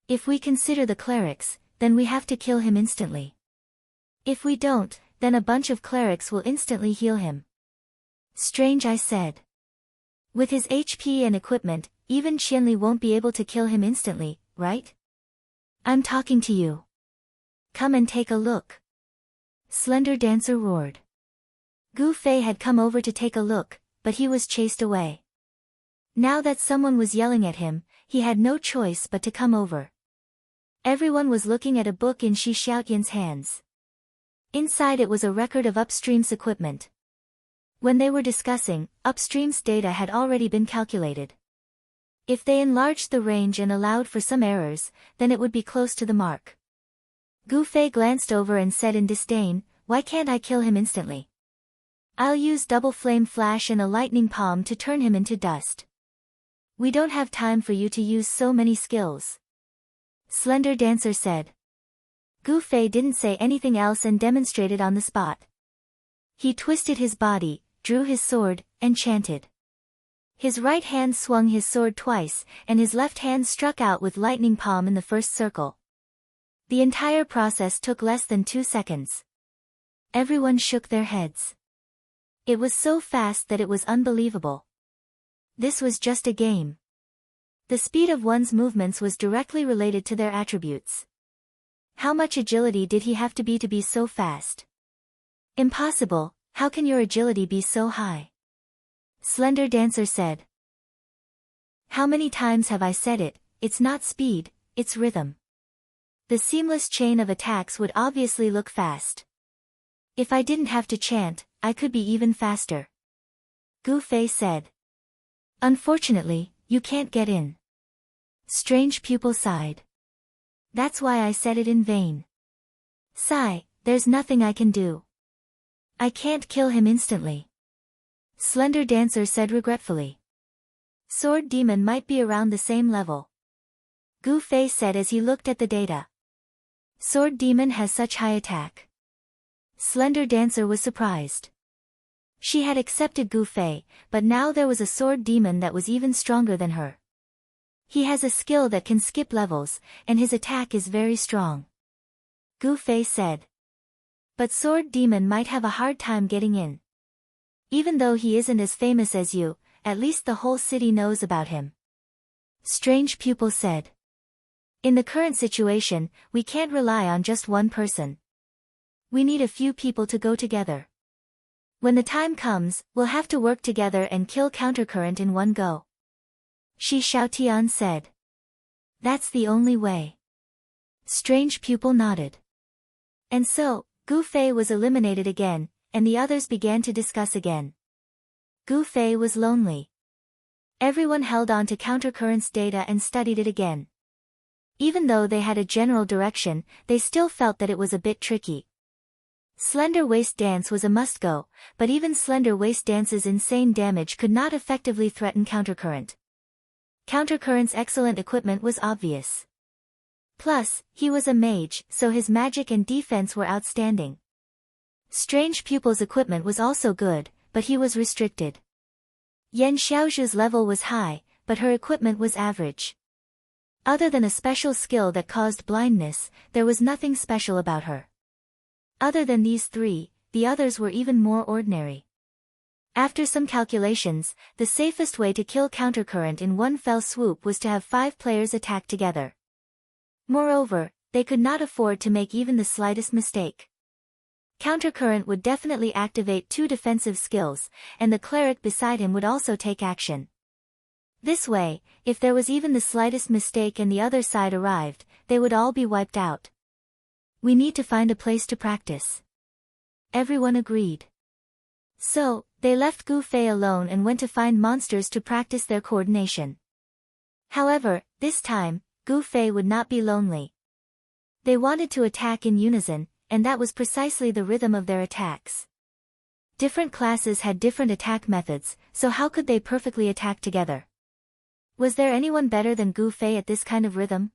If we consider the clerics, then we have to kill him instantly. If we don't, then a bunch of clerics will instantly heal him. Strange Eye said. With his HP and equipment, even Qianli won't be able to kill him instantly, right? I'm talking to you. Come and take a look. Slender Dancer roared. Gu Fei had come over to take a look, but he was chased away. Now that someone was yelling at him, he had no choice but to come over. Everyone was looking at a book in Shi Xiaotian's hands. Inside it was a record of Upstream's equipment. When they were discussing, Upstream's data had already been calculated. If they enlarged the range and allowed for some errors, then it would be close to the mark. Gu Fei glanced over and said in disdain, why can't I kill him instantly? I'll use Double Flame Flash and a Lightning Palm to turn him into dust. We don't have time for you to use so many skills. Slender Dancer said. Gu Fei didn't say anything else and demonstrated on the spot. He twisted his body, drew his sword, and chanted. His right hand swung his sword twice, and his left hand struck out with lightning palm in the first circle. The entire process took less than 2 seconds. Everyone shook their heads. It was so fast that it was unbelievable. This was just a game. The speed of one's movements was directly related to their attributes. How much agility did he have to be so fast? Impossible. How can your agility be so high? Slender Dancer said. How many times have I said it? It's not speed, it's rhythm. The seamless chain of attacks would obviously look fast. If I didn't have to chant, I could be even faster. Gu Fei said. Unfortunately, you can't get in. Strange Pupil sighed. That's why I said it in vain. Sigh, there's nothing I can do. I can't kill him instantly. Slender Dancer said regretfully. Sword Demon might be around the same level. Gu Fei said as he looked at the data. Sword Demon has such high attack. Slender Dancer was surprised. She had accepted Gu Fei, but now there was a Sword Demon that was even stronger than her. He has a skill that can skip levels, and his attack is very strong. Gu Fei said. But Sword Demon might have a hard time getting in. Even though he isn't as famous as you, at least the whole city knows about him. Strange Pupil said. In the current situation, we can't rely on just one person. We need a few people to go together. When the time comes, we'll have to work together and kill Countercurrent in one go. Shi Xiaotian said. That's the only way. Strange Pupil nodded. And so, Gu Fei was eliminated again, and the others began to discuss again. Gu Fei was lonely. Everyone held on to Countercurrent's data and studied it again. Even though they had a general direction, they still felt that it was a bit tricky. Slender Waist Dance was a must-go, but even Slender Waist Dance's insane damage could not effectively threaten Countercurrent. Countercurrent's excellent equipment was obvious. Plus, he was a mage, so his magic and defense were outstanding. Strange Pupil's equipment was also good, but he was restricted. Yan Xiaozhu's level was high, but her equipment was average. Other than a special skill that caused blindness, there was nothing special about her. Other than these three, the others were even more ordinary. After some calculations, the safest way to kill Countercurrent in one fell swoop was to have 5 players attack together. Moreover, they could not afford to make even the slightest mistake. Countercurrent would definitely activate 2 defensive skills, and the cleric beside him would also take action. This way, if there was even the slightest mistake and the other side arrived, they would all be wiped out. We need to find a place to practice. Everyone agreed. So, they left Gu Fei alone and went to find monsters to practice their coordination. However, this time, Gu Fei would not be lonely. They wanted to attack in unison, and that was precisely the rhythm of their attacks. Different classes had different attack methods, so how could they perfectly attack together? Was there anyone better than Gu Fei at this kind of rhythm?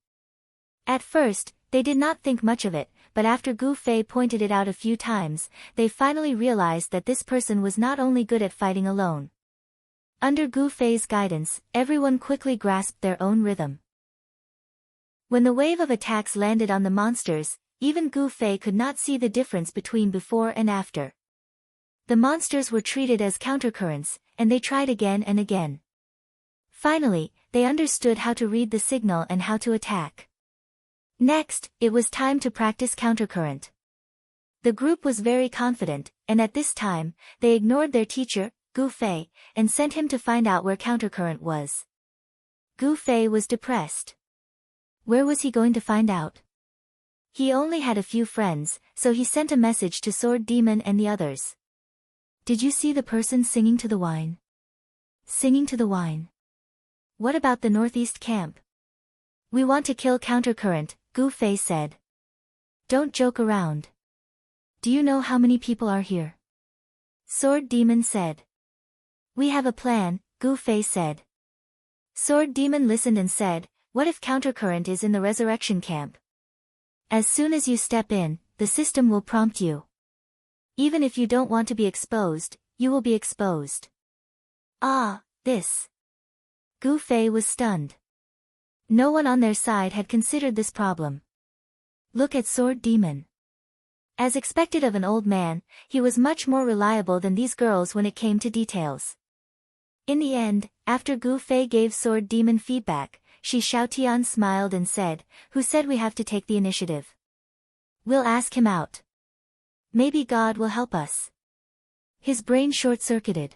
At first, they did not think much of it, but after Gu Fei pointed it out a few times, they finally realized that this person was not only good at fighting alone. Under Gu Fei's guidance, everyone quickly grasped their own rhythm. When the wave of attacks landed on the monsters, even Gu Fei could not see the difference between before and after. The monsters were treated as countercurrents, and they tried again and again. Finally, they understood how to read the signal and how to attack. Next, it was time to practice countercurrent. The group was very confident, and at this time, they ignored their teacher, Gu Fei, and sent him to find out where countercurrent was. Gu Fei was depressed. Where was he going to find out? He only had a few friends, so he sent a message to Sword Demon and the others. Did you see the person singing to the wine? Singing to the wine. What about the northeast camp? We want to kill countercurrent, Gu Fei said. Don't joke around. Do you know how many people are here? Sword Demon said. We have a plan, Gu Fei said. Sword Demon listened and said, what if countercurrent is in the resurrection camp? As soon as you step in, the system will prompt you. Even if you don't want to be exposed, you will be exposed. Ah, this. Gu Fei was stunned. No one on their side had considered this problem. Look at Sword Demon. As expected of an old man, he was much more reliable than these girls when it came to details. In the end, after Gu Fei gave Sword Demon feedback, Shi Xiaotian smiled and said, "Who said we have to take the initiative? We'll ask him out. Maybe God will help us." His brain short-circuited.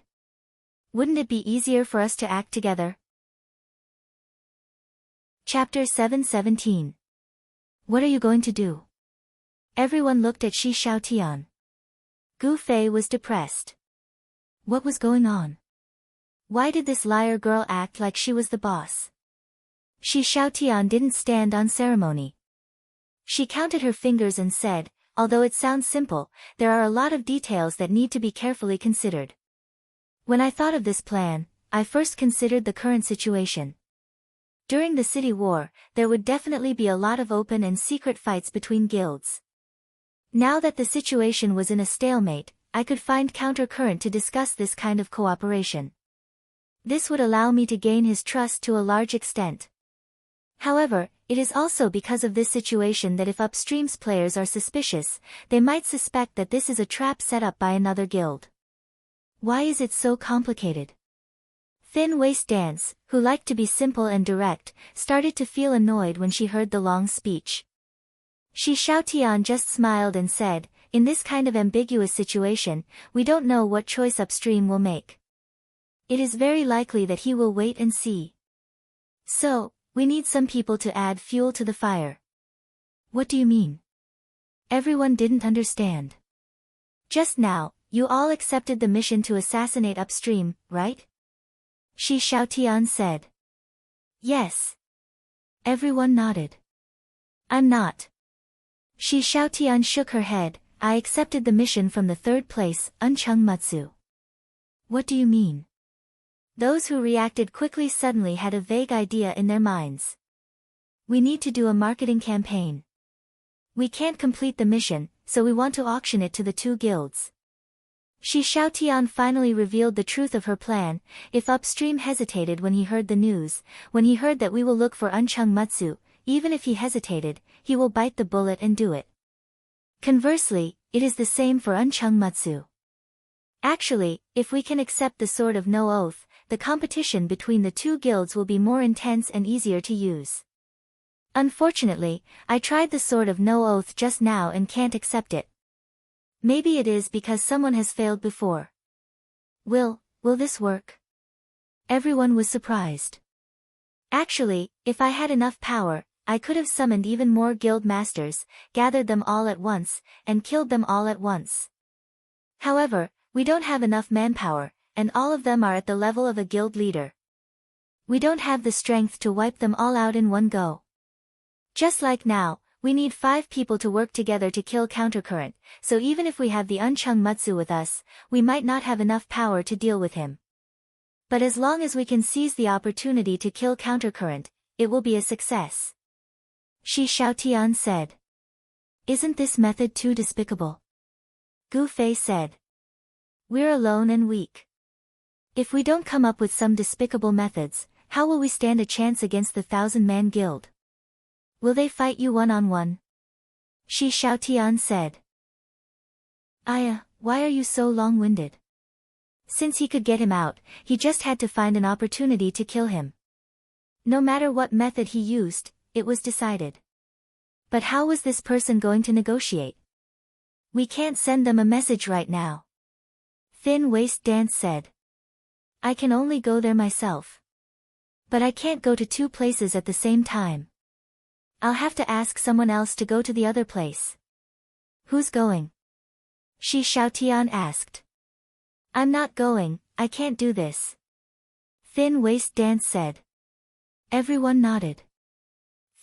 Wouldn't it be easier for us to act together? Chapter 717. What are you going to do? Everyone looked at Shi Xiaotian. Gu Fei was depressed. What was going on? Why did this liar girl act like she was the boss? Shi Xiaotian didn't stand on ceremony. She counted her fingers and said, "Although it sounds simple, there are a lot of details that need to be carefully considered. When I thought of this plan, I first considered the current situation. During the city war, there would definitely be a lot of open and secret fights between guilds. Now that the situation was in a stalemate, I could find countercurrent to discuss this kind of cooperation. This would allow me to gain his trust to a large extent. However, it is also because of this situation that if upstream's players are suspicious, they might suspect that this is a trap set up by another guild. Why is it so complicated?" Thin Waist Dance, who liked to be simple and direct, started to feel annoyed when she heard the long speech. Shi Xiaotian just smiled and said, "In this kind of ambiguous situation, we don't know what choice upstream will make. It is very likely that he will wait and see. So, we need some people to add fuel to the fire." "What do you mean?" Everyone didn't understand. "Just now, you all accepted the mission to assassinate upstream, right?" Shi Xiaotian said. "Yes." Everyone nodded. "I'm not." Shi Xiaotian shook her head. "I accepted the mission from the third place, Uncheng Mutsu." "What do you mean?" Those who reacted quickly suddenly had a vague idea in their minds. "We need to do a marketing campaign. We can't complete the mission, so we want to auction it to the two guilds." Shi Xiaotian finally revealed the truth of her plan. If upstream hesitated when he heard the news, when he heard that we will look for Uncheng Mutsu, even if he hesitated, he will bite the bullet and do it. Conversely, it is the same for Uncheng Mutsu. Actually, if we can accept the Sword of No Oath, the competition between the two guilds will be more intense and easier to use. Unfortunately, I tried the Sword of No Oath just now and can't accept it. Maybe it is because someone has failed before. Will this work?" Everyone was surprised. Actually, if I had enough power, I could have summoned even more guild masters, gathered them all at once, and killed them all at once. However, we don't have enough manpower, and all of them are at the level of a guild leader. We don't have the strength to wipe them all out in one go. Just like now, we need 5 people to work together to kill Countercurrent, so even if we have the Uncheng Mutsu with us, we might not have enough power to deal with him. But as long as we can seize the opportunity to kill Countercurrent, it will be a success." Shi Xiaotian said. "Isn't this method too despicable?" Gu Fei said. "We're alone and weak. If we don't come up with some despicable methods, how will we stand a chance against the 1,000-man guild? Will they fight you one-on-one?" Shi Xiaotian said. "Aya, why are you so long-winded? Since he could get him out, he just had to find an opportunity to kill him. No matter what method he used, it was decided. But how was this person going to negotiate? We can't send them a message right now." Thin Waist Dance said. "I can only go there myself. But I can't go to 2 places at the same time. I'll have to ask someone else to go to the other place." "Who's going?" Shi Xiaotian asked. "I'm not going, I can't do this." Thin Waist Dance said. Everyone nodded.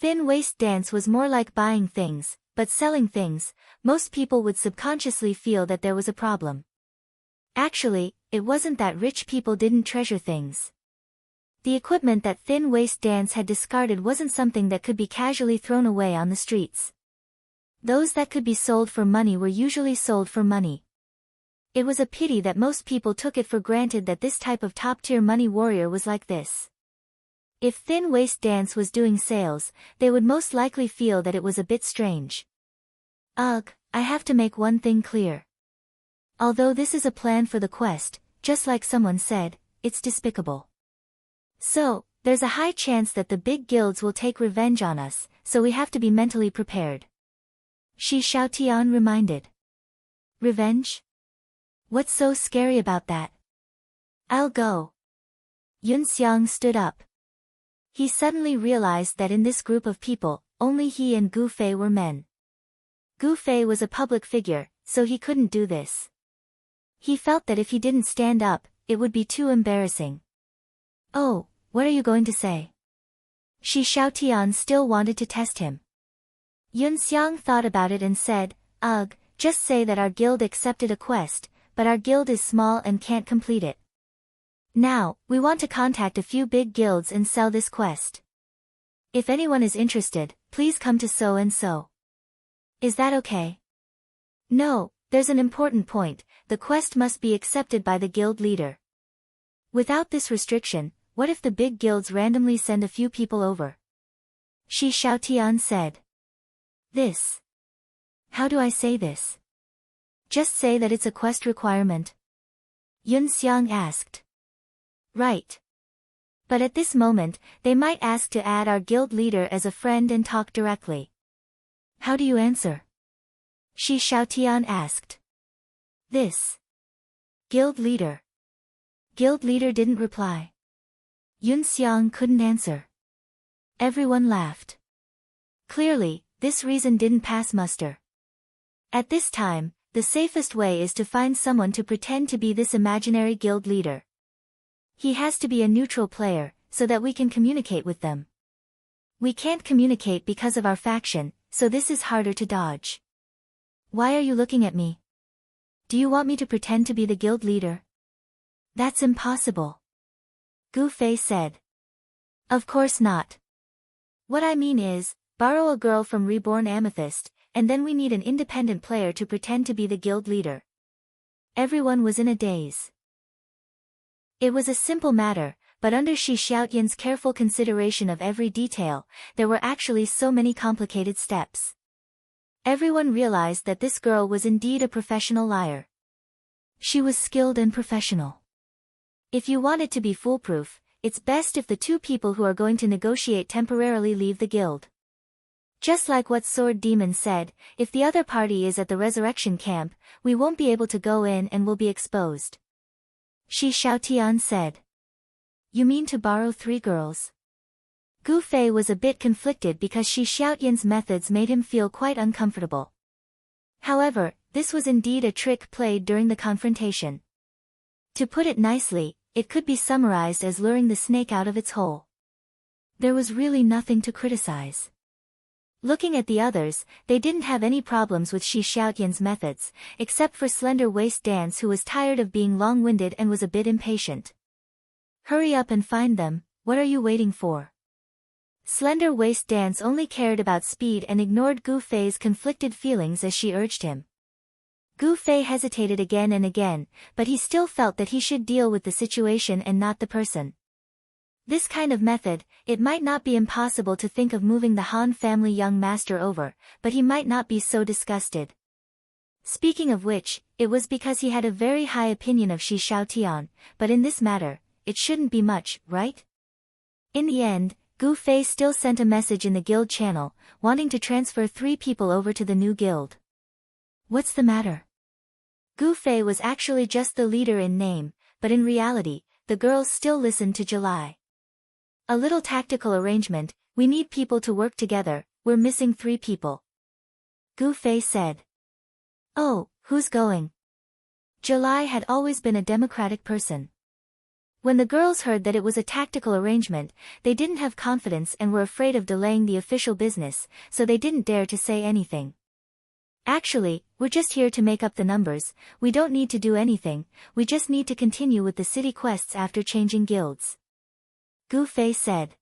Thin Waist Dance was more like buying things, but selling things. Most people would subconsciously feel that there was a problem. Actually, it wasn't that rich people didn't treasure things. The equipment that Thin Waist Dance had discarded wasn't something that could be casually thrown away on the streets. Those that could be sold for money were usually sold for money. It was a pity that most people took it for granted that this type of top-tier money warrior was like this. If Thin Waist Dance was doing sales, they would most likely feel that it was a bit strange. Ugh, I have to make one thing clear. Although this is a plan for the quest, just like someone said, it's despicable. So, there's a high chance that the big guilds will take revenge on us, so we have to be mentally prepared. Shi Xiaotian reminded. Revenge? What's so scary about that? I'll go. Yun Xiang stood up. He suddenly realized that in this group of people, only he and Gu Fei were men. Gu Fei was a public figure, so he couldn't do this. He felt that if he didn't stand up, it would be too embarrassing. Oh, what are you going to say? Shi Xiaotian still wanted to test him. Yun Xiang thought about it and said, Ugh, just say that our guild accepted a quest, but our guild is small and can't complete it. Now, we want to contact a few big guilds and sell this quest. If anyone is interested, please come to so and so. Is that okay? No, there's an important point, the quest must be accepted by the guild leader. Without this restriction, what if the big guilds randomly send a few people over? Shi Xiaotian said. This. How do I say this? Just say that it's a quest requirement. Yun Xiang asked. Right. But at this moment, they might ask to add our guild leader as a friend and talk directly. How do you answer? Shi Xiaotian asked. This. Guild leader. Guild leader didn't reply. Yun Xiang couldn't answer. Everyone laughed. Clearly, this reason didn't pass muster. At this time, the safest way is to find someone to pretend to be this imaginary guild leader. He has to be a neutral player, so that we can communicate with them. We can't communicate because of our faction, so this is harder to dodge. Why are you looking at me? Do you want me to pretend to be the guild leader? That's impossible. Gu Fei said. Of course not. What I mean is, borrow a girl from Reborn Amethyst, and then we need an independent player to pretend to be the guild leader. Everyone was in a daze. It was a simple matter, but under Shi Xiaotian's careful consideration of every detail, there were actually so many complicated steps. Everyone realized that this girl was indeed a professional liar. She was skilled and professional. If you want it to be foolproof, it's best if the two people who are going to negotiate temporarily leave the guild. Just like what Sword Demon said, if the other party is at the resurrection camp, we won't be able to go in and will be exposed. Shi Xiaotian said. You mean to borrow 3 girls? Gu Fei was a bit conflicted because Shi Xiaotian's methods made him feel quite uncomfortable. However, this was indeed a trick played during the confrontation. To put it nicely, it could be summarized as luring the snake out of its hole. There was really nothing to criticize. Looking at the others, they didn't have any problems with Shi Xiaotian's methods, except for Slender Waist Dance, who was tired of being long-winded and was a bit impatient. Hurry up and find them, what are you waiting for? Slender Waist Dance only cared about speed and ignored Gu Fei's conflicted feelings as she urged him. Gu Fei hesitated again and again, but he still felt that he should deal with the situation and not the person. This kind of method, it might not be impossible to think of moving the Han family young master over, but he might not be so disgusted. Speaking of which, it was because he had a very high opinion of Shi Xiaotian, but in this matter, it shouldn't be much, right? In the end, Gu Fei still sent a message in the guild channel, wanting to transfer 3 people over to the new guild. What's the matter? Gu Fei was actually just the leader in name, but in reality, the girls still listened to July. A little tactical arrangement, we need people to work together, we're missing 3 people. Gu Fei said. Oh, who's going? July had always been a democratic person. When the girls heard that it was a tactical arrangement, they didn't have confidence and were afraid of delaying the official business, so they didn't dare to say anything. Actually, we're just here to make up the numbers, we don't need to do anything, we just need to continue with the city quests after changing guilds. Gu Fei said.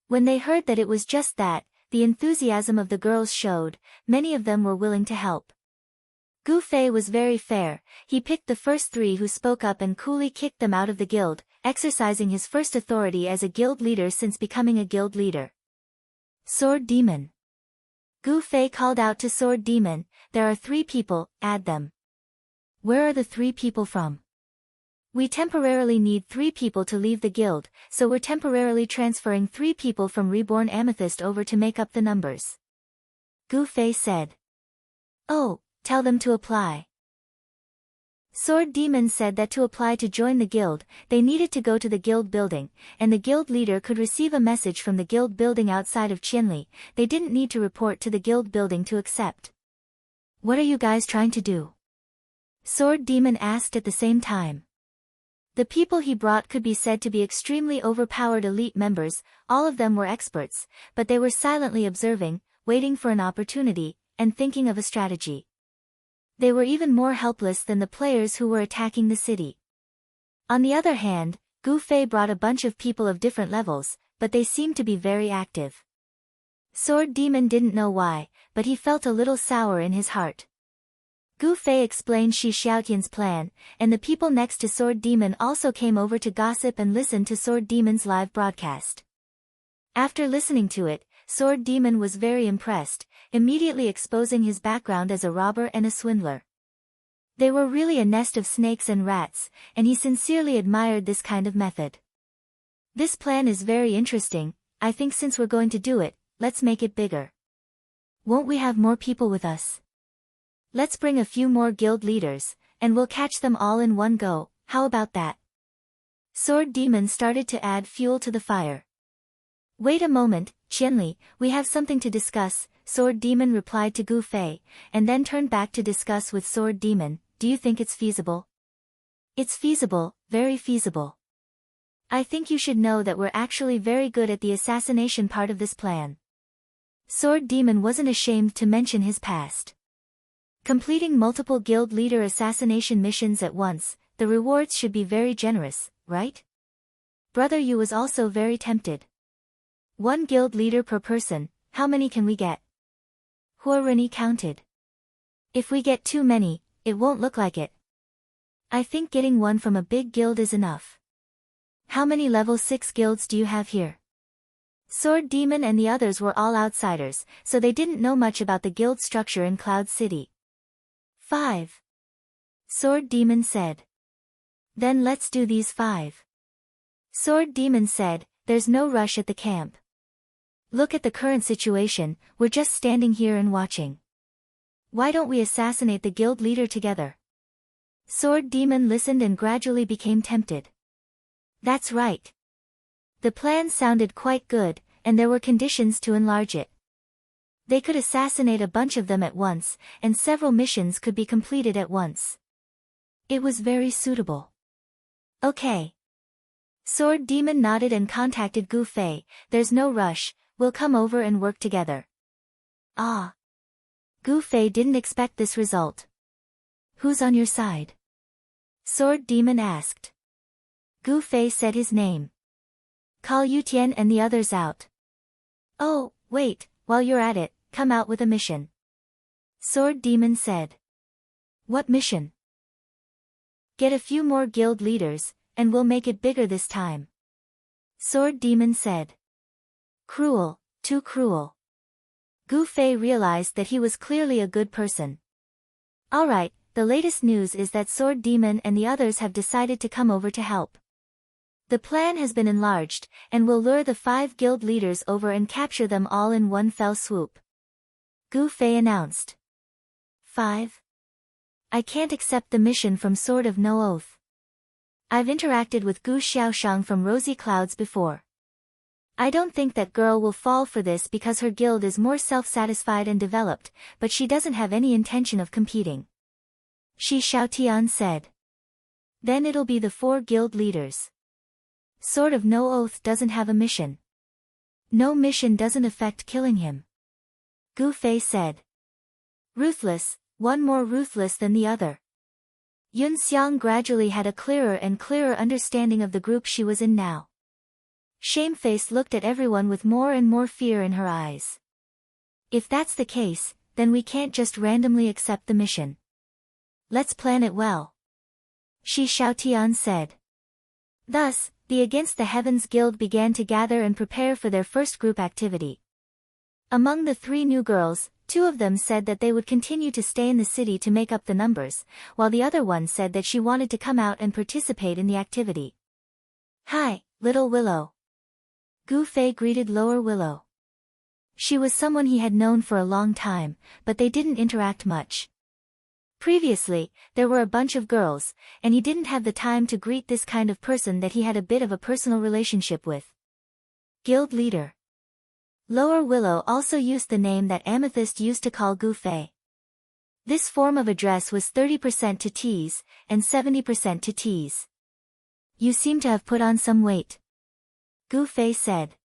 When they heard that it was just that, the enthusiasm of the girls showed, many of them were willing to help. Gu Fei was very fair, he picked the first 3 who spoke up and coolly kicked them out of the guild, exercising his first authority as a guild leader since becoming a guild leader. Sword Demon. Gu Fei called out to Sword Demon, "There are 3 people, add them." "Where are the 3 people from?" "We temporarily need 3 people to leave the guild, so we're temporarily transferring 3 people from Reborn Amethyst over to make up the numbers," Gu Fei said. "Oh, tell them to apply." Sword Demon said that to apply to join the guild, they needed to go to the guild building, and the guild leader could receive a message from the guild building outside of Qianli. They didn't need to report to the guild building to accept. "What are you guys trying to do?" Sword Demon asked at the same time. The people he brought could be said to be extremely overpowered elite members, all of them were experts, but they were silently observing, waiting for an opportunity, and thinking of a strategy. They were even more helpless than the players who were attacking the city. On the other hand, Gu Fei brought a bunch of people of different levels, but they seemed to be very active. Sword Demon didn't know why, but he felt a little sour in his heart. Gu Fei explained Shi Xiaotian's plan, and the people next to Sword Demon also came over to gossip and listen to Sword Demon's live broadcast. After listening to it, Sword Demon was very impressed, immediately exposing his background as a robber and a swindler. They were really a nest of snakes and rats, and he sincerely admired this kind of method. "This plan is very interesting. I think since we're going to do it, let's make it bigger. Won't we have more people with us? Let's bring a few more guild leaders, and we'll catch them all in one go, how about that?" Sword Demon started to add fuel to the fire. "Wait a moment, Qianli, we have something to discuss," Sword Demon replied to Gu Fei, and then turned back to discuss with Sword Demon, "Do you think it's feasible?" "It's feasible, very feasible. I think you should know that we're actually very good at the assassination part of this plan." Sword Demon wasn't ashamed to mention his past. Completing multiple guild leader assassination missions at once, the rewards should be very generous, right? Brother Yu was also very tempted. 1 guild leader per person, how many can we get? Huaruni counted. "If we get too many, it won't look like it. I think getting 1 from a big guild is enough. How many level 6 guilds do you have here?" Sword Demon and the others were all outsiders, so they didn't know much about the guild structure in Cloud City. 5. Sword Demon said. "Then let's do these 5. Sword Demon said, "There's no rush at the camp. Look at the current situation, we're just standing here and watching. Why don't we assassinate the guild leader together?" Sword Demon listened and gradually became tempted. That's right. The plan sounded quite good, and there were conditions to enlarge it. They could assassinate a bunch of them at once, and several missions could be completed at once. It was very suitable. Okay. Sword Demon nodded and contacted Gu Fei, "There's no rush, we'll come over and work together." Ah. Gu Fei didn't expect this result. "Who's on your side?" Sword Demon asked. Gu Fei said his name. "Call Yutian and the others out." "Oh, wait, while you're at it, come out with a mission," Sword Demon said. "What mission?" "Get a few more guild leaders, and we'll make it bigger this time," Sword Demon said. Cruel, too cruel. Gu Fei realized that he was clearly a good person. Alright, the latest news is that Sword Demon and the others have decided to come over to help. The plan has been enlarged, and will lure the 5 guild leaders over and capture them all in one fell swoop. Gu Fei announced. 5. I can't accept the mission from Sword of No Oath. I've interacted with Gu Xiaoshang from Rosy Clouds before. I don't think that girl will fall for this because her guild is more self-satisfied and developed, but she doesn't have any intention of competing. Shi Xiaotian said. Then it'll be the 4 guild leaders. Sword of No Oath doesn't have a mission. No mission doesn't affect killing him. Gu Fei said. Ruthless, one more ruthless than the other. Yun Xiang gradually had a clearer and clearer understanding of the group she was in now. Shamefaced looked at everyone with more and more fear in her eyes. If that's the case, then we can't just randomly accept the mission. Let's plan it well. Shi Xiaotian said. Thus, the Against the Heavens Guild began to gather and prepare for their first group activity. Among the 3 new girls, 2 of them said that they would continue to stay in the city to make up the numbers, while the other one said that she wanted to come out and participate in the activity. "Hi, little Willow." Gu Fei greeted Lower Willow. She was someone he had known for a long time, but they didn't interact much. Previously, there were a bunch of girls, and he didn't have the time to greet this kind of person that he had a bit of a personal relationship with. Guild leader. Lower Willow also used the name that Amethyst used to call Gu Fei. This form of address was 30% to tease, and 70% to tease. "You seem to have put on some weight," Gu Fei said.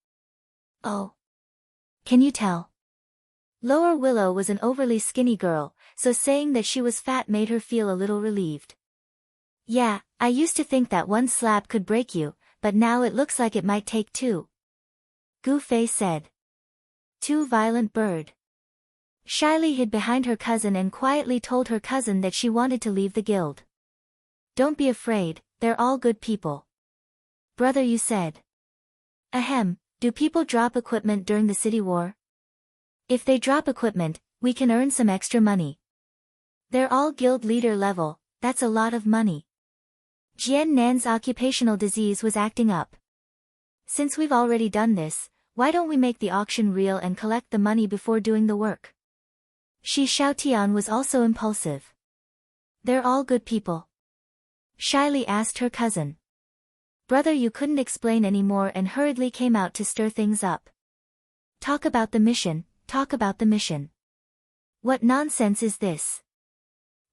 "Oh. Can you tell?" Lower Willow was an overly skinny girl, so saying that she was fat made her feel a little relieved. "Yeah, I used to think that 1 slap could break you, but now it looks like it might take 2. Gu Fei said. "Too violent bird." Shyly hid behind her cousin and quietly told her cousin that she wanted to leave the guild. "Don't be afraid, they're all good people." "Brother, you said." "Ahem, do people drop equipment during the city war?" "If they drop equipment, we can earn some extra money." "They're all guild leader level, that's a lot of money." Jian Nan's occupational disease was acting up. "Since we've already done this, why don't we make the auction real and collect the money before doing the work?" Shi Xiaotian was also impulsive. "They're all good people?" shyly asked her cousin. Brother Yu couldn't explain any more and hurriedly came out to stir things up. "Talk about the mission, talk about the mission. What nonsense is this?"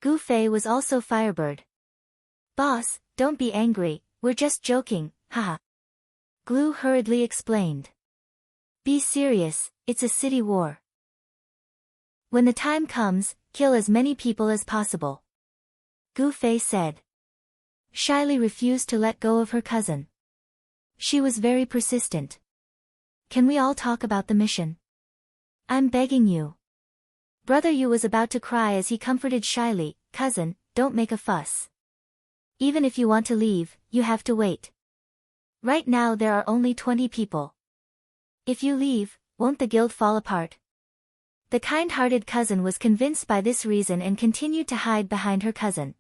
Gu Fei was also Firebird. "Boss, don't be angry, we're just joking, haha." Glue hurriedly explained. "Be serious, it's a city war. When the time comes, kill as many people as possible," Gu Fei said. Shyly refused to let go of her cousin. She was very persistent. "Can we all talk about the mission? I'm begging you." Brother Yu was about to cry as he comforted shyly, "Cousin, don't make a fuss. Even if you want to leave, you have to wait. Right now there are only 20 people. If you leave, won't the guild fall apart?" The kind-hearted cousin was convinced by this reason and continued to hide behind her cousin.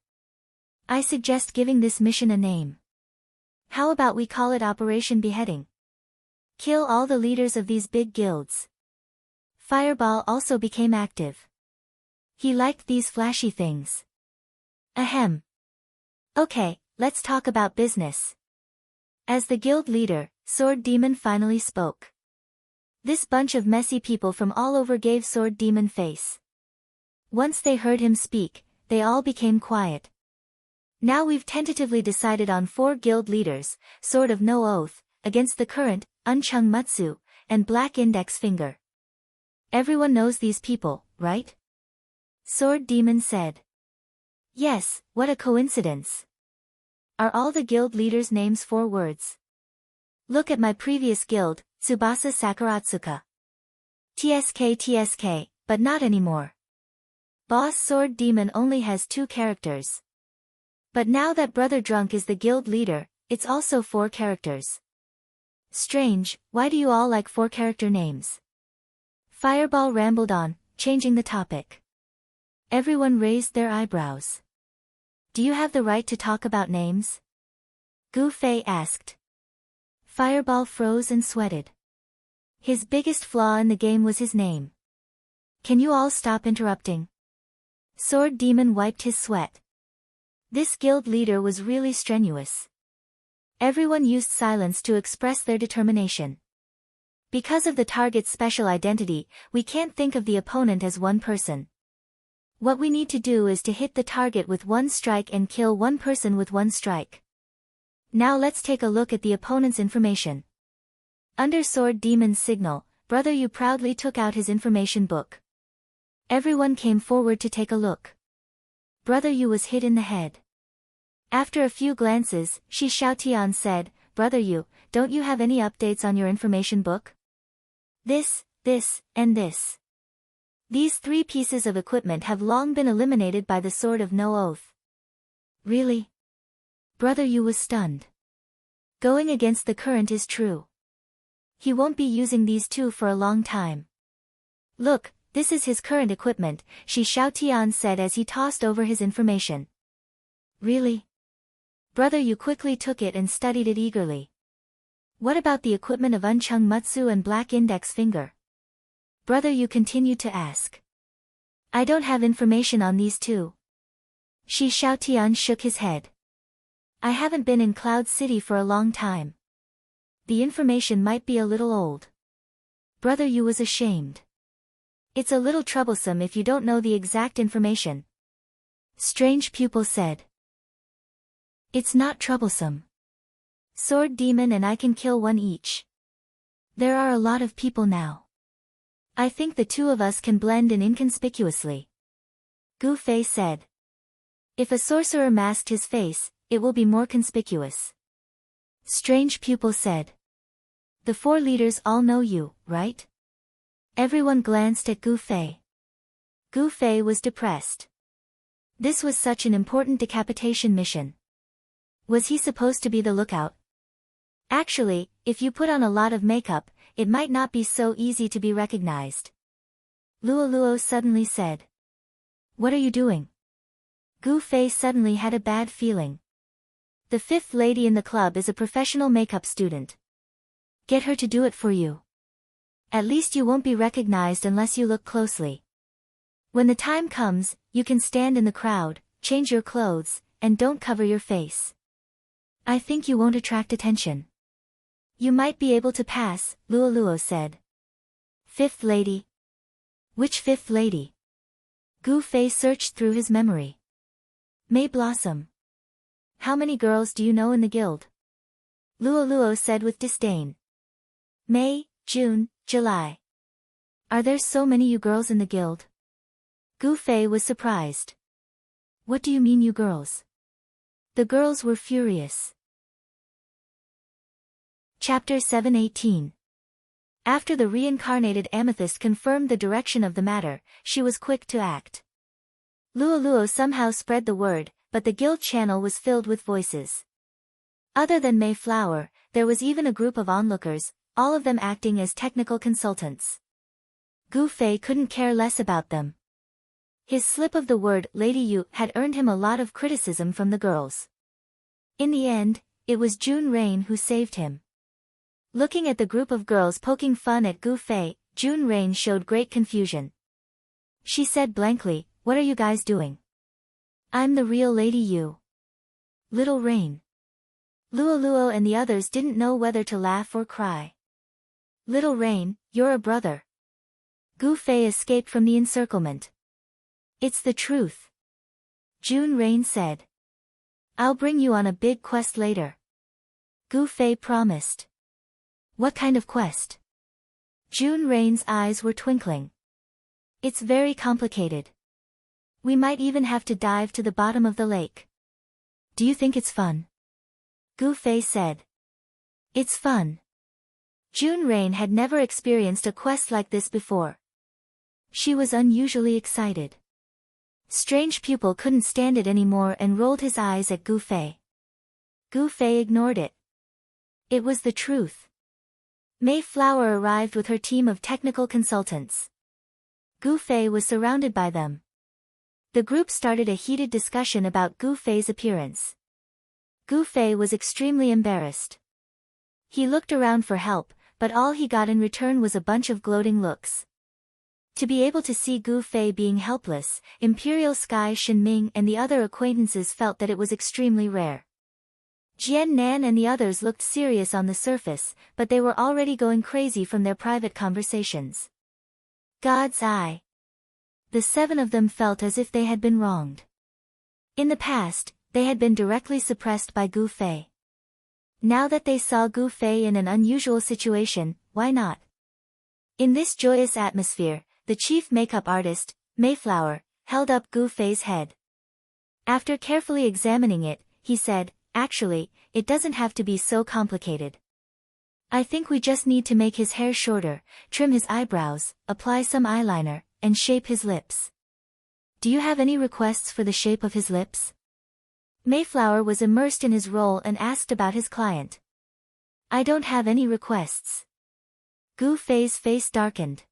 "I suggest giving this mission a name. How about we call it Operation Beheading? Kill all the leaders of these big guilds." Fireball also became active. He liked these flashy things. "Ahem. Okay, let's talk about business." As the guild leader, Sword Demon finally spoke. This bunch of messy people from all over gave Sword Demon face. Once they heard him speak, they all became quiet. "Now we've tentatively decided on 4 guild leaders, Sword of No Oath, Against the Current, Unchung Mutsu, and Black Index Finger. Everyone knows these people, right?" Sword Demon said. "Yes, what a coincidence. Are all the guild leaders' names 4 words? Look at my previous guild, Tsubasa Sakuratsuka. TSK, but not anymore. Boss Sword Demon only has 2 characters. But now that Brother Drunk is the guild leader, it's also 4 characters. Strange, why do you all like 4-character names?" Fireball rambled on, changing the topic. Everyone raised their eyebrows. "Do you have the right to talk about names?" Gu Fei asked. Fireball froze and sweated. His biggest flaw in the game was his name. "Can you all stop interrupting?" Sword Demon wiped his sweat. This guild leader was really strenuous. Everyone used silence to express their determination. Because of the target's special identity, we can't think of the opponent as one person. What we need to do is to hit the target with 1 strike and kill 1 person with 1 strike. Now let's take a look at the opponent's information. Under Sword Demon's signal, Brother Yu proudly took out his information book. Everyone came forward to take a look. Brother Yu was hit in the head. After a few glances, Shi Xiaotian said, "Brother Yu, don't you have any updates on your information book? This, and this. These 3 pieces of equipment have long been eliminated by the Sword of No Oath." "Really?" Brother Yu was stunned. Going against the current is true. He won't be using these two for a long time. Look, this is his current equipment, Shi Xiaotian said as he tossed over his information. Really? Brother Yu quickly took it and studied it eagerly. What about the equipment of Uncheng Mutsu and Black Index Finger? Brother Yu continued to ask. I don't have information on these two. Shi Xiaotian shook his head. I haven't been in Cloud City for a long time. The information might be a little old. Brother Yu was ashamed. It's a little troublesome if you don't know the exact information. Strange Pupil said. It's not troublesome. Sword Demon and I can kill one each. There are a lot of people now. I think the two of us can blend in inconspicuously. Gu Fei said. If a sorcerer masked his face, it will be more conspicuous. Strange Pupil said. The four leaders all know you, right? Everyone glanced at Gu Fei. Gu Fei was depressed. This was such an important decapitation mission. Was he supposed to be the lookout? Actually, if you put on a lot of makeup, it might not be so easy to be recognized. Luo Luo suddenly said. What are you doing? Gu Fei suddenly had a bad feeling. The fifth lady in the club is a professional makeup student. Get her to do it for you. At least you won't be recognized unless you look closely. When the time comes, you can stand in the crowd, change your clothes, and don't cover your face. I think you won't attract attention. You might be able to pass, Luo Luo said. Fifth lady? Which fifth lady? Gu Fei searched through his memory. May Blossom. How many girls do you know in the guild? Luo Luo said with disdain. May, June, July. Are there so many you girls in the guild? Gu Fei was surprised. What do you mean you girls? The girls were furious. Chapter 718. After the reincarnated amethyst confirmed the direction of the matter, she was quick to act. Luo Luo somehow spread the word, but the guild channel was filled with voices. Other than Mayflower, there was even a group of onlookers, all of them acting as technical consultants. Gu Fei couldn't care less about them. His slip of the word Lady Yu had earned him a lot of criticism from the girls. In the end, it was June Rain who saved him. Looking at the group of girls poking fun at Gu Fei, June Rain showed great confusion. She said blankly, What are you guys doing? I'm the real Lady Yu. Little Rain. Luo Luo and the others didn't know whether to laugh or cry. Little Rain, you're a brother. Gu Fei escaped from the encirclement. It's the truth. June Rain said. I'll bring you on a big quest later. Gu Fei promised. What kind of quest? June Rain's eyes were twinkling. It's very complicated. We might even have to dive to the bottom of the lake. Do you think it's fun? Gu Fei said. It's fun. June Rain had never experienced a quest like this before. She was unusually excited. Strange Pupil couldn't stand it anymore and rolled his eyes at Gu Fei. Gu Fei ignored it. It was the truth. Mayflower arrived with her team of technical consultants. Gu Fei was surrounded by them. The group started a heated discussion about Gu Fei's appearance. Gu Fei was extremely embarrassed. He looked around for help, but all he got in return was a bunch of gloating looks. To be able to see Gu Fei being helpless, Imperial Sky Shinming and the other acquaintances felt that it was extremely rare. Jian Nan and the others looked serious on the surface, but they were already going crazy from their private conversations. God's eye. The seven of them felt as if they had been wronged. In the past, they had been directly suppressed by Gu Fei. Now that they saw Gu Fei in an unusual situation, why not? In this joyous atmosphere, the chief makeup artist, Mayflower, held up Gu Fei's head. After carefully examining it, he said, Actually, it doesn't have to be so complicated. I think we just need to make his hair shorter, trim his eyebrows, apply some eyeliner, and shape his lips. Do you have any requests for the shape of his lips? Mayflower was immersed in his role and asked about his client. I don't have any requests. Gu Fei's face darkened.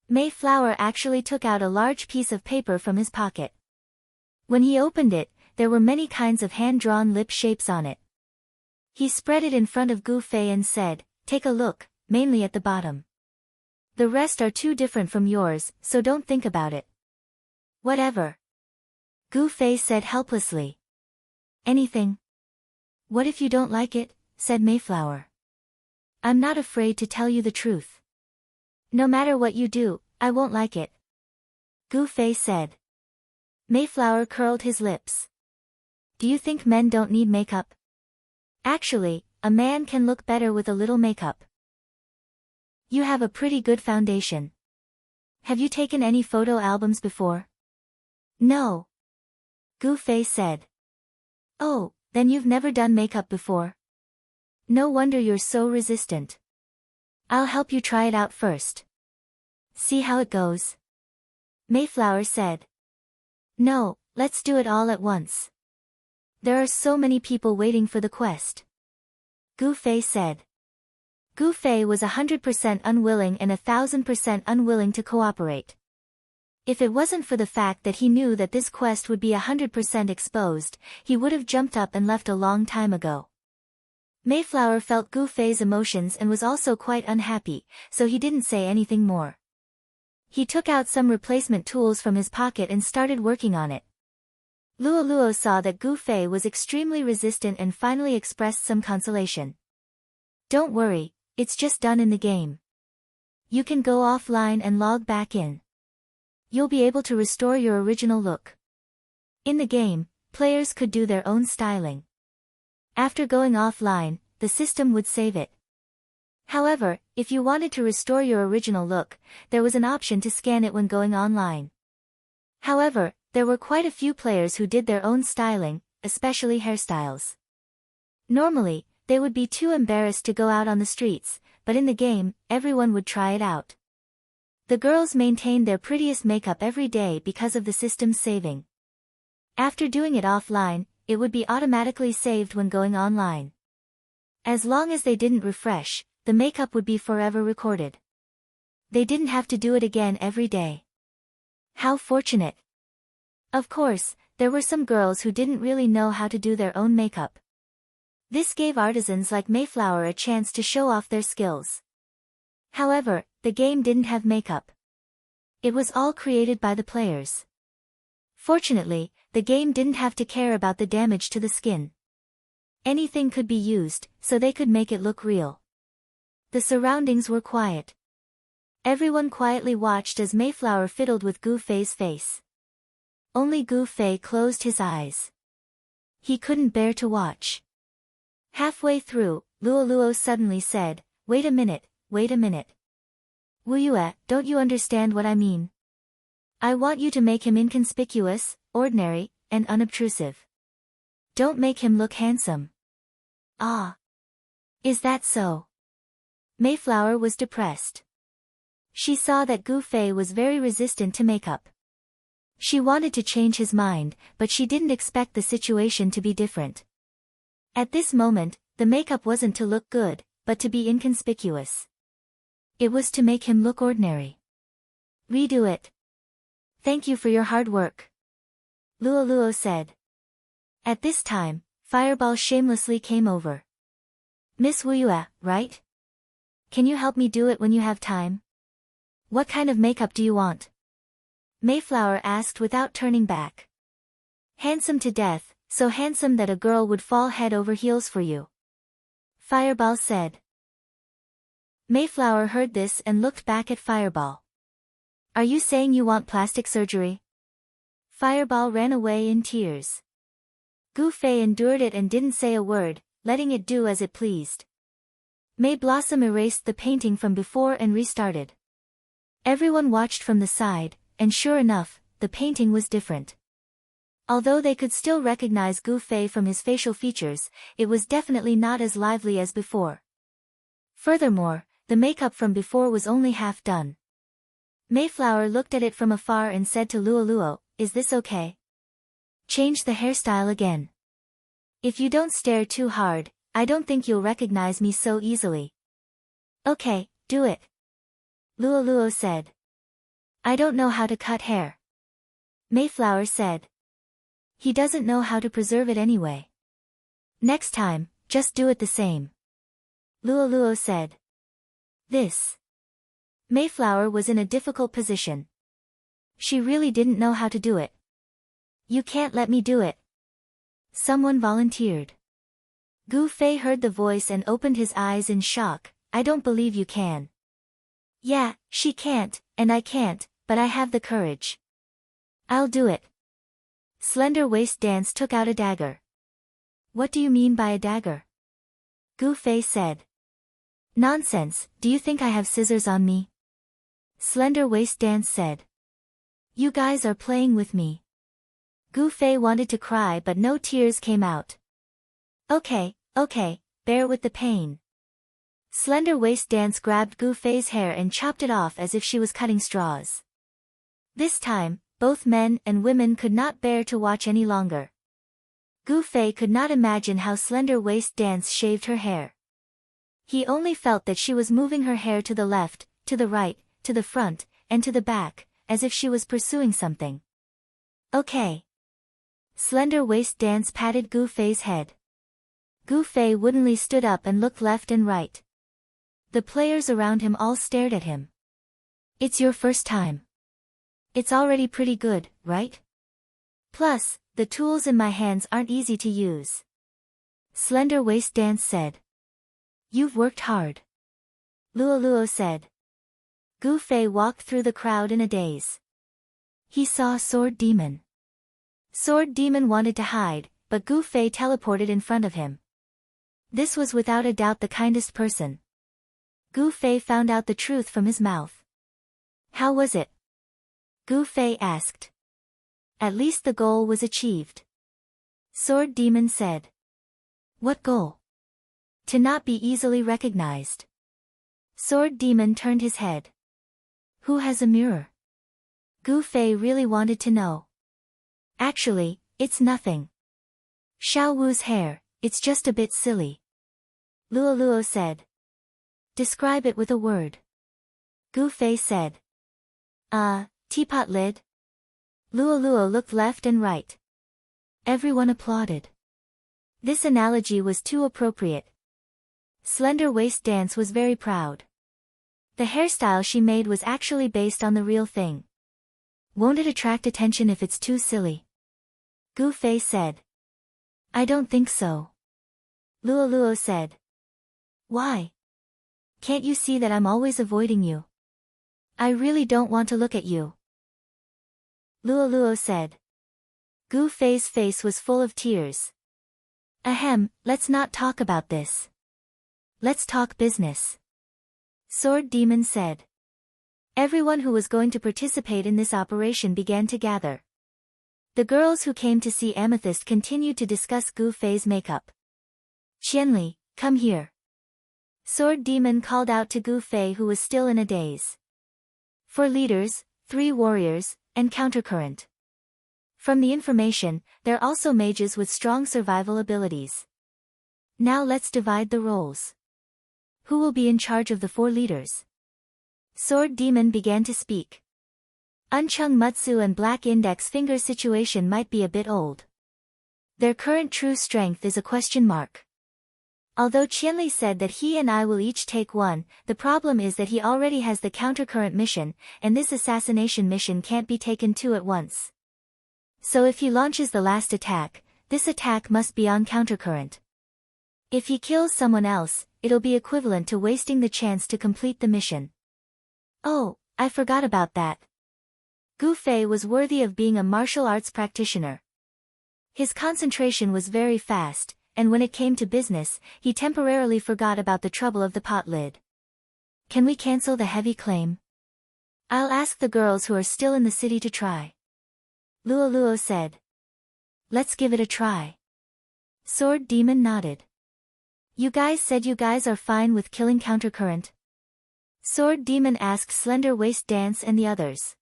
Mayflower actually took out a large piece of paper from his pocket. When he opened it, there were many kinds of hand-drawn lip shapes on it. He spread it in front of Gu Fei and said, "Take a look, mainly at the bottom. The rest are too different from yours, so don't think about it." "Whatever," Gu Fei said helplessly. "Anything." "What if you don't like it?" said Mayflower. "I'm not afraid to tell you the truth. No matter what you do, I won't like it," Gu Fei said. Mayflower curled his lips. "Do you think men don't need makeup? Actually, a man can look better with a little makeup. You have a pretty good foundation. Have you taken any photo albums before?" "No," Gu Fei said. "Oh, then you've never done makeup before? No wonder you're so resistant. I'll help you try it out first. See how it goes," Mayflower said. "No, let's do it all at once. There are so many people waiting for the quest," Gu Fei said. Gu Fei was 100% unwilling and 1000% unwilling to cooperate. If it wasn't for the fact that he knew that this quest would be 100% exposed, he would have jumped up and left a long time ago. Mayflower felt Gu Fei's emotions and was also quite unhappy, so he didn't say anything more. He took out some replacement tools from his pocket and started working on it. Luo Luo saw that Gu Fei was extremely resistant and finally expressed some consolation. "Don't worry, it's just done in the game. You can go offline and log back in. You'll be able to restore your original look." In the game, players could do their own styling. After going offline, the system would save it. However, if you wanted to restore your original look, there was an option to scan it when going online. However, there were quite a few players who did their own styling, especially hairstyles. Normally, they would be too embarrassed to go out on the streets, but in the game, everyone would try it out. The girls maintained their prettiest makeup every day because of the system's saving. After doing it offline, it would be automatically saved when going online. As long as they didn't refresh, the makeup would be forever recorded. They didn't have to do it again every day. How fortunate! Of course, there were some girls who didn't really know how to do their own makeup. This gave artisans like Mayflower a chance to show off their skills. However, the game didn't have makeup. It was all created by the players. Fortunately, the game didn't have to care about the damage to the skin. Anything could be used, so they could make it look real. The surroundings were quiet. Everyone quietly watched as Mayflower fiddled with Gu Fei's face. Only Gu Fei closed his eyes. He couldn't bear to watch. Halfway through, Luo Luo suddenly said, wait a minute. Wu Yue, don't you understand what I mean? I want you to make him inconspicuous, ordinary, and unobtrusive. Don't make him look handsome." "Ah. Is that so?" Mayflower was depressed. She saw that Gu Fei was very resistant to makeup. She wanted to change his mind, but she didn't expect the situation to be different. At this moment, the makeup wasn't to look good, but to be inconspicuous. It was to make him look ordinary. "Redo it. Thank you for your hard work," Luo Luo said. At this time, Fireball shamelessly came over. "Miss Wu Yue, right? Can you help me do it when you have time? What kind of makeup do you want?" Mayflower asked without turning back. "Handsome to death, so handsome that a girl would fall head over heels for you," Fireball said. Mayflower heard this and looked back at Fireball. "Are you saying you want plastic surgery?" Fireball ran away in tears. Gu Fei endured it and didn't say a word, letting it do as it pleased. May Blossom erased the painting from before and restarted. Everyone watched from the side, and sure enough, the painting was different. Although they could still recognize Gu Fei from his facial features, it was definitely not as lively as before. Furthermore, the makeup from before was only half done. Mayflower looked at it from afar and said to Luo Luo, "Is this okay? Change the hairstyle again. If you don't stare too hard, I don't think you'll recognize me so easily. Okay, do it. Luo said. I don't know how to cut hair. Mayflower said. He doesn't know how to preserve it anyway. Next time, just do it the same. Luo said. This. Mayflower was in a difficult position. She really didn't know how to do it. You can't let me do it. Someone volunteered. Gu Fei heard the voice and opened his eyes in shock. I don't believe you can. Yeah, she can't, and I can't, but I have the courage. I'll do it. Slender Waist Dance took out a dagger. What do you mean by a dagger? Gu Fei said. Nonsense, do you think I have scissors on me? Slender Waist Dance said. You guys are playing with me. Gu Fei wanted to cry but no tears came out. Okay, bear with the pain. Slender Waist Dance grabbed Gu Fei's hair and chopped it off as if she was cutting straws. This time, both men and women could not bear to watch any longer. Gu Fei could not imagine how Slender Waist Dance shaved her hair. He only felt that she was moving her hair to the left, to the right, to the front, and to the back, as if she was pursuing something. Okay. Slender Waist Dance patted Gu Fei's head. Gu Fei woodenly stood up and looked left and right. The players around him all stared at him. It's your first time. It's already pretty good, right? Plus, the tools in my hands aren't easy to use. Slender Waist Dance said. You've worked hard. Luo said. Gu Fei walked through the crowd in a daze. He saw Sword Demon. Sword Demon wanted to hide, but Gu Fei teleported in front of him. This was without a doubt the kindest person. Gu Fei found out the truth from his mouth. How was it? Gu Fei asked. At least the goal was achieved. Sword Demon said. What goal? To not be easily recognized. Sword Demon turned his head. Who has a mirror? Gu Fei really wanted to know. Actually, it's nothing. Xiao Wu's hair, it's just a bit silly. Luo said. Describe it with a word. Gu Fei said. Teapot lid? Luo looked left and right. Everyone applauded. This analogy was too appropriate. Slender Waist Dance was very proud. The hairstyle she made was actually based on the real thing. Won't it attract attention if it's too silly? Gu Fei said. I don't think so. Luo said. Why? Can't you see that I'm always avoiding you? I really don't want to look at you. Luo said. Gu Fei's face was full of tears. Ahem, let's not talk about this. Let's talk business. Sword Demon said. Everyone who was going to participate in this operation began to gather. The girls who came to see Amethyst continued to discuss Gu Fei's makeup. Qianli, come here. Sword Demon called out to Gu Fei who was still in a daze. 4 leaders, 3 warriors, and countercurrent. From the information, they're also mages with strong survival abilities. Now let's divide the roles. Who will be in charge of the 4 leaders? Sword Demon began to speak. Unchung Mutsu and Black Index Finger's situation might be a bit old. Their current true strength is a question mark. Although Qianli said that he and I will each take one, the problem is that he already has the countercurrent mission, and this assassination mission can't be taken 2 at once. So if he launches the last attack, this attack must be on countercurrent. If he kills someone else, it'll be equivalent to wasting the chance to complete the mission. Oh, I forgot about that. Gu Fei was worthy of being a martial arts practitioner. His concentration was very fast, and when it came to business, he temporarily forgot about the trouble of the pot lid. Can we cancel the heavy claim? I'll ask the girls who are still in the city to try. Luo said. Let's give it a try. Sword Demon nodded. You guys said you guys are fine with killing countercurrent? Sword Demon asked Slender Waist Dance and the others.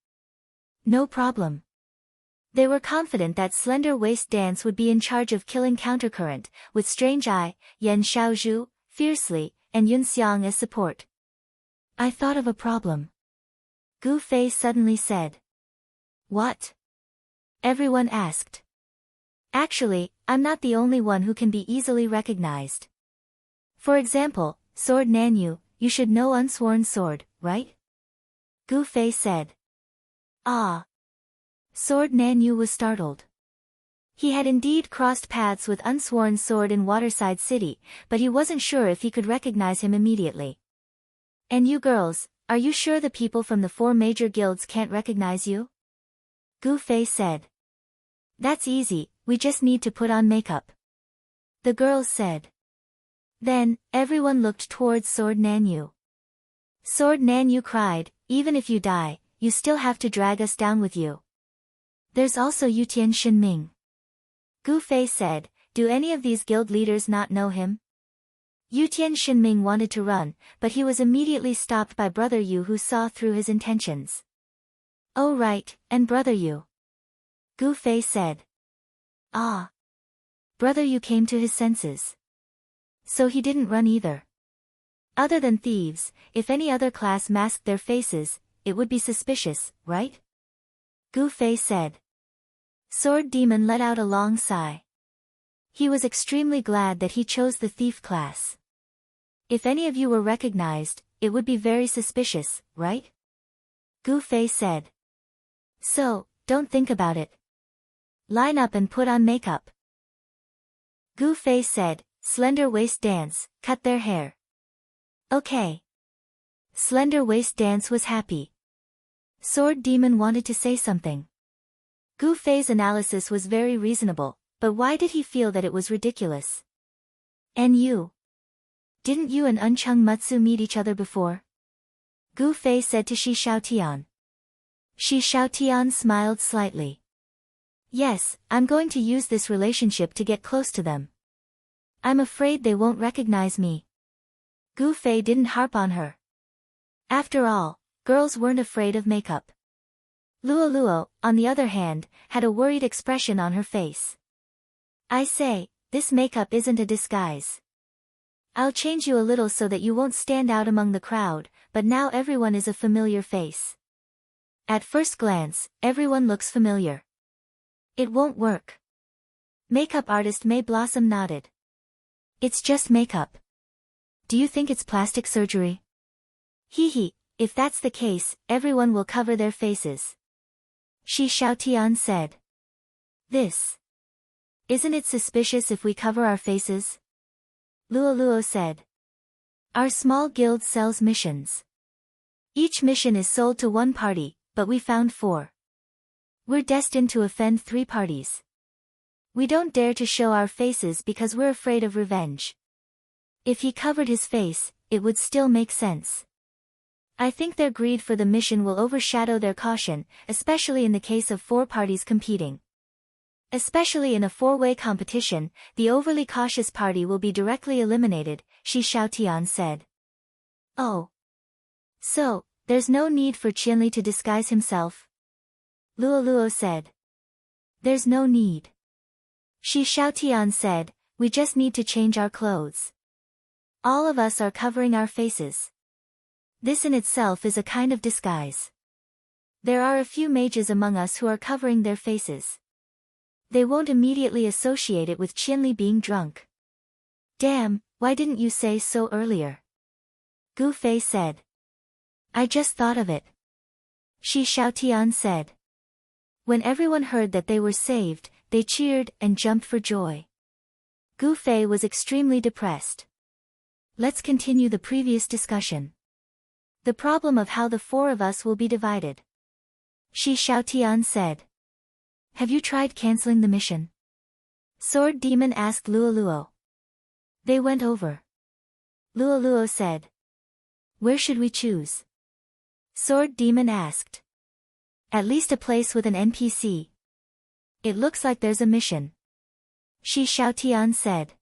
No problem. They were confident that Slender Waist Dance would be in charge of killing Countercurrent, with Strange Eye, Yen Xiaozhu, fiercely, and Yun Xiang as support. I thought of a problem. Gu Fei suddenly said. What? Everyone asked. Actually, I'm not the only one who can be easily recognized. For example, Sword Nanyu, you should know Unsworn Sword, right? Gu Fei said. Ah. Sword Nanyu was startled. He had indeed crossed paths with Unsworn Sword in Waterside City, but he wasn't sure if he could recognize him immediately. And you girls, are you sure the people from the 4 major guilds can't recognize you? Gu Fei said. That's easy, we just need to put on makeup. The girls said. Then, everyone looked towards Sword Nanyu. Sword Nanyu cried, even if you die, you still have to drag us down with you. There's also Yutian Shinming. Gu Fei said, do any of these guild leaders not know him? Yutian Shinming wanted to run, but he was immediately stopped by Brother Yu, who saw through his intentions. Oh right, and Brother Yu. Gu Fei said. Ah. Brother Yu came to his senses. So he didn't run either. Other than thieves, if any other class masked their faces, it would be suspicious, right? Gu Fei said. Sword Demon let out a long sigh. He was extremely glad that he chose the thief class. If any of you were recognized, it would be very suspicious, right? Gu Fei said. So, don't think about it. Line up and put on makeup. Gu Fei said, Slender Waist Dance, cut their hair. Okay. Slender Waist Dance was happy. Sword Demon wanted to say something. Gu Fei's analysis was very reasonable, but why did he feel that it was ridiculous? And you? Didn't you and Unchung Mutsu meet each other before? Gu Fei said to Shi Xiaotian. Shi Xiaotian smiled slightly. Yes, I'm going to use this relationship to get close to them. I'm afraid they won't recognize me. Gu Fei didn't harp on her. After all, girls weren't afraid of makeup. Luo Luo, on the other hand, had a worried expression on her face. I say, this makeup isn't a disguise. I'll change you a little so that you won't stand out among the crowd, but now everyone is a familiar face. At first glance, everyone looks familiar. It won't work. Makeup artist May Blossom nodded. It's just makeup. Do you think it's plastic surgery? Hee hee, if that's the case, everyone will cover their faces. Shi Xiaotian said. Isn't it suspicious if we cover our faces? Luo Luo said. Our small guild sells missions. Each mission is sold to 1 party, but we found 4. We're destined to offend 3 parties. We don't dare to show our faces because we're afraid of revenge. If he covered his face, it would still make sense. I think their greed for the mission will overshadow their caution, especially in the case of 4 parties competing. Especially in a 4-way competition, the overly cautious party will be directly eliminated, Shi Xiaotian said. Oh. So, there's no need for Qianli to disguise himself? Luo Luo said. There's no need. Shi Xiaotian said, we just need to change our clothes. All of us are covering our faces. This in itself is a kind of disguise. There are a few mages among us who are covering their faces. They won't immediately associate it with Qianli being drunk. Damn, why didn't you say so earlier? Gu Fei said. I just thought of it. Shi Xiaotian said. When everyone heard that they were saved, they cheered and jumped for joy. Gu Fei was extremely depressed. Let's continue the previous discussion. The problem of how the 4 of us will be divided. Shi Xiaotian said. Have you tried canceling the mission? Sword Demon asked Luo Luo. They went over. Luo Luo said. Where should we choose? Sword Demon asked. At least a place with an NPC. It looks like there's a mission. Shi Xiaotian said.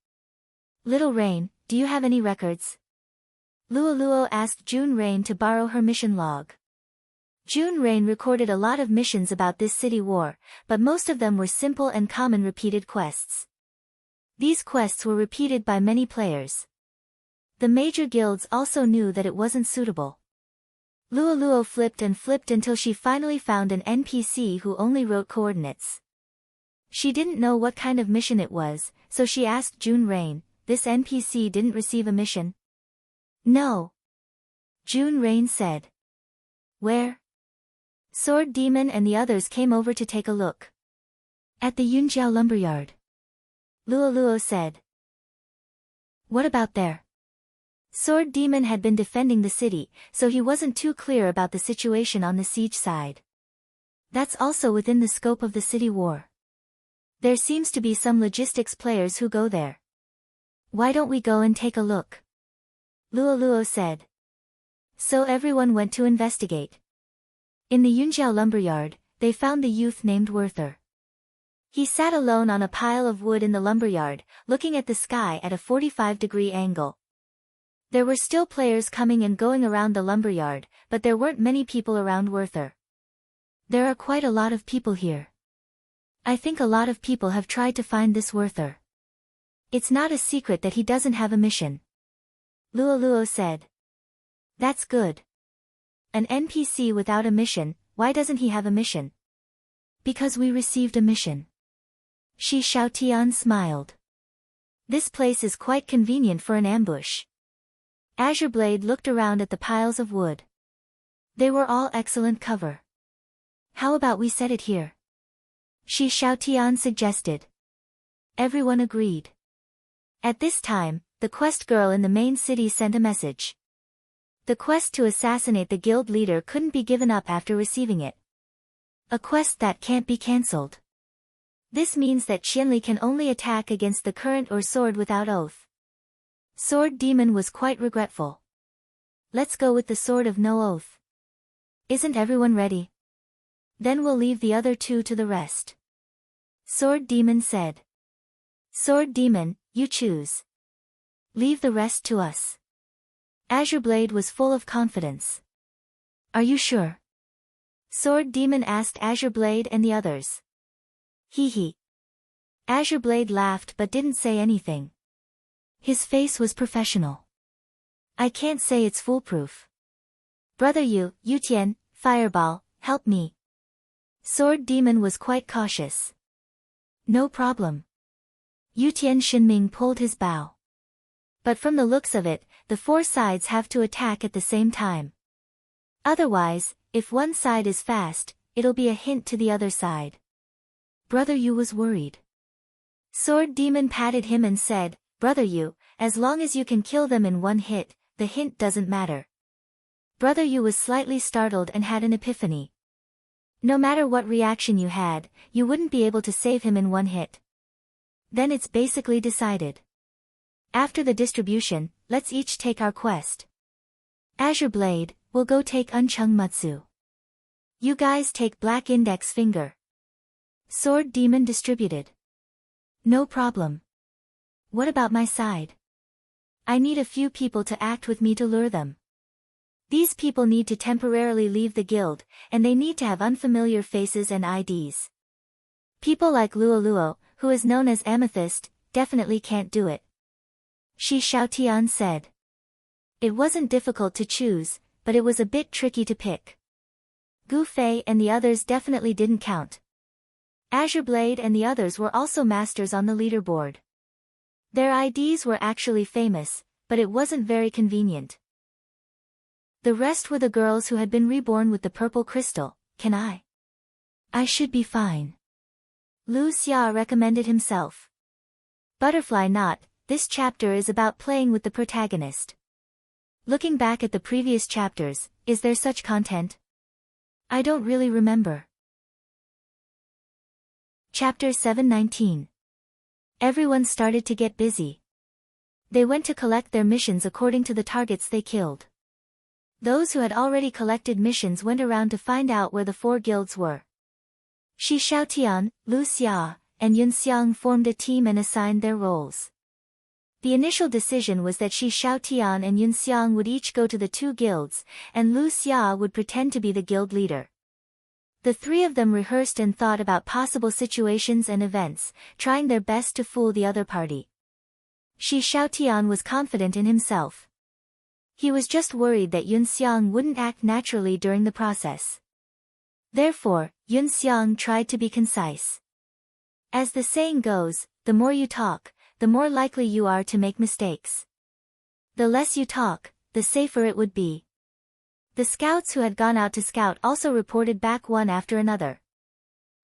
Little Rain, do you have any records? Luo Luo asked June Rain to borrow her mission log. June Rain recorded a lot of missions about this city war, but most of them were simple and common repeated quests. These quests were repeated by many players. The major guilds also knew that it wasn't suitable. Luoluo flipped and flipped until she finally found an NPC who only wrote coordinates. She didn't know what kind of mission it was, so she asked June Rain, "This NPC didn't receive a mission?" "No." June Rain said. "Where?" Sword Demon and the others came over to take a look. "At the Yunjiao lumberyard." Luoluo said. "What about there?" Sword Demon had been defending the city, so he wasn't too clear about the situation on the siege side. "That's also within the scope of the city war. There seems to be some logistics players who go there. Why don't we go and take a look?" Luoluo said. So everyone went to investigate. In the Yunjiao lumberyard, they found the youth named Werther. He sat alone on a pile of wood in the lumberyard, looking at the sky at a 45-degree angle. There were still players coming and going around the lumberyard, but there weren't many people around Werther. "There are quite a lot of people here. I think a lot of people have tried to find this Werther. It's not a secret that he doesn't have a mission." Luoluo said. "That's good. An NPC without a mission, why doesn't he have a mission?" "Because we received a mission." Shi Xiaotian smiled. "This place is quite convenient for an ambush." Azure Blade looked around at the piles of wood. They were all excellent cover. "How about we set it here?" Shi Xiaotian suggested. Everyone agreed. At this time, the quest girl in the main city sent a message. The quest to assassinate the guild leader couldn't be given up after receiving it. A quest that can't be cancelled. This means that Qianli can only attack against the current or sword without oath. Sword Demon was quite regretful. "Let's go with the sword of no oath." "Isn't everyone ready?" "Then we'll leave the other two to the rest." Sword Demon said. "Sword Demon, you choose. Leave the rest to us." Azure Blade was full of confidence. "Are you sure?" Sword Demon asked Azure Blade and the others. Hee hee. Azure Blade laughed but didn't say anything. His face was professional. "I can't say it's foolproof. Brother Yutian, Fireball, help me." Sword Demon was quite cautious. "No problem." Yutian Shinming pulled his bow. "But from the looks of it, the four sides have to attack at the same time. Otherwise, if one side is fast, it'll be a hint to the other side." Brother Yu was worried. Sword Demon patted him and said, "Brother Yu, as long as you can kill them in one hit, the hint doesn't matter." Brother Yu was slightly startled and had an epiphany. No matter what reaction you had, you wouldn't be able to save him in one hit. Then it's basically decided. After the distribution, let's each take our quest. Azure Blade, we'll go take Unchung Mutsu. You guys take Black Index Finger. Sword Demon distributed. No problem. What about my side? I need a few people to act with me to lure them. These people need to temporarily leave the guild, and they need to have unfamiliar faces and IDs. People like Luoluo, who is known as Amethyst, definitely can't do it. Shi Xiaotian said. It wasn't difficult to choose, but it was a bit tricky to pick. Gu Fei and the others definitely didn't count. Azure Blade and the others were also masters on the leaderboard. Their IDs were actually famous, but it wasn't very convenient. The rest were the girls who had been reborn with the purple crystal. Can I? I should be fine. Lu Xia recommended himself. Butterfly Knot, this chapter is about playing with the protagonist. Looking back at the previous chapters, is there such content? I don't really remember. Chapter 719. Everyone started to get busy. They went to collect their missions according to the targets they killed. Those who had already collected missions went around to find out where the four guilds were. Shi Xiaotian, Lu Xia, and Yun Xiang formed a team and assigned their roles. The initial decision was that Shi Xiaotian and Yun Xiang would each go to the two guilds, and Lu Xia would pretend to be the guild leader. The three of them rehearsed and thought about possible situations and events, trying their best to fool the other party. Shi Xiaotian was confident in himself. He was just worried that Yun Xiang wouldn't act naturally during the process. Therefore, Yun Xiang tried to be concise. As the saying goes, the more you talk, the more likely you are to make mistakes. The less you talk, the safer it would be. The scouts who had gone out to scout also reported back one after another.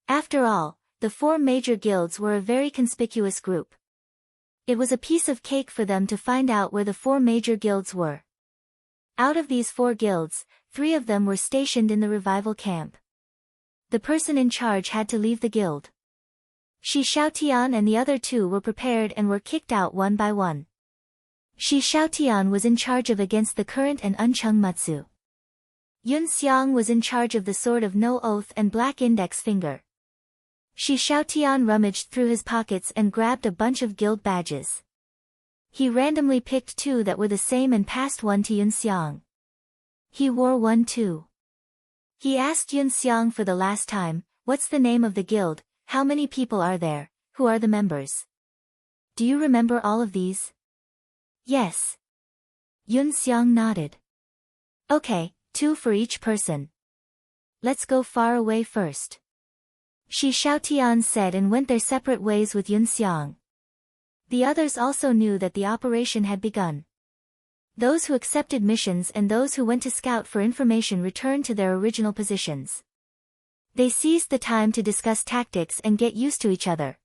After all, the four major guilds were a very conspicuous group. It was a piece of cake for them to find out where the four major guilds were. Out of these four guilds, three of them were stationed in the revival camp. The person in charge had to leave the guild. Shi Xiaotian and the other two were prepared and were kicked out one by one. Shi Xiaotian was in charge of Against the Current and Unchung Matsu. Yun Xiang was in charge of the Sword of No Oath and Black Index Finger. Shi Xiaotian rummaged through his pockets and grabbed a bunch of guild badges. He randomly picked two that were the same and passed one to Yun Xiang. He wore one too. He asked Yun Xiang for the last time, "What's the name of the guild? How many people are there? Who are the members? Do you remember all of these?" "Yes." Yun Xiang nodded. "Okay, 2 for each person. Let's go far away first." Shi Xiaotian said and went their separate ways with Yun Xiang. The others also knew that the operation had begun. Those who accepted missions and those who went to scout for information returned to their original positions. They seized the time to discuss tactics and get used to each other.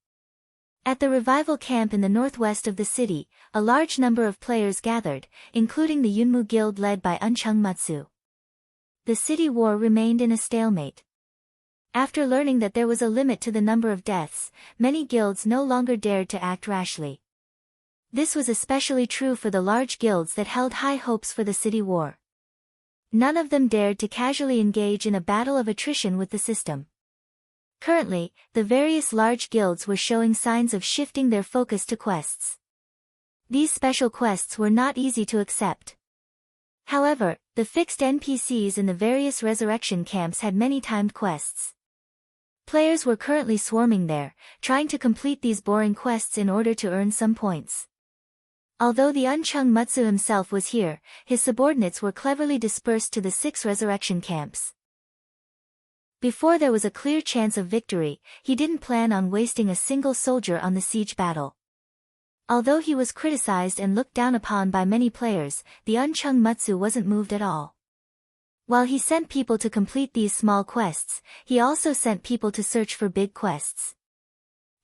At the revival camp in the northwest of the city, a large number of players gathered, including the Yunmu Guild led by Unchung Matsu. The city war remained in a stalemate. After learning that there was a limit to the number of deaths, many guilds no longer dared to act rashly. This was especially true for the large guilds that held high hopes for the city war. None of them dared to casually engage in a battle of attrition with the system. Currently, the various large guilds were showing signs of shifting their focus to quests. These special quests were not easy to accept. However, the fixed NPCs in the various resurrection camps had many timed quests. Players were currently swarming there, trying to complete these boring quests in order to earn some points. Although the Unchung Matsu himself was here, his subordinates were cleverly dispersed to the 6 resurrection camps. Before there was a clear chance of victory, he didn't plan on wasting a single soldier on the siege battle. Although he was criticized and looked down upon by many players, the Unchung Matsu wasn't moved at all. While he sent people to complete these small quests, he also sent people to search for big quests.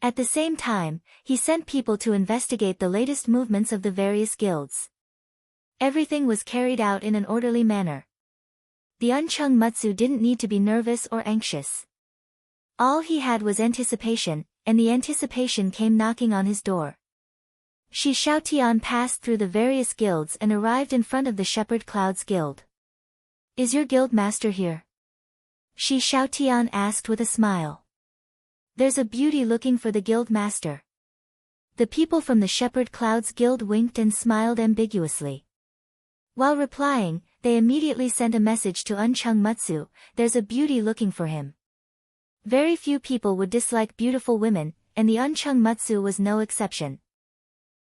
At the same time, he sent people to investigate the latest movements of the various guilds. Everything was carried out in an orderly manner. The Unchung Matsu didn't need to be nervous or anxious. All he had was anticipation, and the anticipation came knocking on his door. Shi Xiaotian passed through the various guilds and arrived in front of the Shepherd Clouds Guild. "Is your guild master here?" Shi Xiaotian asked with a smile. "There's a beauty looking for the guild master." The people from the Shepherd Clouds Guild winked and smiled ambiguously. While replying, they immediately sent a message to Unchung Matsu, "There's a beauty looking for him." Very few people would dislike beautiful women, and the Unchung Matsu was no exception.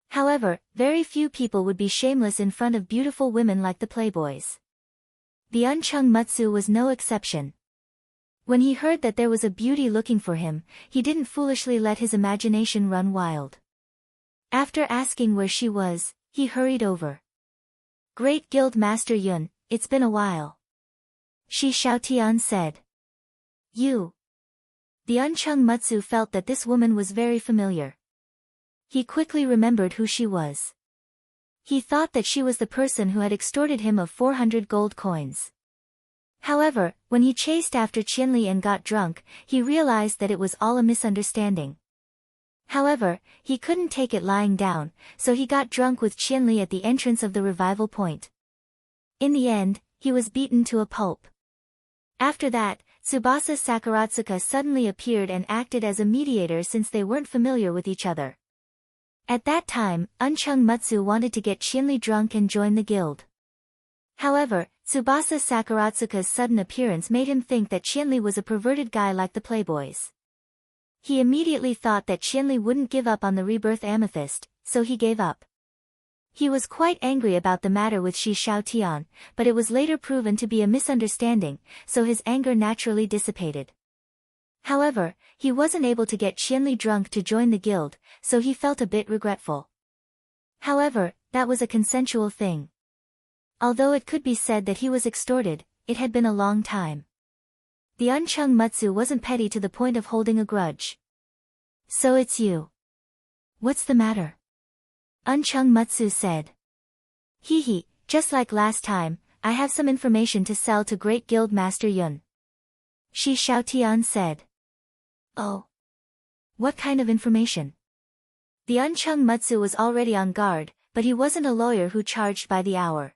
However, very few people would be shameless in front of beautiful women like the playboys. The Unchung Matsu was no exception. When he heard that there was a beauty looking for him, he didn't foolishly let his imagination run wild. After asking where she was, he hurried over. "Great Guild Master Yun, it's been a while." Shi Xiaotian said. "You." The Unchung Matsu felt that this woman was very familiar. He quickly remembered who she was. He thought that she was the person who had extorted him of 400 gold coins. However, when he chased after Qianli and got drunk, he realized that it was all a misunderstanding. However, he couldn't take it lying down, so he got drunk with Qianli at the entrance of the revival point. In the end, he was beaten to a pulp. After that, Tsubasa Sakaratsuka suddenly appeared and acted as a mediator since they weren't familiar with each other. At that time, Unchung Mutsu wanted to get Qianli drunk and join the guild. However, Tsubasa Sakuratsuka's sudden appearance made him think that Qianli was a perverted guy like the playboys. He immediately thought that Qianli wouldn't give up on the rebirth amethyst, so he gave up. He was quite angry about the matter with Shi Xiaotian, but it was later proven to be a misunderstanding, so his anger naturally dissipated. However, he wasn't able to get Qianli drunk to join the guild, so he felt a bit regretful. However, that was a consensual thing. Although it could be said that he was extorted, it had been a long time. The Unchung Mutsu wasn't petty to the point of holding a grudge. So it's you. What's the matter? Unchung Mutsu said. Hee, just like last time, I have some information to sell to Great Guild Master Yun. Shi Xiaotian said. Oh. What kind of information? The Unchung Mutsu was already on guard, but he wasn't a lawyer who charged by the hour.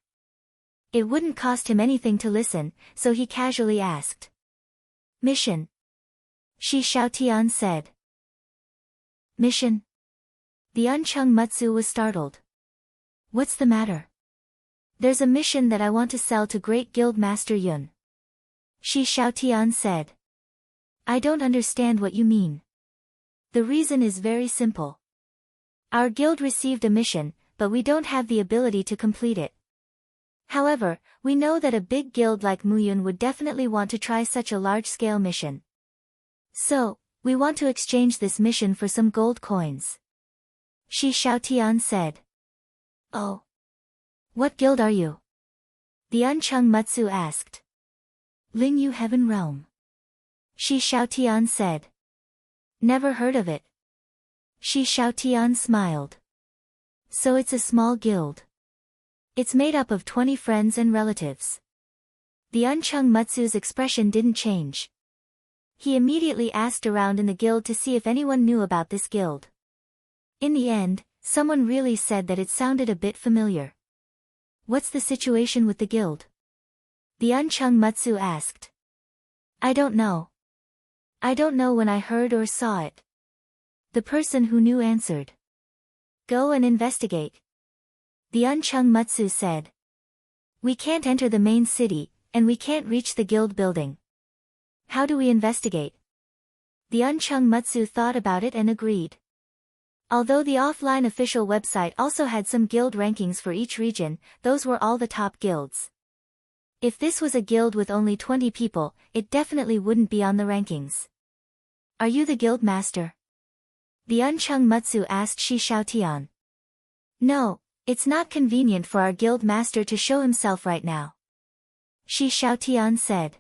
It wouldn't cost him anything to listen, so he casually asked. Mission. Shi Xiaotian said. Mission? The Unchung Mutsu was startled. What's the matter? There's a mission that I want to sell to Great Guild Master Yun. Shi Xiaotian said. I don't understand what you mean. The reason is very simple. Our guild received a mission, but we don't have the ability to complete it. However, we know that a big guild like Muyun would definitely want to try such a large-scale mission. So, we want to exchange this mission for some gold coins. Shi Xiaotian said. Oh. What guild are you? The Unchung Mutsu asked. Lingyu Heaven Realm. Shi Xiaotian said. Never heard of it. Shi Xiaotian smiled. So it's a small guild. It's made up of 20 friends and relatives. The Unchung Mutsu's expression didn't change. He immediately asked around in the guild to see if anyone knew about this guild. In the end, someone really said that it sounded a bit familiar. What's the situation with the guild? The Unchung Mutsu asked. I don't know. I don't know when I heard or saw it. The person who knew answered. Go and investigate. The Unchung Mutsu said. We can't enter the main city, and we can't reach the guild building. How do we investigate? The Unchung Mutsu thought about it and agreed. Although the offline official website also had some guild rankings for each region, those were all the top guilds. If this was a guild with only 20 people, it definitely wouldn't be on the rankings. Are you the guild master? The Unchung Mutsu asked Shi Xiaotian. No, it's not convenient for our guild master to show himself right now. Shi Xiaotian said.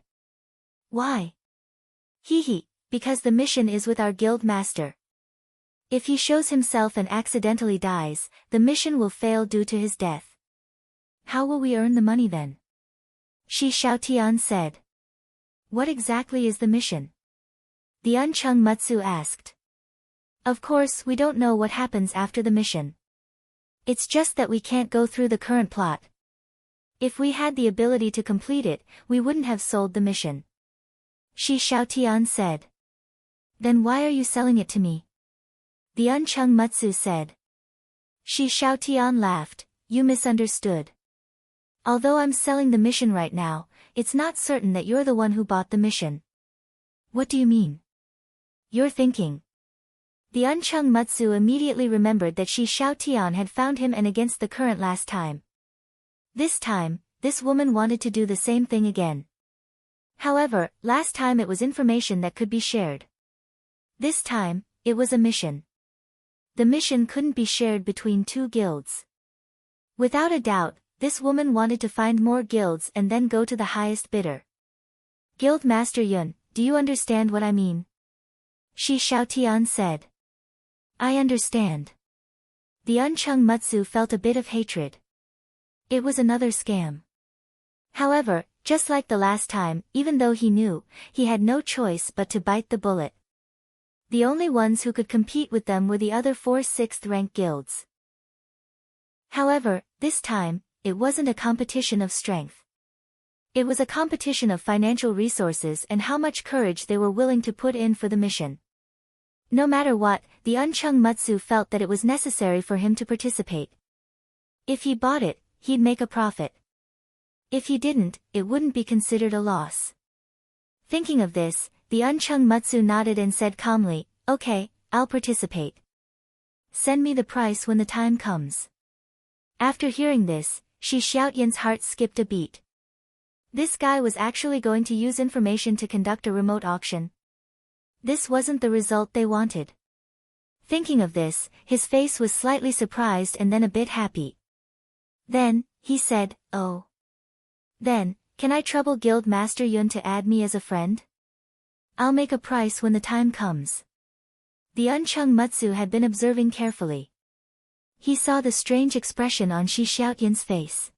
Why? Because the mission is with our guild master. If he shows himself and accidentally dies, the mission will fail due to his death. How will we earn the money then? Shi Xiaotian said. What exactly is the mission? The Unchung Mutsu asked. Of course we don't know what happens after the mission. It's just that we can't go through the current plot. If we had the ability to complete it, we wouldn't have sold the mission. Shi Xiaotian said. Then why are you selling it to me? The Unchung Mutsu said. Shi Xiaotian laughed. You misunderstood. Although I'm selling the mission right now, it's not certain that you're the one who bought the mission. What do you mean? You're thinking. The Unchung Mutsu immediately remembered that Shi Xiaotian had found him and against the current last time. This time, this woman wanted to do the same thing again. However, last time it was information that could be shared. This time, it was a mission. The mission couldn't be shared between two guilds. Without a doubt, this woman wanted to find more guilds and then go to the highest bidder. Guild Master Yun, do you understand what I mean? Shi Xiaotian said. I understand. The Unchung Mutsu felt a bit of hatred. It was another scam. However, just like the last time, even though he knew, he had no choice but to bite the bullet. The only ones who could compete with them were the other 4 6th-rank guilds. However, this time, it wasn't a competition of strength. It was a competition of financial resources and how much courage they were willing to put in for the mission. No matter what, the Unchung Mutsu felt that it was necessary for him to participate. If he bought it, he'd make a profit. If he didn't, it wouldn't be considered a loss. Thinking of this, the Unchung Mutsu nodded and said calmly, "Okay, I'll participate. Send me the price when the time comes." After hearing this, Shi Xiaotian's heart skipped a beat. This guy was actually going to use information to conduct a remote auction. This wasn't the result they wanted. Thinking of this, his face was slightly surprised and then a bit happy. Then, he said, "Oh. Then, can I trouble Guild Master Yun to add me as a friend? I'll make a price when the time comes." The Unchung Mutsu had been observing carefully. He saw the strange expression on Shi Xiaotian's face.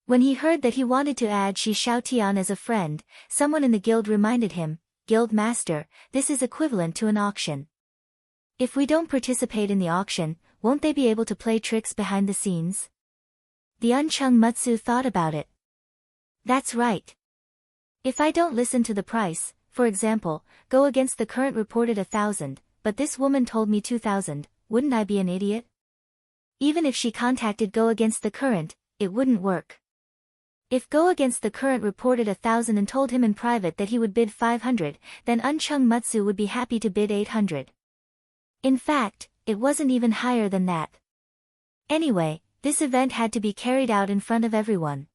When he heard that he wanted to add Shi Xiaotian as a friend, someone in the guild reminded him, "Guild Master, this is equivalent to an auction. If we don't participate in the auction, won't they be able to play tricks behind the scenes?" The Unchung Mutsu thought about it. That's right. If I don't listen to the price, for example, go against the current reported 1,000, but this woman told me 2,000, wouldn't I be an idiot? Even if she contacted go against the current, it wouldn't work. If go against the current reported 1,000 and told him in private that he would bid 500, then Unchung Mutsu would be happy to bid 800. In fact, it wasn't even higher than that. Anyway, this event had to be carried out in front of everyone.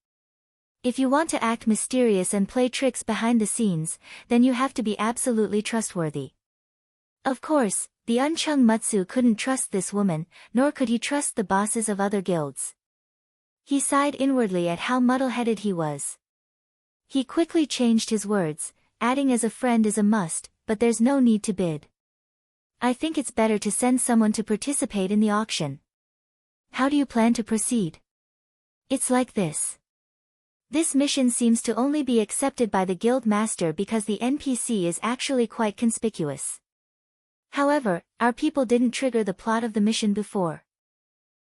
If you want to act mysterious and play tricks behind the scenes, then you have to be absolutely trustworthy. Of course, the Unchung Mutsu couldn't trust this woman, nor could he trust the bosses of other guilds. He sighed inwardly at how muddle-headed he was. He quickly changed his words, adding as a friend is a must, but there's no need to bid. I think it's better to send someone to participate in the auction. How do you plan to proceed? It's like this. This mission seems to only be accepted by the guild master because the NPC is actually quite conspicuous. However, our people didn't trigger the plot of the mission before.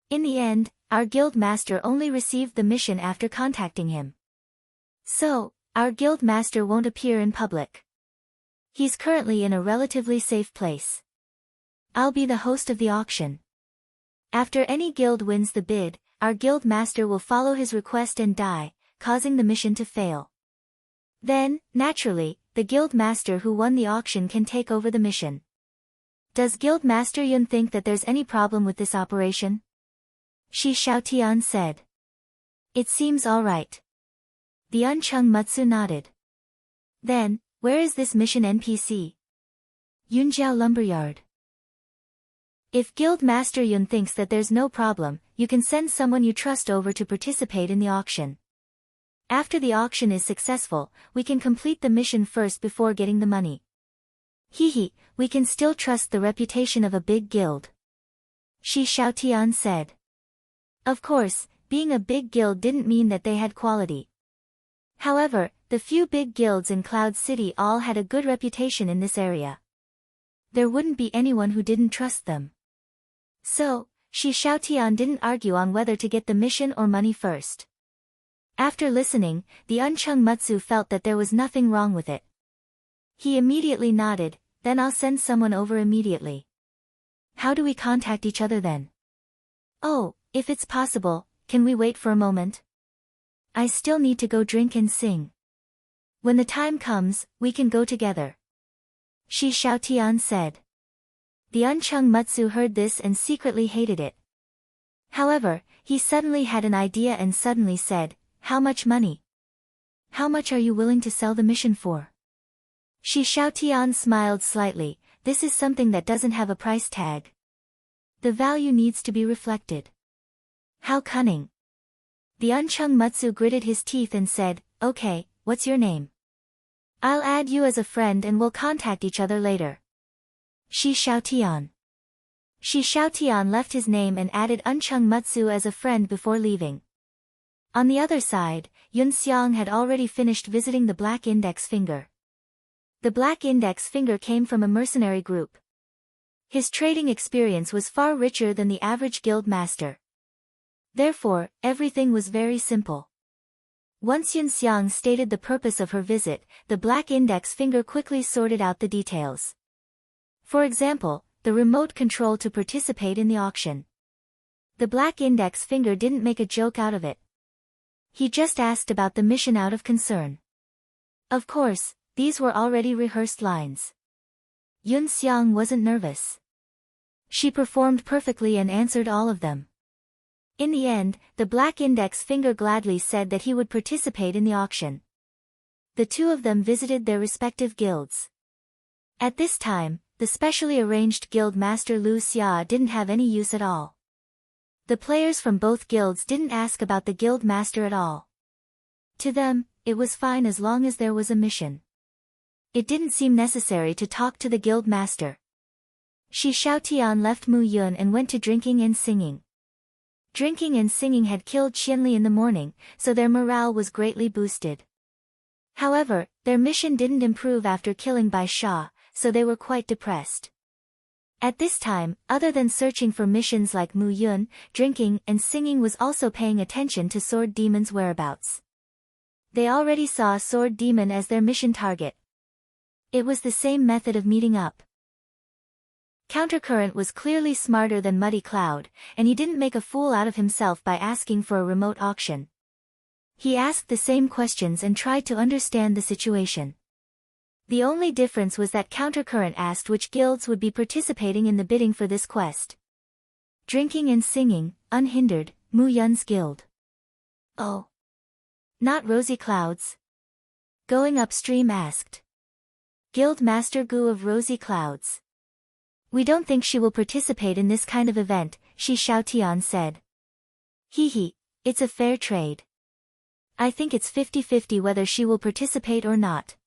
In the end, our guild master only received the mission after contacting him. So, our guild master won't appear in public. He's currently in a relatively safe place. I'll be the host of the auction. After any guild wins the bid, our guild master will follow his request and die, causing the mission to fail. Then, naturally, the guild master who won the auction can take over the mission. Does Guild Master Yun think that there's any problem with this operation? Shi Xiaotian said. It seems all right. The Unchung Mutsu nodded. Then, where is this mission NPC? Yunjiao Lumberyard. If Guild Master Yun thinks that there's no problem, you can send someone you trust over to participate in the auction. After the auction is successful, we can complete the mission first before getting the money. Hehe, we can still trust the reputation of a big guild. Shi Xiaotian said. Of course, being a big guild didn't mean that they had quality. However, the few big guilds in Cloud City all had a good reputation in this area. There wouldn't be anyone who didn't trust them. So, Shi Xiaotian didn't argue on whether to get the mission or money first. After listening, the Unchung Mutsu felt that there was nothing wrong with it. He immediately nodded, then I'll send someone over immediately. How do we contact each other then? Oh, if it's possible, can we wait for a moment? I still need to go drink and sing. When the time comes, we can go together. Shi Xiaotian said. The Unchung Mutsu heard this and secretly hated it. However, he suddenly had an idea and suddenly said, how much money? How much are you willing to sell the mission for? Shi Xiaotian smiled slightly, this is something that doesn't have a price tag. The value needs to be reflected. How cunning. The Unchung Mutsu gritted his teeth and said, okay, what's your name? I'll add you as a friend and we'll contact each other later. Shi Xiaotian. Shi Xiaotian left his name and added Unchung Mutsu as a friend before leaving. On the other side, Yun Xiang had already finished visiting the Black Index Finger. The Black Index Finger came from a mercenary group. His trading experience was far richer than the average guild master. Therefore, everything was very simple. Once Yun Xiang stated the purpose of her visit, the Black Index Finger quickly sorted out the details. For example, the remote control to participate in the auction. The black index finger didn't make a joke out of it. He just asked about the mission out of concern. Of course, these were already rehearsed lines. Yun Xiang wasn't nervous. She performed perfectly and answered all of them. In the end, the black index finger gladly said that he would participate in the auction. The two of them visited their respective guilds. At this time, the specially arranged guild master Lu Xia didn't have any use at all. The players from both guilds didn't ask about the guild master at all. To them, it was fine as long as there was a mission. It didn't seem necessary to talk to the guild master. Shi Xiaotian left Mu Yun and went to drinking and singing. Drinking and singing had killed Qianli in the morning, so their morale was greatly boosted. However, their mission didn't improve after killing Bai Sha, so they were quite depressed. At this time, other than searching for missions like Mu Yun, drinking and singing was also paying attention to Sword Demon's whereabouts. They already saw Sword Demon as their mission target. It was the same method of meeting up. Countercurrent was clearly smarter than Muddy Cloud, and he didn't make a fool out of himself by asking for a remote auction. He asked the same questions and tried to understand the situation. The only difference was that Countercurrent asked which guilds would be participating in the bidding for this quest. Drinking and singing, unhindered, Mu Yun's guild. Oh. Not Rosy Clouds? Going Upstream asked. Guild Master Gu of Rosy Clouds. We don't think she will participate in this kind of event, Shi Xiaotian said. Hee, it's a fair trade. I think it's 50-50 whether she will participate or not.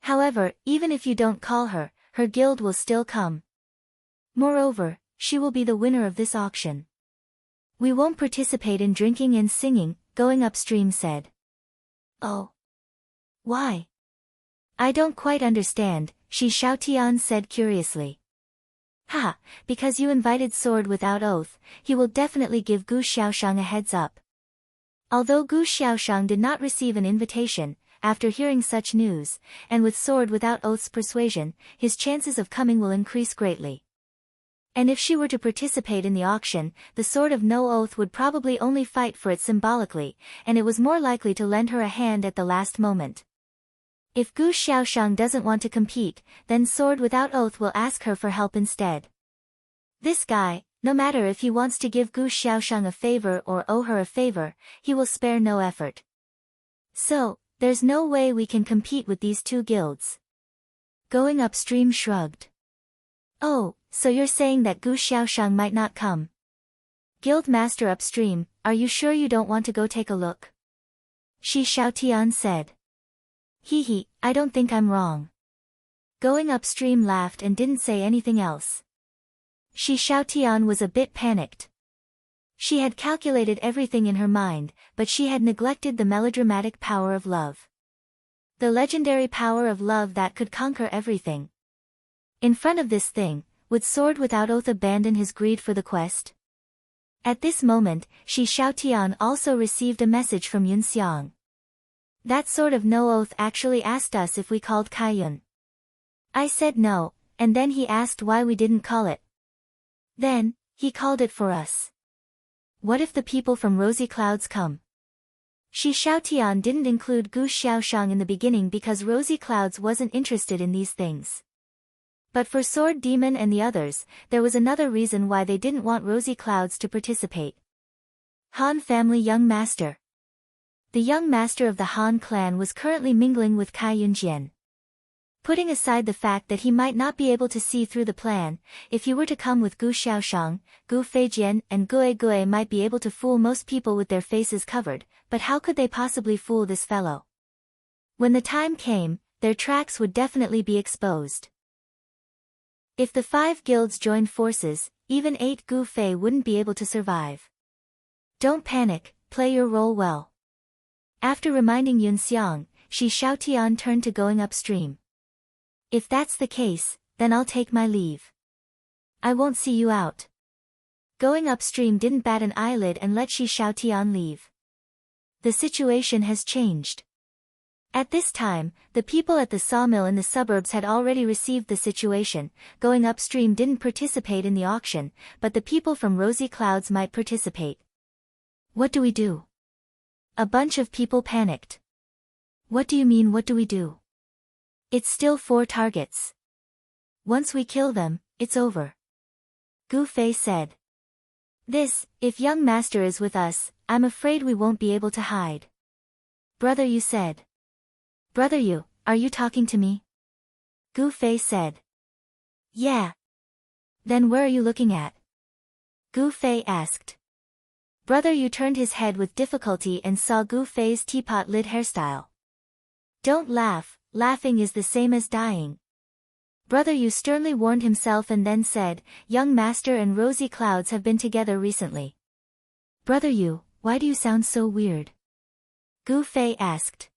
However, even if you don't call her, her guild will still come. Moreover, she will be the winner of this auction. We won't participate in drinking and singing, Going Upstream said. Oh. Why? I don't quite understand, Shi Xiaotian said curiously. Because you invited Sword Without Oath, he will definitely give Gu Xiaoshang a heads up. Although Gu Xiaoshang did not receive an invitation, after hearing such news, and with Sword Without Oath's persuasion, his chances of coming will increase greatly. And if she were to participate in the auction, the Sword of No Oath would probably only fight for it symbolically, and it was more likely to lend her a hand at the last moment. If Gu Xiaoshang doesn't want to compete, then Sword Without Oath will ask her for help instead. This guy, no matter if he wants to give Gu Xiaoshang a favor or owe her a favor, he will spare no effort. So, there's no way we can compete with these two guilds. Going Upstream shrugged. Oh, so you're saying that Gu Xiaoshang might not come? Guild Master Upstream, are you sure you don't want to go take a look? Shi Xiaotian said. I don't think I'm wrong. Going Upstream laughed and didn't say anything else. Shi Xiaotian was a bit panicked. She had calculated everything in her mind, but she had neglected the melodramatic power of love. The legendary power of love that could conquer everything. In front of this thing, would Sword Without Oath abandon his greed for the quest? At this moment, Shi Xiaotian also received a message from Yun Xiang. That Sword of No Oath actually asked us if we called Kaiyun. I said no, and then he asked why we didn't call it. Then, he called it for us. What if the people from Rosy Clouds come? Shi Xiaotian didn't include Gu Xiaoshang in the beginning because Rosy Clouds wasn't interested in these things. But for Sword Demon and the others, there was another reason why they didn't want Rosy Clouds to participate. Han family young master. The young master of the Han clan was currently mingling with Kai Yunjian. Putting aside the fact that he might not be able to see through the plan, if he were to come with Gu Xiaoshang, Gu Feijian and Gue might be able to fool most people with their faces covered, but how could they possibly fool this fellow? When the time came, their tracks would definitely be exposed. If the 5 guilds joined forces, even 8 Gu Fei wouldn't be able to survive. Don't panic, play your role well. After reminding Yun Xiang, Shi Xiaotian turned to Going Upstream. If that's the case, then I'll take my leave. I won't see you out. Going Upstream didn't bat an eyelid and let Shi Xiaotian leave. The situation has changed. At this time, the people at the sawmill in the suburbs had already received the situation. Going upstream didn't participate in the auction, but the people from Rosy Clouds might participate. What do we do? A bunch of people panicked. What do you mean, what do we do? It's still 4 targets. Once we kill them, it's over. Gu Fei said. If young master is with us, I'm afraid we won't be able to hide. Brother Yu said. Brother Yu, are you talking to me? Gu Fei said. Yeah. Then where are you looking at? Gu Fei asked. Brother Yu turned his head with difficulty and saw Gu Fei's teapot lid hairstyle. Don't laugh, laughing is the same as dying. Brother Yu sternly warned himself and then said, young master and Rosy Clouds have been together recently. Brother Yu, why do you sound so weird? Gu Fei asked.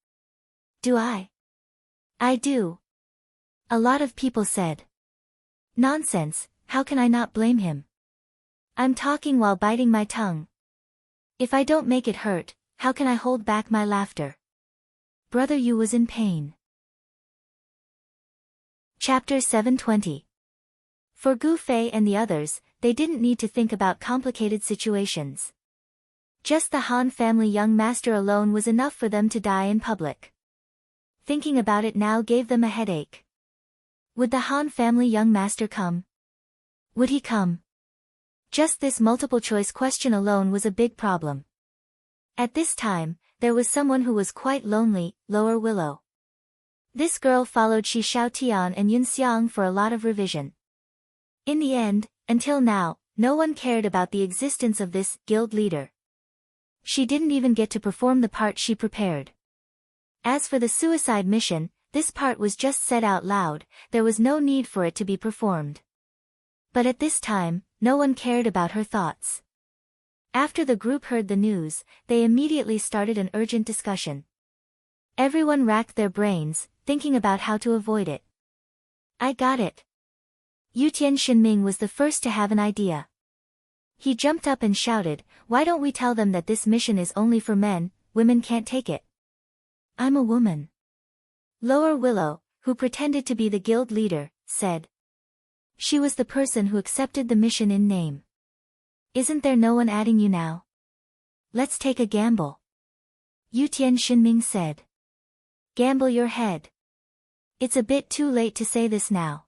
Do I? I do. A lot of people said. Nonsense, how can I not blame him? I'm talking while biting my tongue. If I don't make it hurt, how can I hold back my laughter? Brother Yu was in pain. Chapter 720. For Gu Fei and the others, they didn't need to think about complicated situations. Just the Han family young master alone was enough for them to die in public. Thinking about it now gave them a headache. Would the Han family young master come? Would he come? Just this multiple-choice question alone was a big problem. At this time, there was someone who was quite lonely, Lower Willow. This girl followed Shi Xiaotian and Yun Xiang for a lot of revision. In the end, until now, no one cared about the existence of this guild leader. She didn't even get to perform the part she prepared. As for the suicide mission, this part was just said out loud, there was no need for it to be performed. But at this time, no one cared about her thoughts. After the group heard the news, they immediately started an urgent discussion. Everyone racked their brains, thinking about how to avoid it. I got it. Yutian Shinming was the first to have an idea. He jumped up and shouted, why don't we tell them that this mission is only for men, women can't take it. I'm a woman. Lower Willow, who pretended to be the guild leader, said. She was the person who accepted the mission in name. Isn't there no one adding you now? Let's take a gamble. Yutian Shinming said. Gamble your head. It's a bit too late to say this now.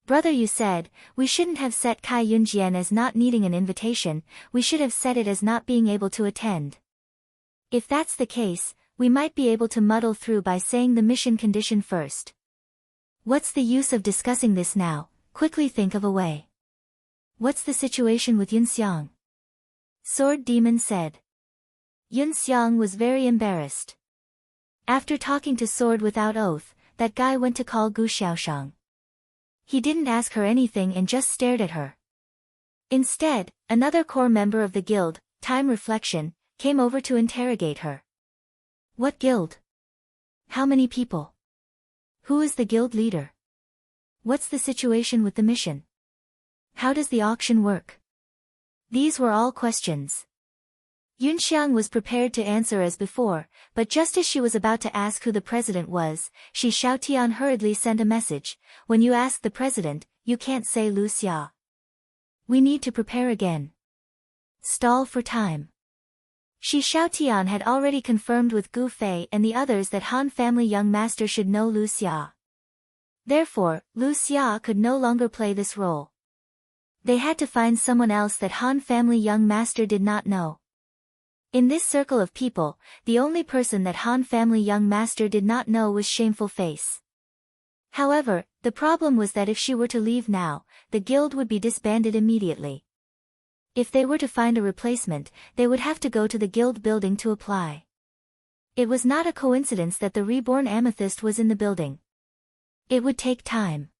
Brother Yu said, we shouldn't have set Kai Yunjian as not needing an invitation, we should have set it as not being able to attend. If that's the case, we might be able to muddle through by saying the mission condition first. What's the use of discussing this now? Quickly think of a way. What's the situation with Yun Xiang? Sword Demon said. Yun Xiang was very embarrassed. After talking to Sword without oath, that guy went to call Gu Xiaoshang. He didn't ask her anything and just stared at her. Instead, another core member of the guild, Time Reflection, came over to interrogate her. What guild? How many people? Who is the guild leader? What's the situation with the mission? How does the auction work? These were all questions. Yunxiang was prepared to answer as before, but just as she was about to ask who the president was, Shi Xiaotian hurriedly sent a message. When you ask the president, you can't say Lu Xia. We need to prepare again. Stall for time. Shi Xiaotian had already confirmed with Gu Fei and the others that Han family young master should know Lu Xia. Therefore, Lu Xia could no longer play this role. They had to find someone else that Han family young master did not know. In this circle of people, the only person that Han family young master did not know was Shameful Face. However, the problem was that if she were to leave now, the guild would be disbanded immediately. If they were to find a replacement, they would have to go to the guild building to apply. It was not a coincidence that the reborn amethyst was in the building. It would take time.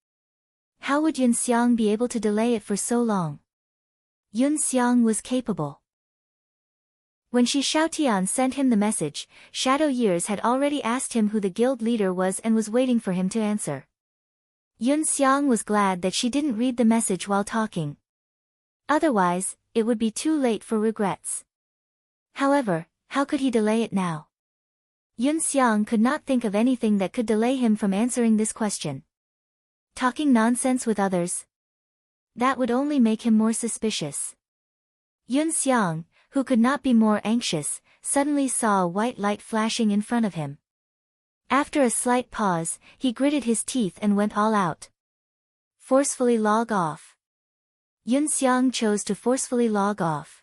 How would Yun Xiang be able to delay it for so long? Yun Xiang was capable. When Shi Xiaotian sent him the message, Shadow Years had already asked him who the guild leader was and was waiting for him to answer. Yun Xiang was glad that she didn't read the message while talking. Otherwise, it would be too late for regrets. However, how could he delay it now? Yun Xiang could not think of anything that could delay him from answering this question. Talking nonsense with others? That would only make him more suspicious. Yun Xiang, who could not be more anxious, suddenly saw a white light flashing in front of him. After a slight pause, he gritted his teeth and went all out. Forcefully log off. Yun Xiang chose to forcefully log off.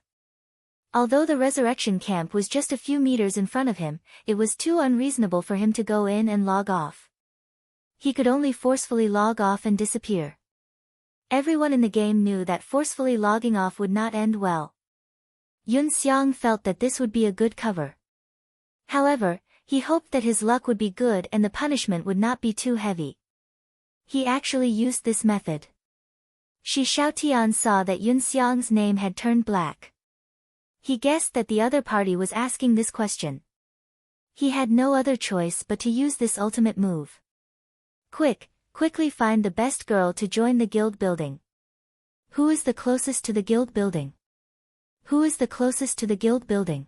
Although the resurrection camp was just a few meters in front of him, it was too unreasonable for him to go in and log off. He could only forcefully log off and disappear. Everyone in the game knew that forcefully logging off would not end well. Yun Xiang felt that this would be a good cover. However, he hoped that his luck would be good and the punishment would not be too heavy. He actually used this method. Shi Xiaotian saw that Yun Xiang's name had turned black. He guessed that the other party was asking this question. He had no other choice but to use this ultimate move. Quickly find the best girl to join the guild building. Who is the closest to the guild building? Who is the closest to the guild building?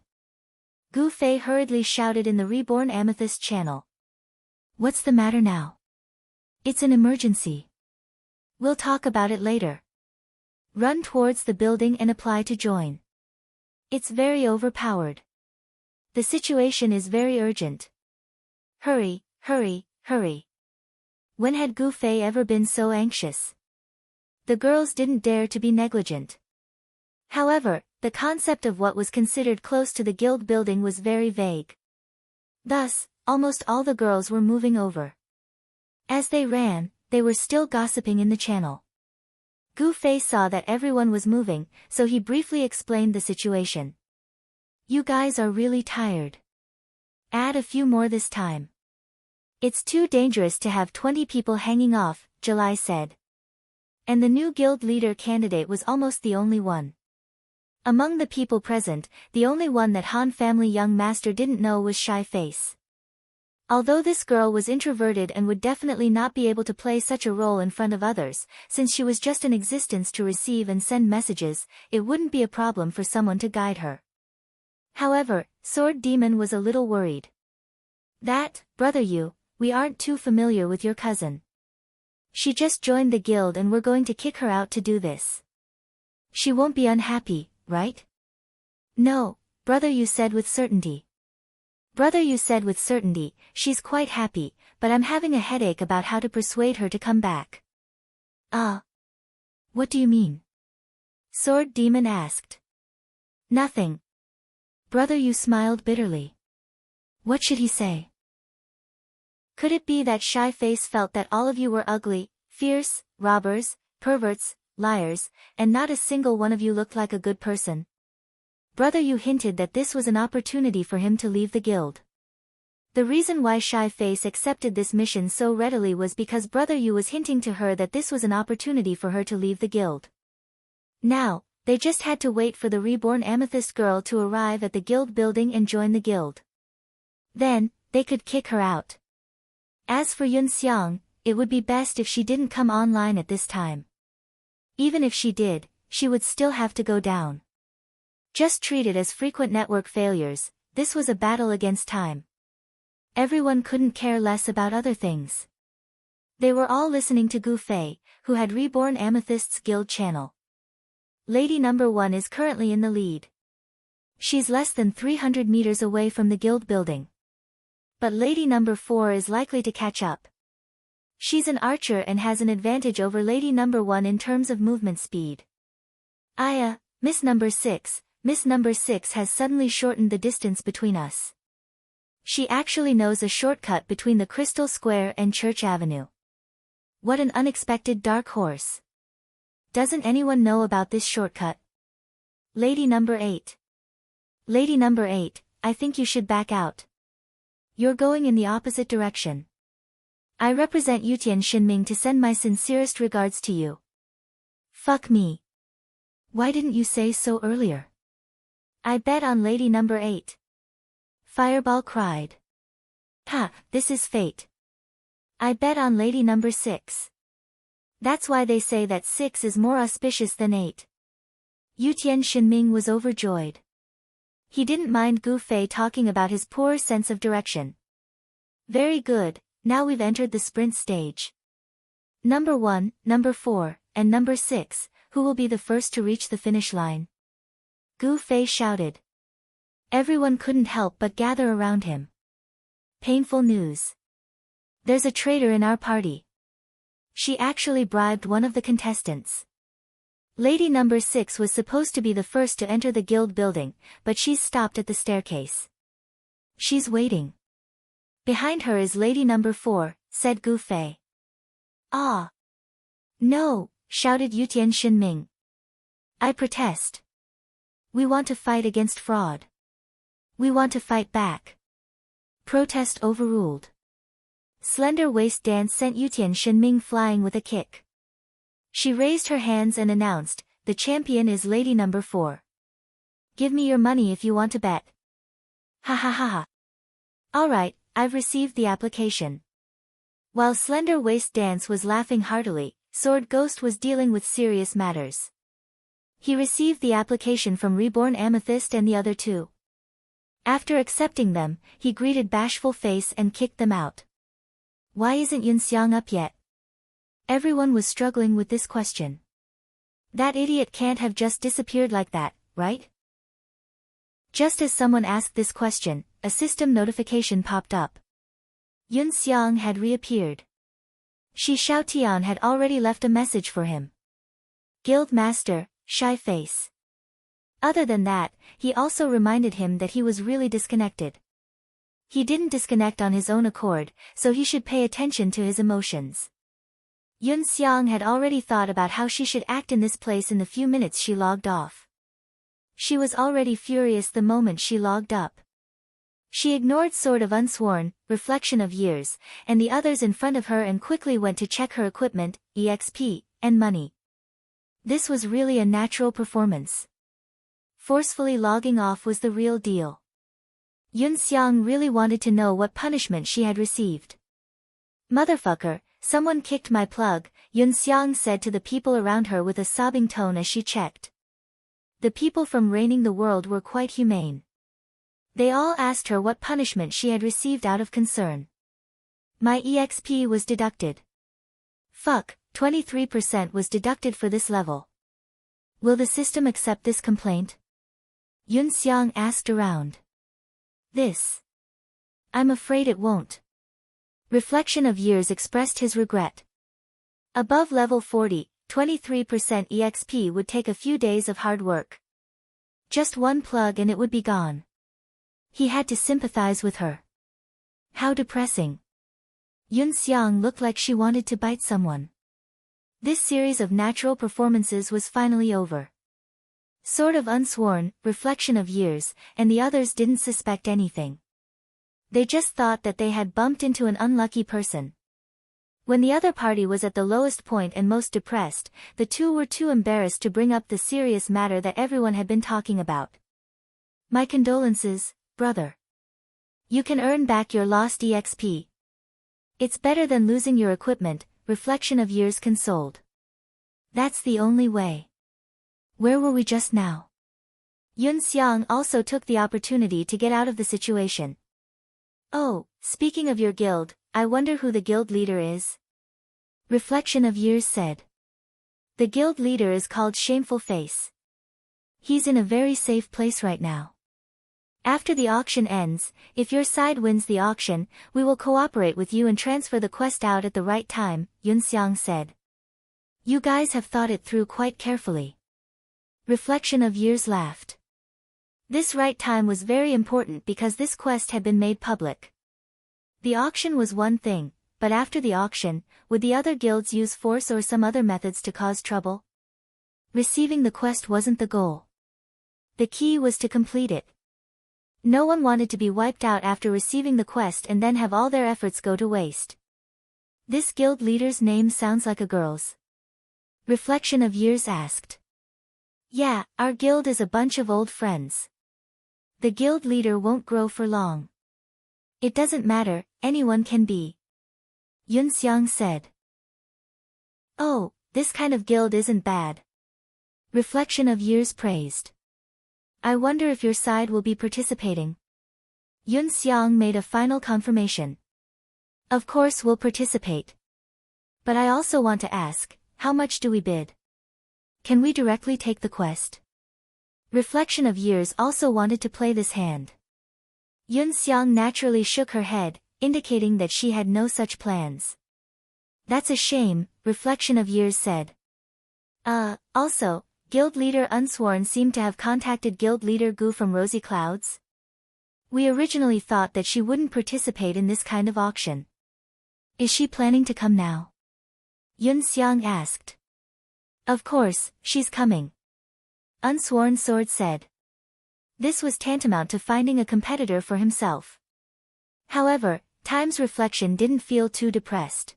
Gu Fei hurriedly shouted in the Reborn Amethyst channel. What's the matter now? It's an emergency. We'll talk about it later. Run towards the building and apply to join. It's very overpowered. The situation is very urgent. Hurry. When had Gu Fei ever been so anxious? The girls didn't dare to be negligent. However, the concept of what was considered close to the guild building was very vague. Thus, almost all the girls were moving over. As they ran, they were still gossiping in the channel. Gu Fei saw that everyone was moving, so he briefly explained the situation. You guys are really tired. Add a few more this time. It's too dangerous to have 20 people hanging off, July said. And the new guild leader candidate was almost the only one. Among the people present, the only one that Han family young master didn't know was Shy Face. Although this girl was introverted and would definitely not be able to play such a role in front of others, since she was just an existence to receive and send messages, it wouldn't be a problem for someone to guide her. However, Sword Demon was a little worried. Brother Yu, we aren't too familiar with your cousin. She just joined the guild and we're going to kick her out to do this. She won't be unhappy, right? No, Brother Yu said with certainty. Brother Yu said with certainty, she's quite happy, but I'm having a headache about how to persuade her to come back. What do you mean? Sword Demon asked. Nothing. Brother Yu smiled bitterly. What should he say? Could it be that Shy Face felt that all of you were ugly, fierce, robbers, perverts, liars, and not a single one of you looked like a good person? Brother Yu hinted that this was an opportunity for him to leave the guild. The reason why Shy Face accepted this mission so readily was because Brother Yu was hinting to her that this was an opportunity for her to leave the guild. Now, they just had to wait for the reborn Amethyst girl to arrive at the guild building and join the guild. Then, they could kick her out. As for Yun Xiang, it would be best if she didn't come online at this time. Even if she did, she would still have to go down. Just treat it as frequent network failures, this was a battle against time. Everyone couldn't care less about other things. They were all listening to Gu Fei, who had reborn Amethyst's guild channel. Lady number 1 is currently in the lead. She's less than 300 meters away from the guild building. But Lady number 4 is likely to catch up. She's an archer and has an advantage over Lady number 1 in terms of movement speed. Miss number 6 has suddenly shortened the distance between us. She actually knows a shortcut between the Crystal Square and Church Avenue. What an unexpected dark horse. Doesn't anyone know about this shortcut? Lady number 8. Lady number 8, I think you should back out. You're going in the opposite direction. I represent Yutian Xinming to send my sincerest regards to you. Fuck me. Why didn't you say so earlier? I bet on Lady number 8. Fireball cried. This is fate. I bet on Lady number 6. That's why they say that 6 is more auspicious than 8. Yutian Xinming was overjoyed. He didn't mind Gu Fei talking about his poor sense of direction. Very good, now we've entered the sprint stage. Number 1, number 4, and number 6, who will be the first to reach the finish line? Gu Fei shouted. Everyone couldn't help but gather around him. Painful news. There's a traitor in our party. She actually bribed one of the contestants. Lady number 6 was supposed to be the first to enter the guild building, but she's stopped at the staircase. She's waiting. Behind her is lady number 4, said Gu Fei. Ah! No, shouted Yutian Shinming. I protest. We want to fight against fraud. We want to fight back. Protest overruled. Slender Waist Dance sent Yutian Shinming flying with a kick. She raised her hands and announced, the champion is lady number 4. Give me your money if you want to bet. Ha ha ha ha. Alright, I've received the application. While Slender Waist Dance was laughing heartily, Sword Ghost was dealing with serious matters. He received the application from Reborn Amethyst and the other two. After accepting them, he greeted Bashful Face and kicked them out. Why isn't Yunxiang up yet? Everyone was struggling with this question. That idiot can't have just disappeared like that, right? Just as someone asked this question, a system notification popped up. Yunxiang had reappeared. Shi Xiaotian had already left a message for him. Guild Master, Shy Face. Other than that, he also reminded him that he was really disconnected. He didn't disconnect on his own accord, so he should pay attention to his emotions. Yunxiang had already thought about how she should act in this place in the few minutes she logged off. She was already furious the moment she logged up. She ignored Sword of Unsworn, Reflection of Years, and the others in front of her and quickly went to check her equipment, EXP, and money. This was really a natural performance. Forcefully logging off was the real deal. Yunxiang really wanted to know what punishment she had received. Motherfucker, someone kicked my plug, Yunxiang said to the people around her with a sobbing tone as she checked. The people from Reigning the World were quite humane. They all asked her what punishment she had received out of concern. My EXP was deducted. Fuck, 23% was deducted for this level. Will the system accept this complaint? Yunxiang asked around. This. I'm afraid it won't. Reflection of Years expressed his regret. Above level 40, 23% EXP would take a few days of hard work. Just one plug and it would be gone. He had to sympathize with her. How depressing. Yunxiang looked like she wanted to bite someone. This series of natural performances was finally over. Sword of Unsworn, Reflection of Years, and the others didn't suspect anything. They just thought that they had bumped into an unlucky person. When the other party was at the lowest point and most depressed, the two were too embarrassed to bring up the serious matter that everyone had been talking about. My condolences, brother. You can earn back your lost EXP. It's better than losing your equipment, Reflection of Years consoled. That's the only way. Where were we just now? Yunxiang also took the opportunity to get out of the situation. Oh, speaking of your guild, I wonder who the guild leader is? Reflection of Years said. The guild leader is called Shameful Face. He's in a very safe place right now. After the auction ends, if your side wins the auction, we will cooperate with you and transfer the quest out at the right time, Yunxiang said. You guys have thought it through quite carefully. Reflection of Years laughed. This right time was very important because this quest had been made public. The auction was one thing, but after the auction, would the other guilds use force or some other methods to cause trouble? Receiving the quest wasn't the goal. The key was to complete it. No one wanted to be wiped out after receiving the quest and then have all their efforts go to waste. This guild leader's name sounds like a girl's. Reflection of Years asked. Yeah, our guild is a bunch of old friends. The guild leader won't grow for long. It doesn't matter, anyone can be. Yunxiang said. Oh, this kind of guild isn't bad. Reflection of Years praised. I wonder if your side will be participating. Yun Xiang made a final confirmation. Of course we'll participate. But I also want to ask, how much do we bid? Can we directly take the quest? Reflection of Years also wanted to play this hand. Yun Xiang naturally shook her head, indicating that she had no such plans. That's a shame, Reflection of Years said. Also, Guild Leader Unsworn seemed to have contacted Guild Leader Gu from Rosy Clouds. We originally thought that she wouldn't participate in this kind of auction. Is she planning to come now? Yun Xiang asked. Of course, she's coming. Unsworn Sword said. This was tantamount to finding a competitor for himself. However, Time's reflection didn't feel too depressed.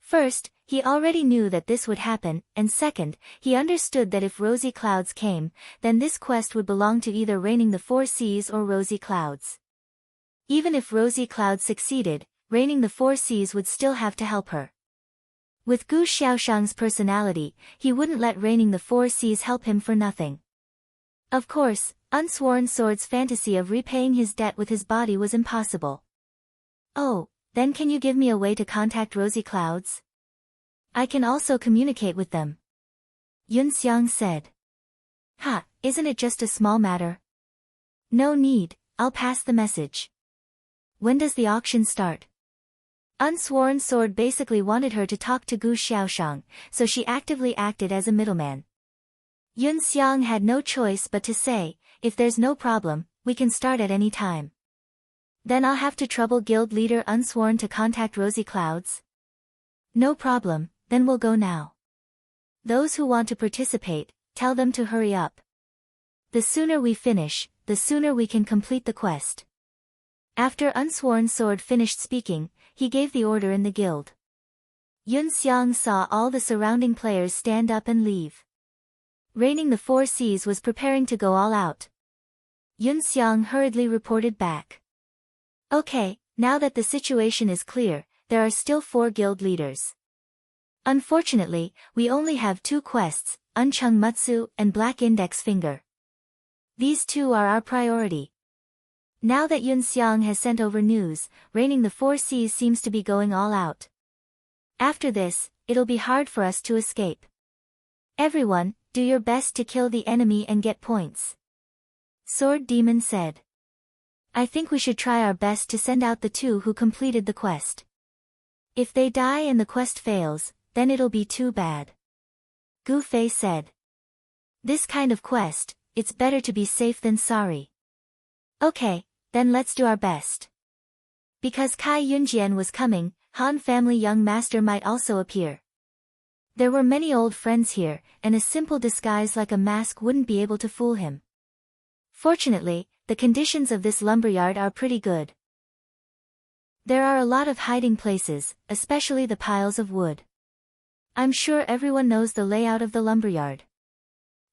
First, he already knew that this would happen, and second, he understood that if Rosy Clouds came, then this quest would belong to either Reigning the Four Seas or Rosy Clouds. Even if Rosy Clouds succeeded, Reigning the Four Seas would still have to help her. With Gu Xiaoshang's personality, he wouldn't let Reigning the Four Seas help him for nothing. Of course, Unsworn Sword's fantasy of repaying his debt with his body was impossible. Oh, then can you give me a way to contact Rosy Clouds? I can also communicate with them. Yun Xiang said. Isn't it just a small matter? No need, I'll pass the message. When does the auction start? Unsworn Sword basically wanted her to talk to Gu Xiaoshang, so she actively acted as a middleman. Yun Xiang had no choice but to say, if there's no problem, we can start at any time. Then I'll have to trouble Guild Leader Unsworn to contact Rosy Clouds? No problem, then we'll go now. Those who want to participate, tell them to hurry up. The sooner we finish, the sooner we can complete the quest. After Unsworn Sword finished speaking, he gave the order in the guild. Yun Xiang saw all the surrounding players stand up and leave. Reigning the Four Seas was preparing to go all out. Yun Xiang hurriedly reported back. Okay, now that the situation is clear, there are still 4 guild leaders. Unfortunately, we only have 2 quests, Unchung Mutsu and Black Index Finger. These 2 are our priority. Now that Yun Xiang has sent over news, Reigning the Four Seas seems to be going all out. After this, it'll be hard for us to escape. Everyone, do your best to kill the enemy and get points. Sword Demon said. I think we should try our best to send out the 2 who completed the quest. If they die and the quest fails, then it'll be too bad. Gu Fei said. This kind of quest, it's better to be safe than sorry. Okay, then let's do our best. Because Kai Yunjian was coming, Han family young master might also appear. There were many old friends here, and a simple disguise like a mask wouldn't be able to fool him. Fortunately, the conditions of this lumberyard are pretty good. There are a lot of hiding places, especially the piles of wood. I'm sure everyone knows the layout of the lumberyard.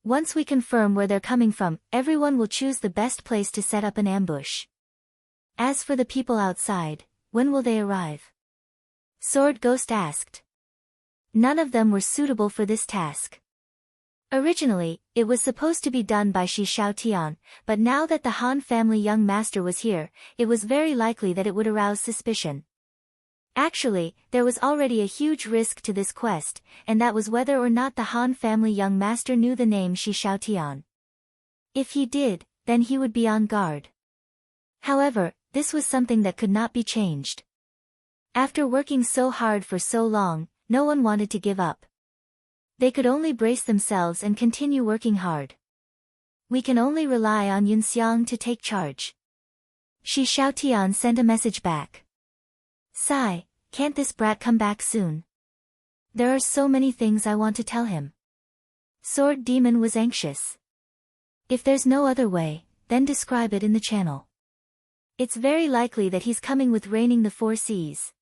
Once we confirm where they're coming from, everyone will choose the best place to set up an ambush. As for the people outside, when will they arrive? Sword Ghost asked. None of them were suitable for this task. Originally, it was supposed to be done by Shi Xiaotian, but now that the Han family young master was here, it was very likely that it would arouse suspicion. Actually, there was already a huge risk to this quest, and that was whether or not the Han family young master knew the name Shi Xiaotian. If he did, then he would be on guard. However, this was something that could not be changed. After working so hard for so long, no one wanted to give up. They could only brace themselves and continue working hard. We can only rely on Yun Xiang to take charge. Shi Xiaotian sent a message back. Sigh, can't this brat come back soon? There are so many things I want to tell him. Sword Demon was anxious. If there's no other way, then describe it in the channel. It's very likely that he's coming with Reigning the Four Seas.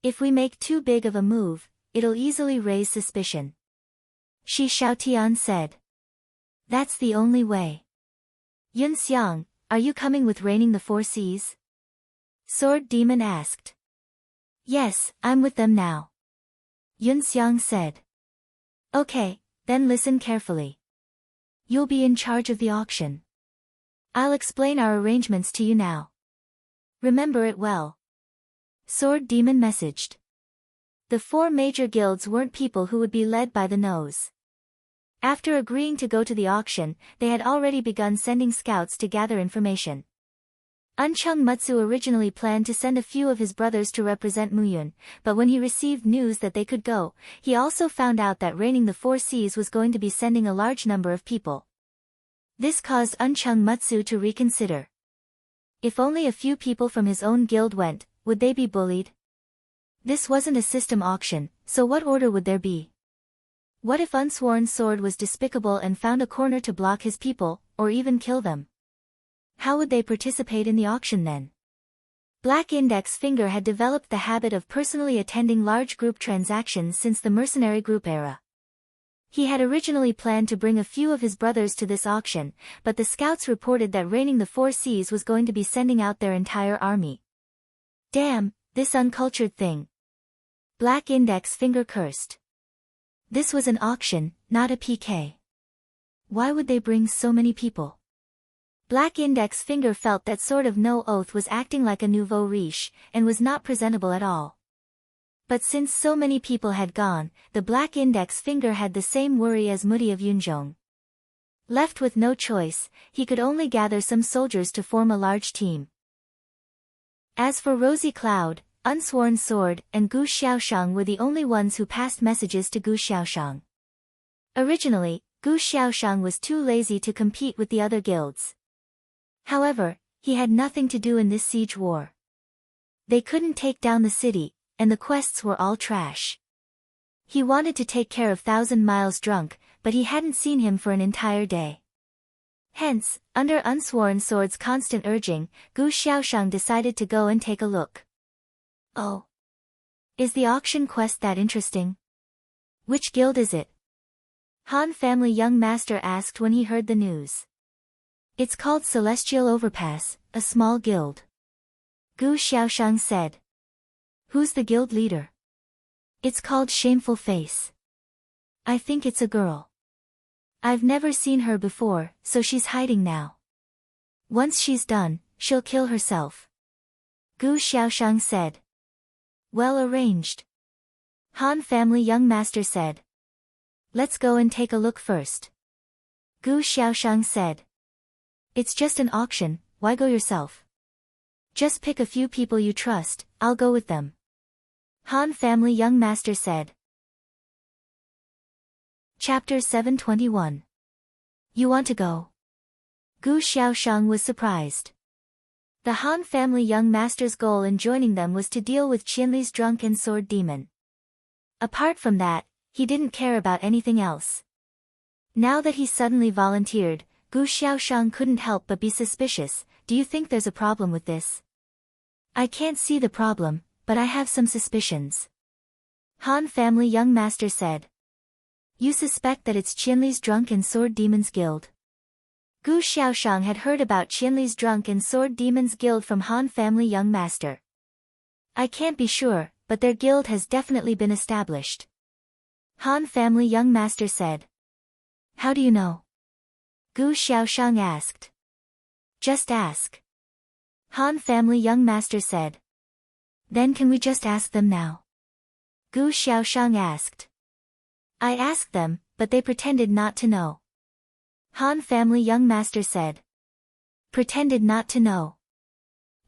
If we make too big of a move, it'll easily raise suspicion. Shi Xiaotian said. That's the only way. Yun Xiang, are you coming with Reigning the Four Seas? Sword Demon asked. Yes, I'm with them now. Yun Xiang said. Okay, then listen carefully. You'll be in charge of the auction. I'll explain our arrangements to you now. Remember it well. Sword Demon messaged. The 4 major guilds weren't people who would be led by the nose. After agreeing to go to the auction, they had already begun sending scouts to gather information. Unchung Mutsu originally planned to send a few of his brothers to represent Muyun, but when he received news that they could go, he also found out that Reigning the Four Seas was going to be sending a large number of people. This caused Unchung Mutsu to reconsider. If only a few people from his own guild went, would they be bullied? This wasn't a system auction, so what order would there be? What if Unsworn Sword was despicable and found a corner to block his people, or even kill them? How would they participate in the auction then? Black Index Finger had developed the habit of personally attending large group transactions since the mercenary group era. He had originally planned to bring a few of his brothers to this auction, but the scouts reported that Reigning the Four Seas was going to be sending out their entire army. Damn, this uncultured thing. Black Index Finger cursed. This was an auction, not a PK. Why would they bring so many people? Black Index Finger felt that Sword of No Oath was acting like a nouveau riche, and was not presentable at all. But since so many people had gone, the Black Index Finger had the same worry as Mudi of Yunzhong. Left with no choice, he could only gather some soldiers to form a large team. As for Rosy Cloud, Unsworn Sword, and Gu Xiaoshang were the only ones who passed messages to Gu Xiaoshang. Originally, Gu Xiaoshang was too lazy to compete with the other guilds. However, he had nothing to do in this siege war. They couldn't take down the city, and the quests were all trash. He wanted to take care of 1,000 Miles Drunk, but he hadn't seen him for an entire day. Hence, under Unsworn Sword's constant urging, Gu Xiaoshang decided to go and take a look. Oh. Is the auction quest that interesting? Which guild is it? Han Family Young Master asked when he heard the news. It's called Celestial Overpass, a small guild. Gu Xiaoshang said. Who's the guild leader? It's called Shameful Face. I think it's a girl. I've never seen her before, so she's hiding now. Once she's done, she'll kill herself. Gu Xiaoshang said. Well arranged. Han Family Young Master said. Let's go and take a look first. Gu Xiaoshang said. It's just an auction, why go yourself? Just pick a few people you trust, I'll go with them. Han Family Young Master said. Chapter 721. You want to go? Gu Xiaoshang was surprised. The Han Family Young Master's goal in joining them was to deal with Qianli's drunk and sword demon. Apart from that, he didn't care about anything else. Now that he suddenly volunteered, Gu Xiaoshang couldn't help but be suspicious. Do you think there's a problem with this? I can't see the problem, but I have some suspicions. Han Family Young Master said. You suspect that it's Qianli's drunk and sword demons guild? Gu Xiaoshang had heard about Qianli's drunk and sword demons guild from Han Family Young Master. I can't be sure, but their guild has definitely been established. Han Family Young Master said. How do you know? Gu Xiaoshang asked. Just ask. Han Family Young Master said. Then can we just ask them now? Gu Xiaoshang asked. I asked them, but they pretended not to know. Han Family Young Master said. Pretended not to know.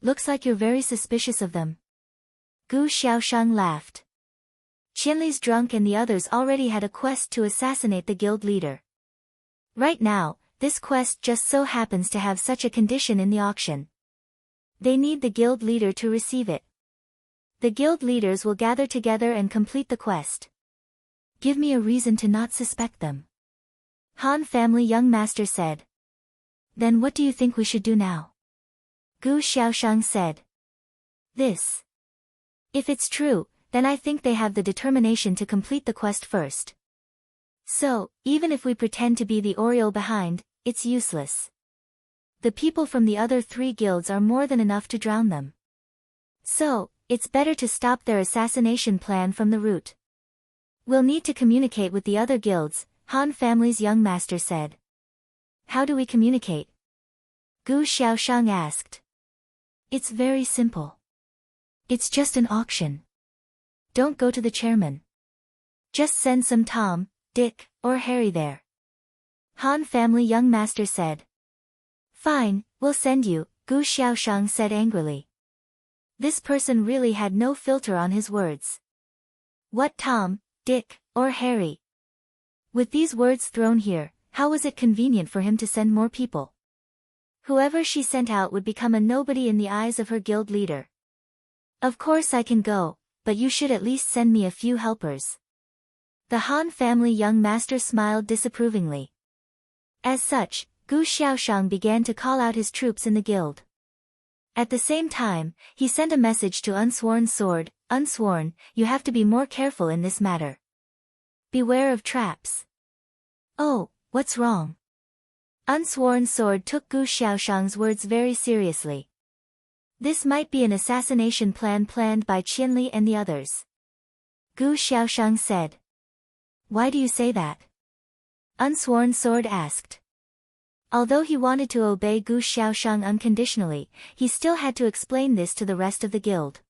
Looks like you're very suspicious of them. Gu Xiaoshang laughed. Qianli's drunk and the others already had a quest to assassinate the guild leader. Right now, this quest just so happens to have such a condition in the auction. They need the guild leader to receive it. The guild leaders will gather together and complete the quest. Give me a reason to not suspect them. Han Family Young Master said. Then what do you think we should do now? Gu Xiaoshang said. This. If it's true, then I think they have the determination to complete the quest first. So, even if we pretend to be the Oriole behind, it's useless. The people from the other 3 guilds are more than enough to drown them. So, it's better to stop their assassination plan from the root. We'll need to communicate with the other guilds, Han Family's Young Master said. How do we communicate? Gu Xiaoshang asked. It's very simple. It's just an auction. Don't go to the chairman. Just send some Tom, Dick, or Harry there. Han family young master said. Fine, we'll send you, Gu Xiaoshang said angrily. This person really had no filter on his words. What Tom, Dick, or Harry? With these words thrown here, how was it convenient for him to send more people? Whoever she sent out would become a nobody in the eyes of her guild leader. Of course I can go, but you should at least send me a few helpers. The Han family young master smiled disapprovingly. As such, Gu Xiaoshang began to call out his troops in the guild. At the same time, he sent a message to Unsworn Sword. Unsworn, you have to be more careful in this matter. Beware of traps. Oh, what's wrong? Unsworn Sword took Gu Xiaoshang's words very seriously. This might be an assassination plan planned by Qianli and the others. Gu Xiaoshang said. Why do you say that? Unsworn Sword asked. Although he wanted to obey Gu Xiaoshang unconditionally, he still had to explain this to the rest of the guild.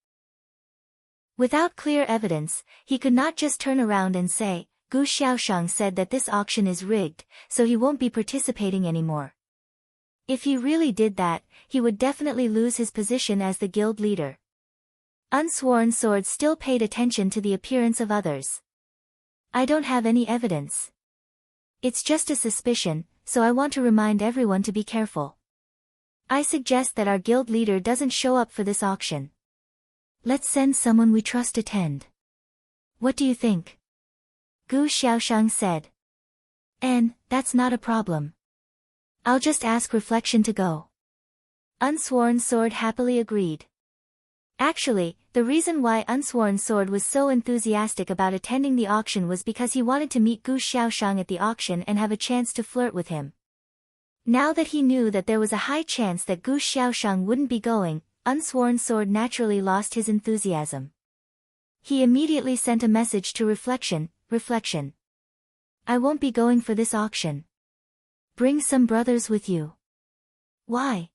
Without clear evidence, he could not just turn around and say, Gu Xiaoshang said that this auction is rigged, so he won't be participating anymore. If he really did that, he would definitely lose his position as the guild leader. Unsworn Sword still paid attention to the appearance of others. I don't have any evidence. It's just a suspicion, so I want to remind everyone to be careful. I suggest that our guild leader doesn't show up for this auction. Let's send someone we trust attend. What do you think? Gu Xiaoshang said. That's not a problem. I'll just ask Reflection to go. Unsworn Sword happily agreed. Actually, the reason why Unsworn Sword was so enthusiastic about attending the auction was because he wanted to meet Gu Xiaoshang at the auction and have a chance to flirt with him. Now that he knew that there was a high chance that Gu Xiaoshang wouldn't be going, Unsworn Sword naturally lost his enthusiasm. He immediately sent a message to Reflection. I won't be going for this auction. Bring some brothers with you. Why?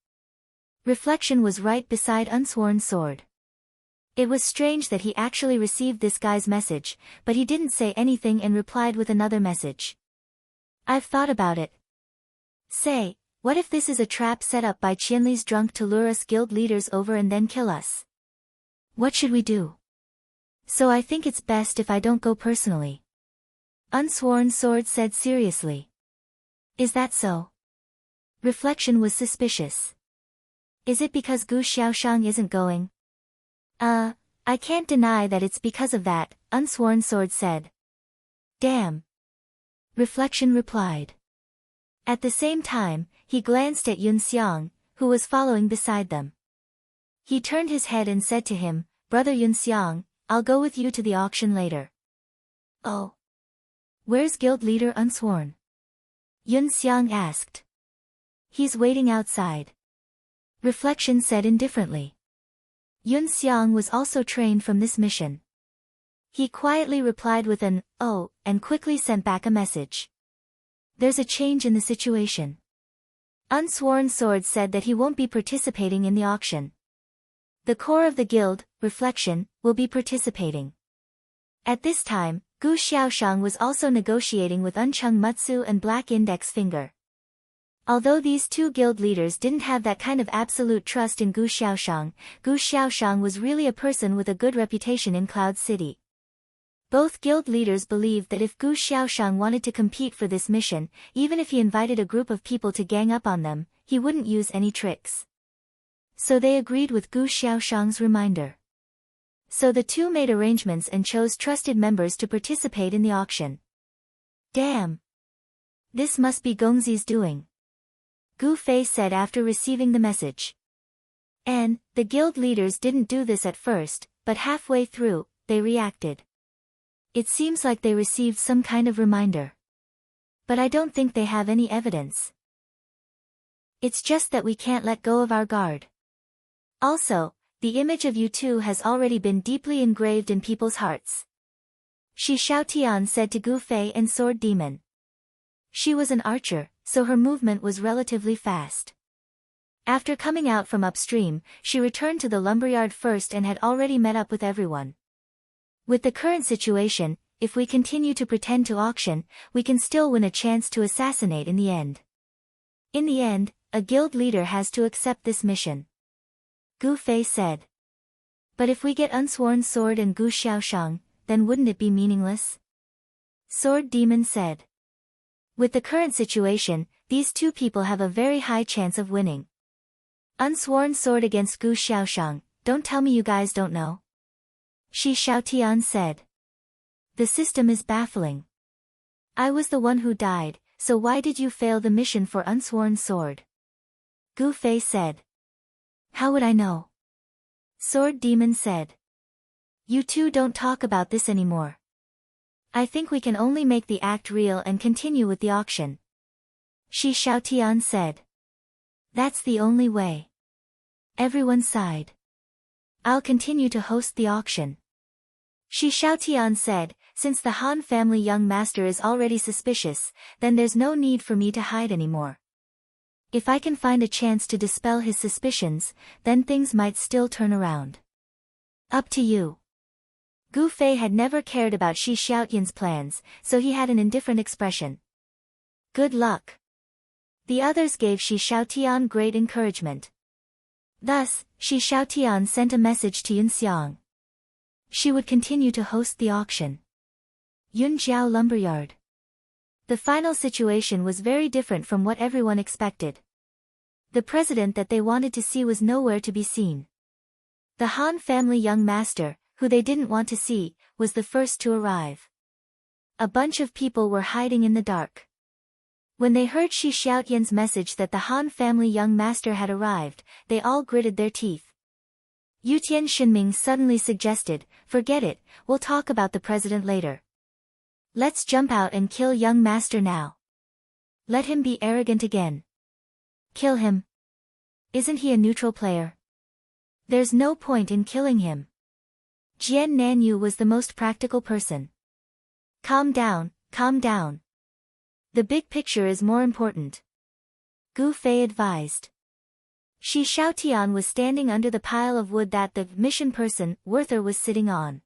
Reflection was right beside Unsworn Sword. It was strange that he actually received this guy's message, but he didn't say anything and replied with another message. I've thought about it. Say, what if this is a trap set up by Qianli's drunk to lure us guild leaders over and then kill us? What should we do? So I think it's best if I don't go personally. Unsworn Sword said seriously. Is that so? Reflection was suspicious. Is it because Gu Xiaoshang isn't going? I can't deny that it's because of that, Unsworn Sword said. Damn. Reflection replied. At the same time, he glanced at Yun Xiang, who was following beside them. He turned his head and said to him, Brother Yun Xiang, I'll go with you to the auction later. Oh. Where's guild leader Unsworn? Yun Xiang asked. He's waiting outside. Reflection said indifferently. Yun Xiang was also trained from this mission. He quietly replied with an, oh, and quickly sent back a message. There's a change in the situation. Unsworn Sword said that he won't be participating in the auction. The core of the guild, Reflection, will be participating. At this time, Gu Xiaoshang was also negotiating with Uncheng Mutsu and Black Index Finger. Although these two guild leaders didn't have that kind of absolute trust in Gu Xiaoshang was really a person with a good reputation in Cloud City. Both guild leaders believed that if Gu Xiaoshang wanted to compete for this mission, even if he invited a group of people to gang up on them, he wouldn't use any tricks. So they agreed with Gu Xiaoshang's reminder. So the two made arrangements and chose trusted members to participate in the auction. Damn! This must be Gongzi's doing. Gu Fei said after receiving the message. And, the guild leaders didn't do this at first, but halfway through, they reacted. It seems like they received some kind of reminder. But I don't think they have any evidence. It's just that we can't let go of our guard. Also, the image of you two has already been deeply engraved in people's hearts. Shi Xiaotian said to Gu Fei and Sword Demon. She was an archer, so her movement was relatively fast. After coming out from upstream, she returned to the lumberyard first and had already met up with everyone. With the current situation, if we continue to pretend to auction, we can still win a chance to assassinate in the end. In the end, a guild leader has to accept this mission. Gu Fei said. But if we get Unsworn Sword and Gu Xiaoshang, then wouldn't it be meaningless? Sword Demon said. With the current situation, these two people have a very high chance of winning. Unsworn Sword against Gu Xiaoshang, don't tell me you guys don't know. Shi Xiaotian said. The system is baffling. I was the one who died, so why did you fail the mission for Unsworn Sword? Gu Fei said. How would I know? Sword Demon said. You two don't talk about this anymore. I think we can only make the act real and continue with the auction. Shi Xiaotian said. That's the only way. Everyone sighed. I'll continue to host the auction. Shi Xiaotian said, since the Han family young master is already suspicious, then there's no need for me to hide anymore. If I can find a chance to dispel his suspicions, then things might still turn around. Up to you. Gu Fei had never cared about Shi Xiaotian's plans, so he had an indifferent expression. Good luck. The others gave Shi Xiaotian great encouragement. Thus, Shi Xiaotian sent a message to Yun Xiang. She would continue to host the auction. Yunjiao Lumberyard. The final situation was very different from what everyone expected. The president that they wanted to see was nowhere to be seen. The Han family young master, who they didn't want to see, was the first to arrive. A bunch of people were hiding in the dark. When they heard Shi Xiaotian's message that the Han family young master had arrived, they all gritted their teeth. Yutian Shinming suddenly suggested, forget it, we'll talk about the president later. Let's jump out and kill young master now. Let him be arrogant again. Kill him. Isn't he a neutral player? There's no point in killing him. Jian Nanyu was the most practical person. Calm down, calm down. The big picture is more important. Gu Fei advised. Shi Xiaotian was standing under the pile of wood that the mission person, Werther, was sitting on.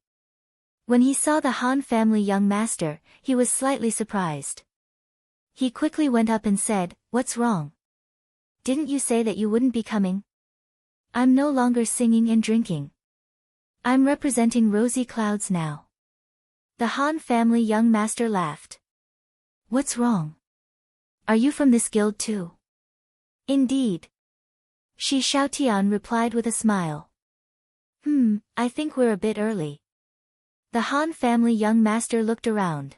When he saw the Han family young master, he was slightly surprised. He quickly went up and said, What's wrong? Didn't you say that you wouldn't be coming? I'm no longer singing and drinking. I'm representing rosy clouds now. The Han family young master laughed. What's wrong? Are you from this guild too? Indeed. Shi Xiaotian replied with a smile. I think we're a bit early. The Han family young master looked around.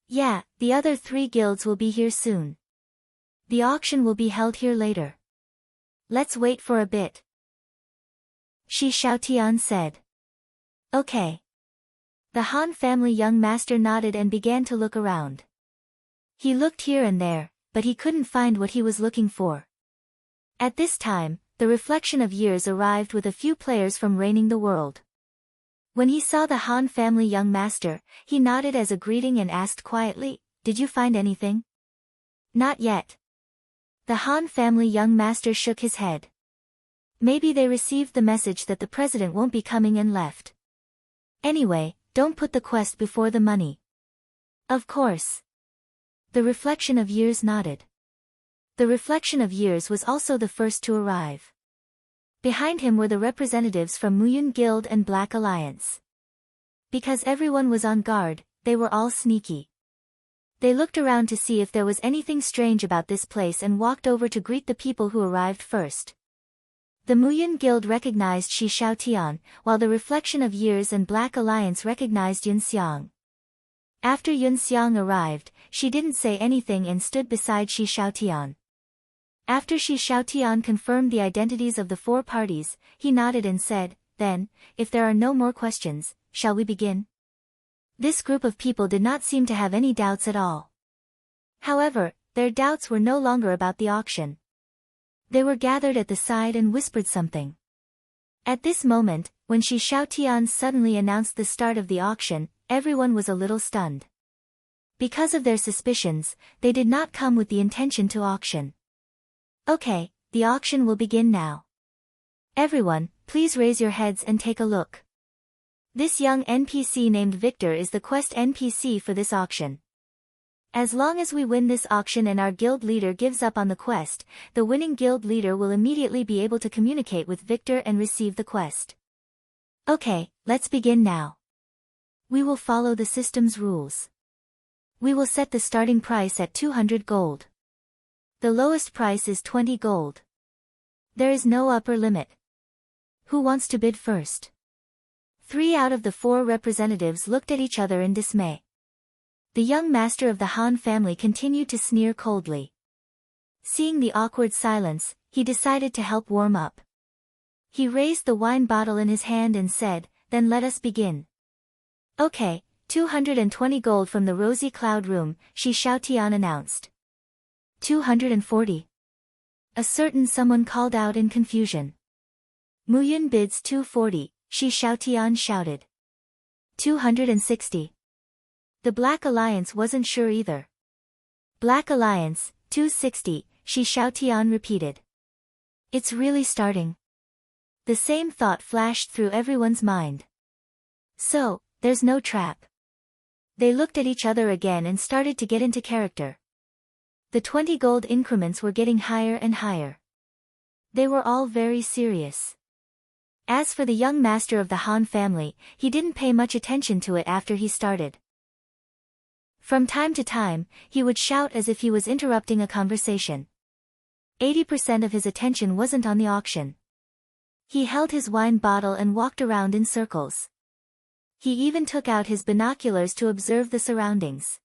Yeah, the other 3 guilds will be here soon. The auction will be held here later. Let's wait for a bit. Shi Xiaotian said. Okay. The Han family young master nodded and began to look around. He looked here and there, but he couldn't find what he was looking for. At this time, the reflection of years arrived with a few players from reigning the world. When he saw the Han family young master, he nodded as a greeting and asked quietly, Did you find anything? Not yet. The Han family young master shook his head. Maybe they received the message that the president won't be coming and left. Anyway, don't put the quest before the money. Of course. The reflection of years nodded. The reflection of years was also the first to arrive. Behind him were the representatives from Muyun Guild and Black Alliance. Because everyone was on guard, they were all sneaky. They looked around to see if there was anything strange about this place and walked over to greet the people who arrived first. The Muyun Guild recognized Shi Xiaotian, while the reflection of years and Black Alliance recognized Yun Xiang. After Yun Xiang arrived, she didn't say anything and stood beside Shi Xiaotian. After Shi Xiaotian confirmed the identities of the 4 parties, he nodded and said, Then, if there are no more questions, shall we begin? This group of people did not seem to have any doubts at all. However, their doubts were no longer about the auction. They were gathered at the side and whispered something. At this moment, when Shi Xiaotian suddenly announced the start of the auction, everyone was a little stunned. Because of their suspicions, they did not come with the intention to auction. Okay, the auction will begin now. Everyone, please raise your heads and take a look. This young NPC named Victor is the quest NPC for this auction. As long as we win this auction and our guild leader gives up on the quest, the winning guild leader will immediately be able to communicate with Victor and receive the quest. Okay, let's begin now. We will follow the system's rules. We will set the starting price at 200 gold. The lowest price is 20 gold. There is no upper limit. Who wants to bid first? 3 out of the 4 representatives looked at each other in dismay. The young master of the Han family continued to sneer coldly. Seeing the awkward silence, he decided to help warm up. He raised the wine bottle in his hand and said, "Then let us begin." Okay, 220 gold from the Rosy Cloud Room, Shi Xiaotian announced. 240. A certain someone called out in confusion. Muyun bids 240, Shi Xiaotian shouted. 260. The Black Alliance wasn't sure either. Black Alliance, 260, Shi Xiaotian repeated. It's really starting. The same thought flashed through everyone's mind. So, there's no trap. They looked at each other again and started to get into character. The 20 gold increments were getting higher and higher. They were all very serious. As for the young master of the Han family, he didn't pay much attention to it after he started. From time to time, he would shout as if he was interrupting a conversation. 80% of his attention wasn't on the auction. He held his wine bottle and walked around in circles. He even took out his binoculars to observe the surroundings.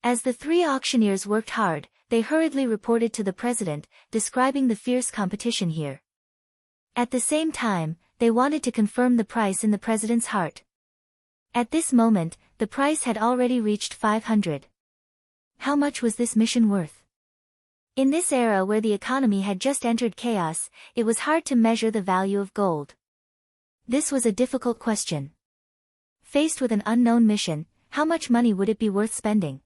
As the 3 auctioneers worked hard, they hurriedly reported to the president, describing the fierce competition here. At the same time, they wanted to confirm the price in the president's heart. At this moment, the price had already reached 500. How much was this mission worth? In this era where the economy had just entered chaos, it was hard to measure the value of gold. This was a difficult question. Faced with an unknown mission, how much money would it be worth spending?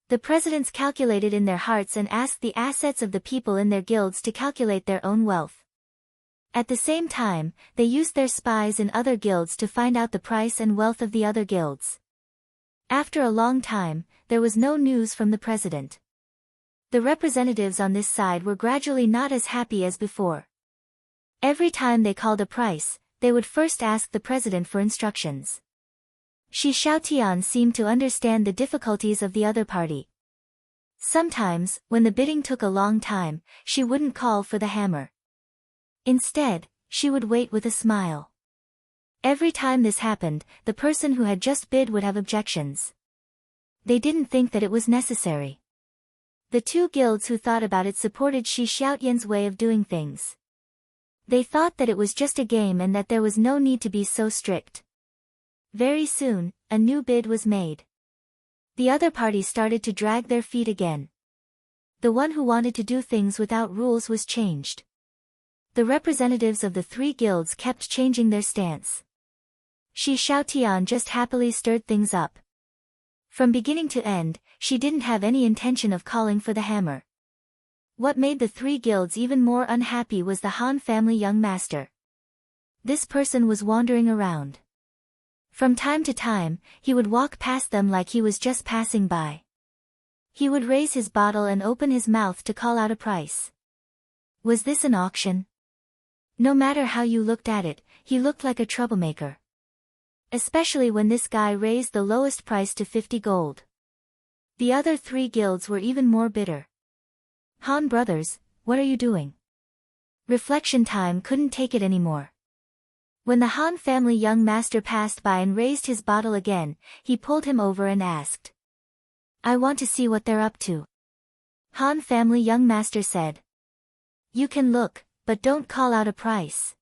The presidents calculated in their hearts and asked the assets of the people in their guilds to calculate their own wealth. At the same time, they used their spies in other guilds to find out the price and wealth of the other guilds. After a long time, there was no news from the president. The representatives on this side were gradually not as happy as before. Every time they called a price, they would first ask the president for instructions. Shi Xiaotian seemed to understand the difficulties of the other party. Sometimes, when the bidding took a long time, she wouldn't call for the hammer. Instead, she would wait with a smile. Every time this happened, the person who had just bid would have objections. They didn't think that it was necessary. The 2 guilds who thought about it supported Shi Xiaotian's way of doing things. They thought that it was just a game and that there was no need to be so strict. Very soon, a new bid was made. The other party started to drag their feet again. The one who wanted to do things without rules was changed. The representatives of the 3 guilds kept changing their stance. Shi Xiaotian just happily stirred things up. From beginning to end, she didn't have any intention of calling for the hammer. What made the 3 guilds even more unhappy was the Han family young master. This person was wandering around. From time to time, he would walk past them like he was just passing by. He would raise his bottle and open his mouth to call out a price. Was this an auction? No matter how you looked at it, he looked like a troublemaker. Especially when this guy raised the lowest price to 50 gold. The other 3 guilds were even more bitter. Han brothers, what are you doing? Reflection time couldn't take it anymore. When the Han family young master passed by and raised his bottle again, he pulled him over and asked. I want to see what they're up to. Han family young master said. You can look, but don't call out a price.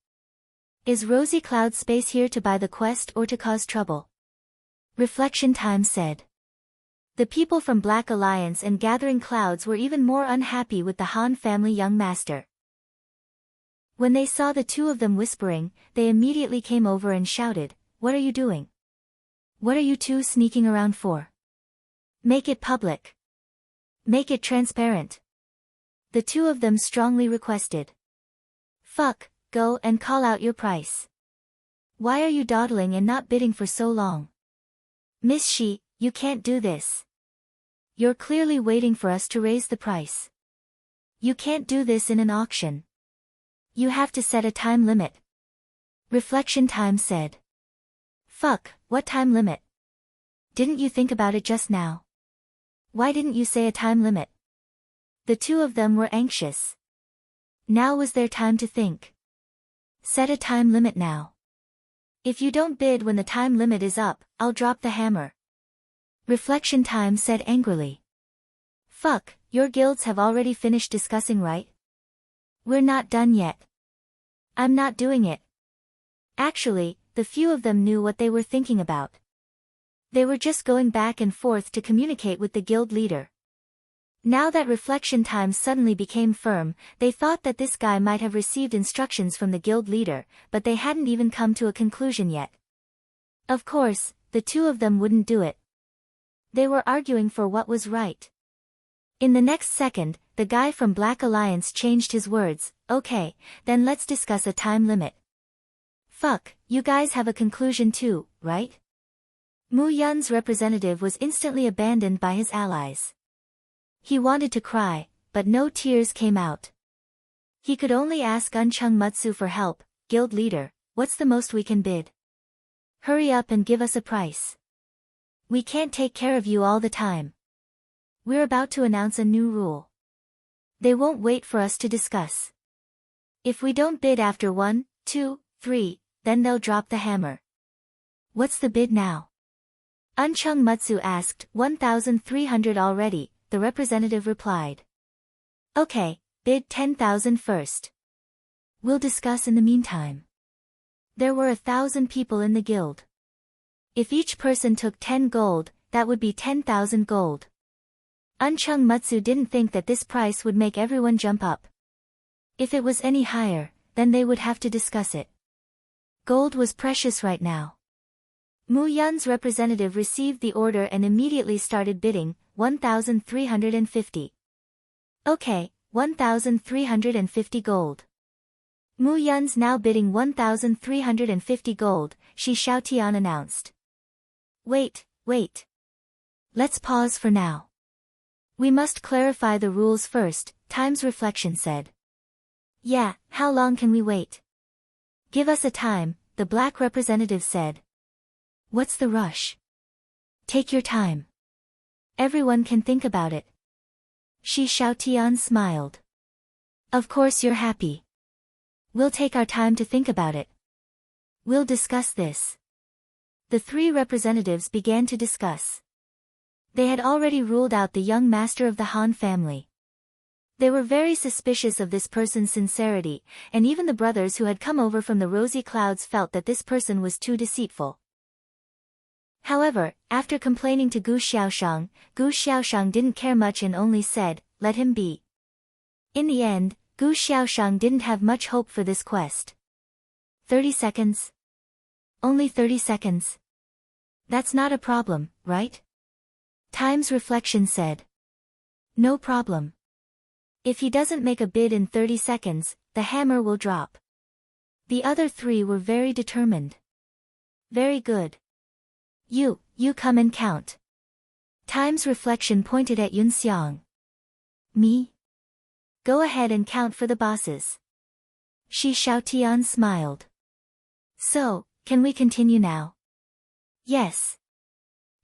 Is Rosy Cloud Space here to buy the quest or to cause trouble? Reflection time said. The people from Black Alliance and Gathering Clouds were even more unhappy with the Han family young master. When they saw the 2 of them whispering, they immediately came over and shouted, What are you doing? What are you 2 sneaking around for? Make it public. Make it transparent. The two of them strongly requested. Fuck, go and call out your price. Why are you dawdling and not bidding for so long? Miss Shi, you can't do this. You're clearly waiting for us to raise the price. You can't do this in an auction. You have to set a time limit. Reflection Time said. Fuck, what time limit? Didn't you think about it just now? Why didn't you say a time limit? The two of them were anxious. Now was their time to think. Set a time limit now. If you don't bid when the time limit is up, I'll drop the hammer. Reflection Time said angrily. Fuck, your guilds have already finished discussing, right? We're not done yet. I'm not doing it. Actually, the few of them knew what they were thinking about. They were just going back and forth to communicate with the guild leader. Now that Reflection Time suddenly became firm, they thought that this guy might have received instructions from the guild leader, but they hadn't even come to a conclusion yet. Of course, the two of them wouldn't do it. They were arguing for what was right. In the next second, the guy from Black Alliance changed his words. Okay, then let's discuss a time limit. Fuck, you guys have a conclusion too, right? Mu Yun's representative was instantly abandoned by his allies. He wanted to cry, but no tears came out. He could only ask Unchung Mutsu for help. Guild leader, what's the most we can bid? Hurry up and give us a price. We can't take care of you all the time. We're about to announce a new rule. They won't wait for us to discuss. If we don't bid after 1, 2, 3, then they'll drop the hammer. What's the bid now? Unchung Mutsu asked. 1,300 already, the representative replied. Okay, bid 10,000 first. We'll discuss in the meantime. There were 1,000 people in the guild. If each person took 10 gold, that would be 10,000 gold. Unchung Mutsu didn't think that this price would make everyone jump up. If it was any higher, then they would have to discuss it. Gold was precious right now. Mu Yun's representative received the order and immediately started bidding. 1,350. Okay, 1,350 gold. Mu Yun's now bidding 1,350 gold, Shi Xiaotian announced. Wait. Let's pause for now. We must clarify the rules first, Time's Reflection said. Yeah, how long can we wait? Give us a time, the black representative said. What's the rush? Take your time. Everyone can think about it. Shi Xiaotian smiled. Of course you're happy. We'll take our time to think about it. We'll discuss this. The three representatives began to discuss. They had already ruled out the young master of the Han family. They were very suspicious of this person's sincerity, and even the brothers who had come over from the rosy clouds felt that this person was too deceitful. However, after complaining to Gu Xiaoshang didn't care much and only said, let him be. In the end, Gu Xiaoshang didn't have much hope for this quest. 30 seconds? Only 30 seconds. That's not a problem, right? Time's Reflection said. No problem. If he doesn't make a bid in 30 seconds, the hammer will drop. The other three were very determined. Very good. You come and count. Time's Reflection pointed at Yun Xiang. Me? Go ahead and count for the bosses. Shi Xiaotian smiled. So, can we continue now? Yes.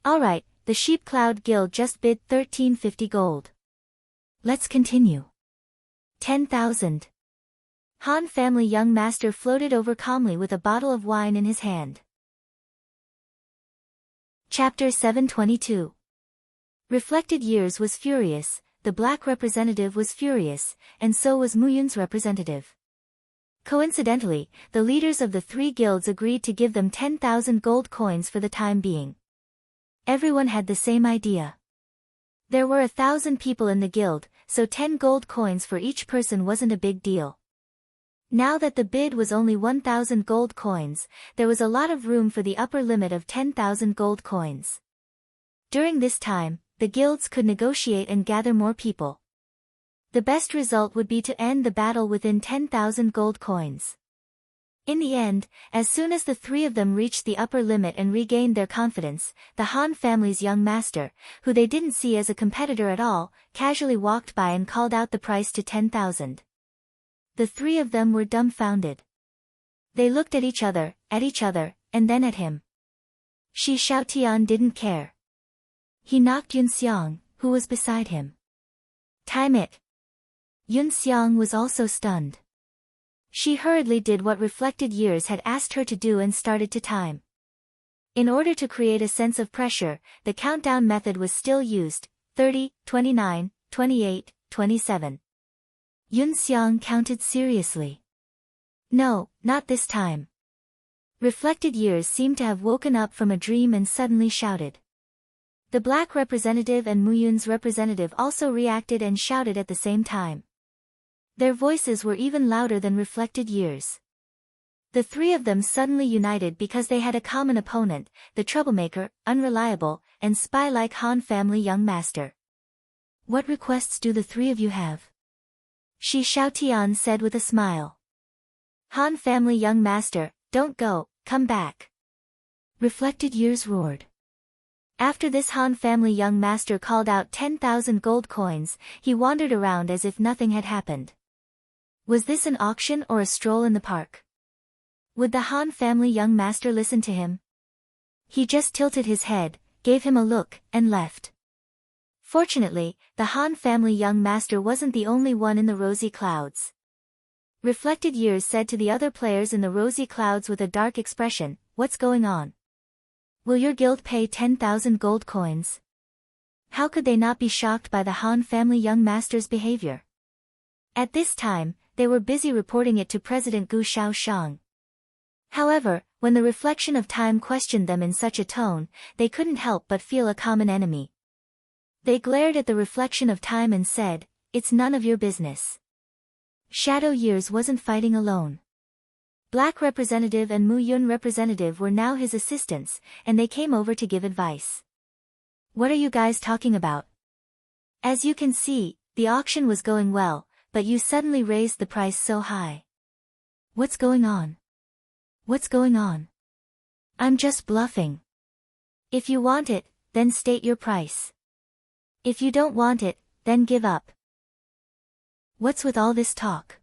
Alright, the Sheep Cloud Guild just bid 1,350 gold. Let's continue. 10,000. Han family young master floated over calmly with a bottle of wine in his hand. Chapter 722. Reflected Years was furious, the black representative was furious, and so was Mu Yun's representative. Coincidentally, the leaders of the three guilds agreed to give them 10,000 gold coins for the time being. Everyone had the same idea. There were 1,000 people in the guild, so 10 gold coins for each person wasn't a big deal. Now that the bid was only 1,000 gold coins, there was a lot of room for the upper limit of 10,000 gold coins. During this time, the guilds could negotiate and gather more people. The best result would be to end the battle within 10,000 gold coins. In the end, as soon as the three of them reached the upper limit and regained their confidence, the Han family's young master, who they didn't see as a competitor at all, casually walked by and called out the price to 10,000. The three of them were dumbfounded. They looked at each other, and then at him. Shi Xiaotian didn't care. He knocked Yun Xiang, who was beside him. Time it. Yun Xiang was also stunned. She hurriedly did what Reflected Years had asked her to do and started to time. In order to create a sense of pressure, the countdown method was still used: 30, 29, 28, 27. Yun Xiang counted seriously. No, not this time. Reflected Years seemed to have woken up from a dream and suddenly shouted. The black representative and Muyun's representative also reacted and shouted at the same time. Their voices were even louder than Reflected Years. The three of them suddenly united because they had a common opponent, the troublemaker, unreliable, and spy-like Han family young master. What requests do the three of you have? Shi Xiaotian said with a smile. Han family young master, don't go, come back. Reflected Years roared. After this Han family young master called out 10,000 gold coins, he wandered around as if nothing had happened. Was this an auction or a stroll in the park? Would the Han family young master listen to him? He just tilted his head, gave him a look, and left. Fortunately, the Han family young master wasn't the only one in the rosy clouds. Reflected Years said to the other players in the rosy clouds with a dark expression, "What's going on? Will your guild pay 10,000 gold coins?" How could they not be shocked by the Han family young master's behavior? At this time, they were busy reporting it to President Gu Shaoshang. However, when the reflection of time questioned them in such a tone, they couldn't help but feel a common enemy. They glared at the reflection of time and said, "It's none of your business." Shadow Years wasn't fighting alone. Black representative and Mu Yun representative were now his assistants, and they came over to give advice. What are you guys talking about? As you can see, the auction was going well, but you suddenly raised the price so high. What's going on? What's going on? I'm just bluffing. If you want it, then state your price. If you don't want it, then give up. What's with all this talk?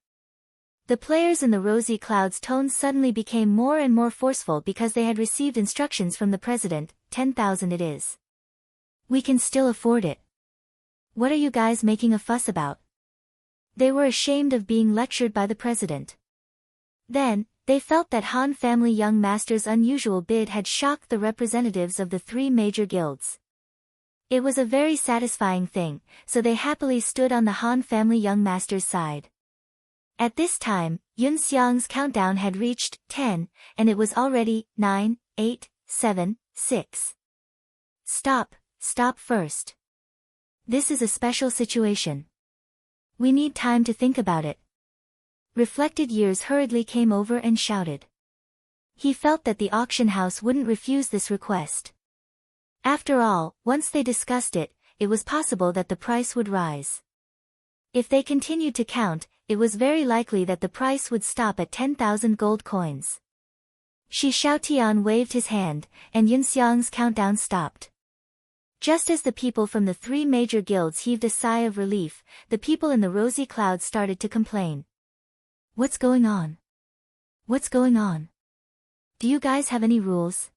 The players in the rosy clouds' tones suddenly became more and more forceful because they had received instructions from the president. 10,000 it is. We can still afford it. What are you guys making a fuss about? They were ashamed of being lectured by the president. Then, they felt that Han family young master's unusual bid had shocked the representatives of the three major guilds. It was a very satisfying thing, so they happily stood on the Han family young master's side. At this time, Yun Xiang's countdown had reached 10, and it was already 9, 8, 7, 6. Stop first. This is a special situation. We need time to think about it. Reflected Years hurriedly came over and shouted. He felt that the auction house wouldn't refuse this request. After all, once they discussed it, it was possible that the price would rise. If they continued to count, it was very likely that the price would stop at 10,000 gold coins. Shi Xiaotian waved his hand, and Yun Xiang's countdown stopped. Just as the people from the three major guilds heaved a sigh of relief, the people in the rosy clouds started to complain. What's going on? What's going on? Do you guys have any rules?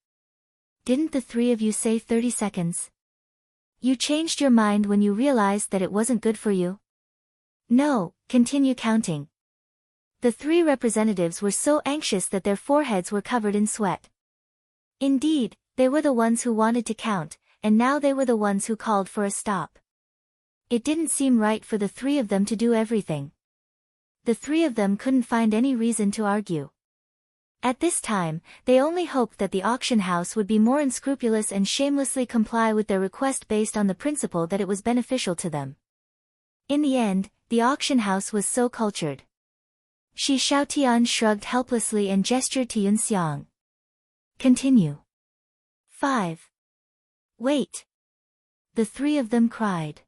Didn't the three of you say 30 seconds? You changed your mind when you realized that it wasn't good for you? No, continue counting. The three representatives were so anxious that their foreheads were covered in sweat. Indeed, they were the ones who wanted to count, and now they were the ones who called for a stop. It didn't seem right for the three of them to do everything. The three of them couldn't find any reason to argue. At this time, they only hoped that the auction house would be more unscrupulous and shamelessly comply with their request based on the principle that it was beneficial to them. In the end, the auction house was so cultured. Shi Xiaotian shrugged helplessly and gestured to Yun Xiang. Continue. 5. Wait. the three of them cried.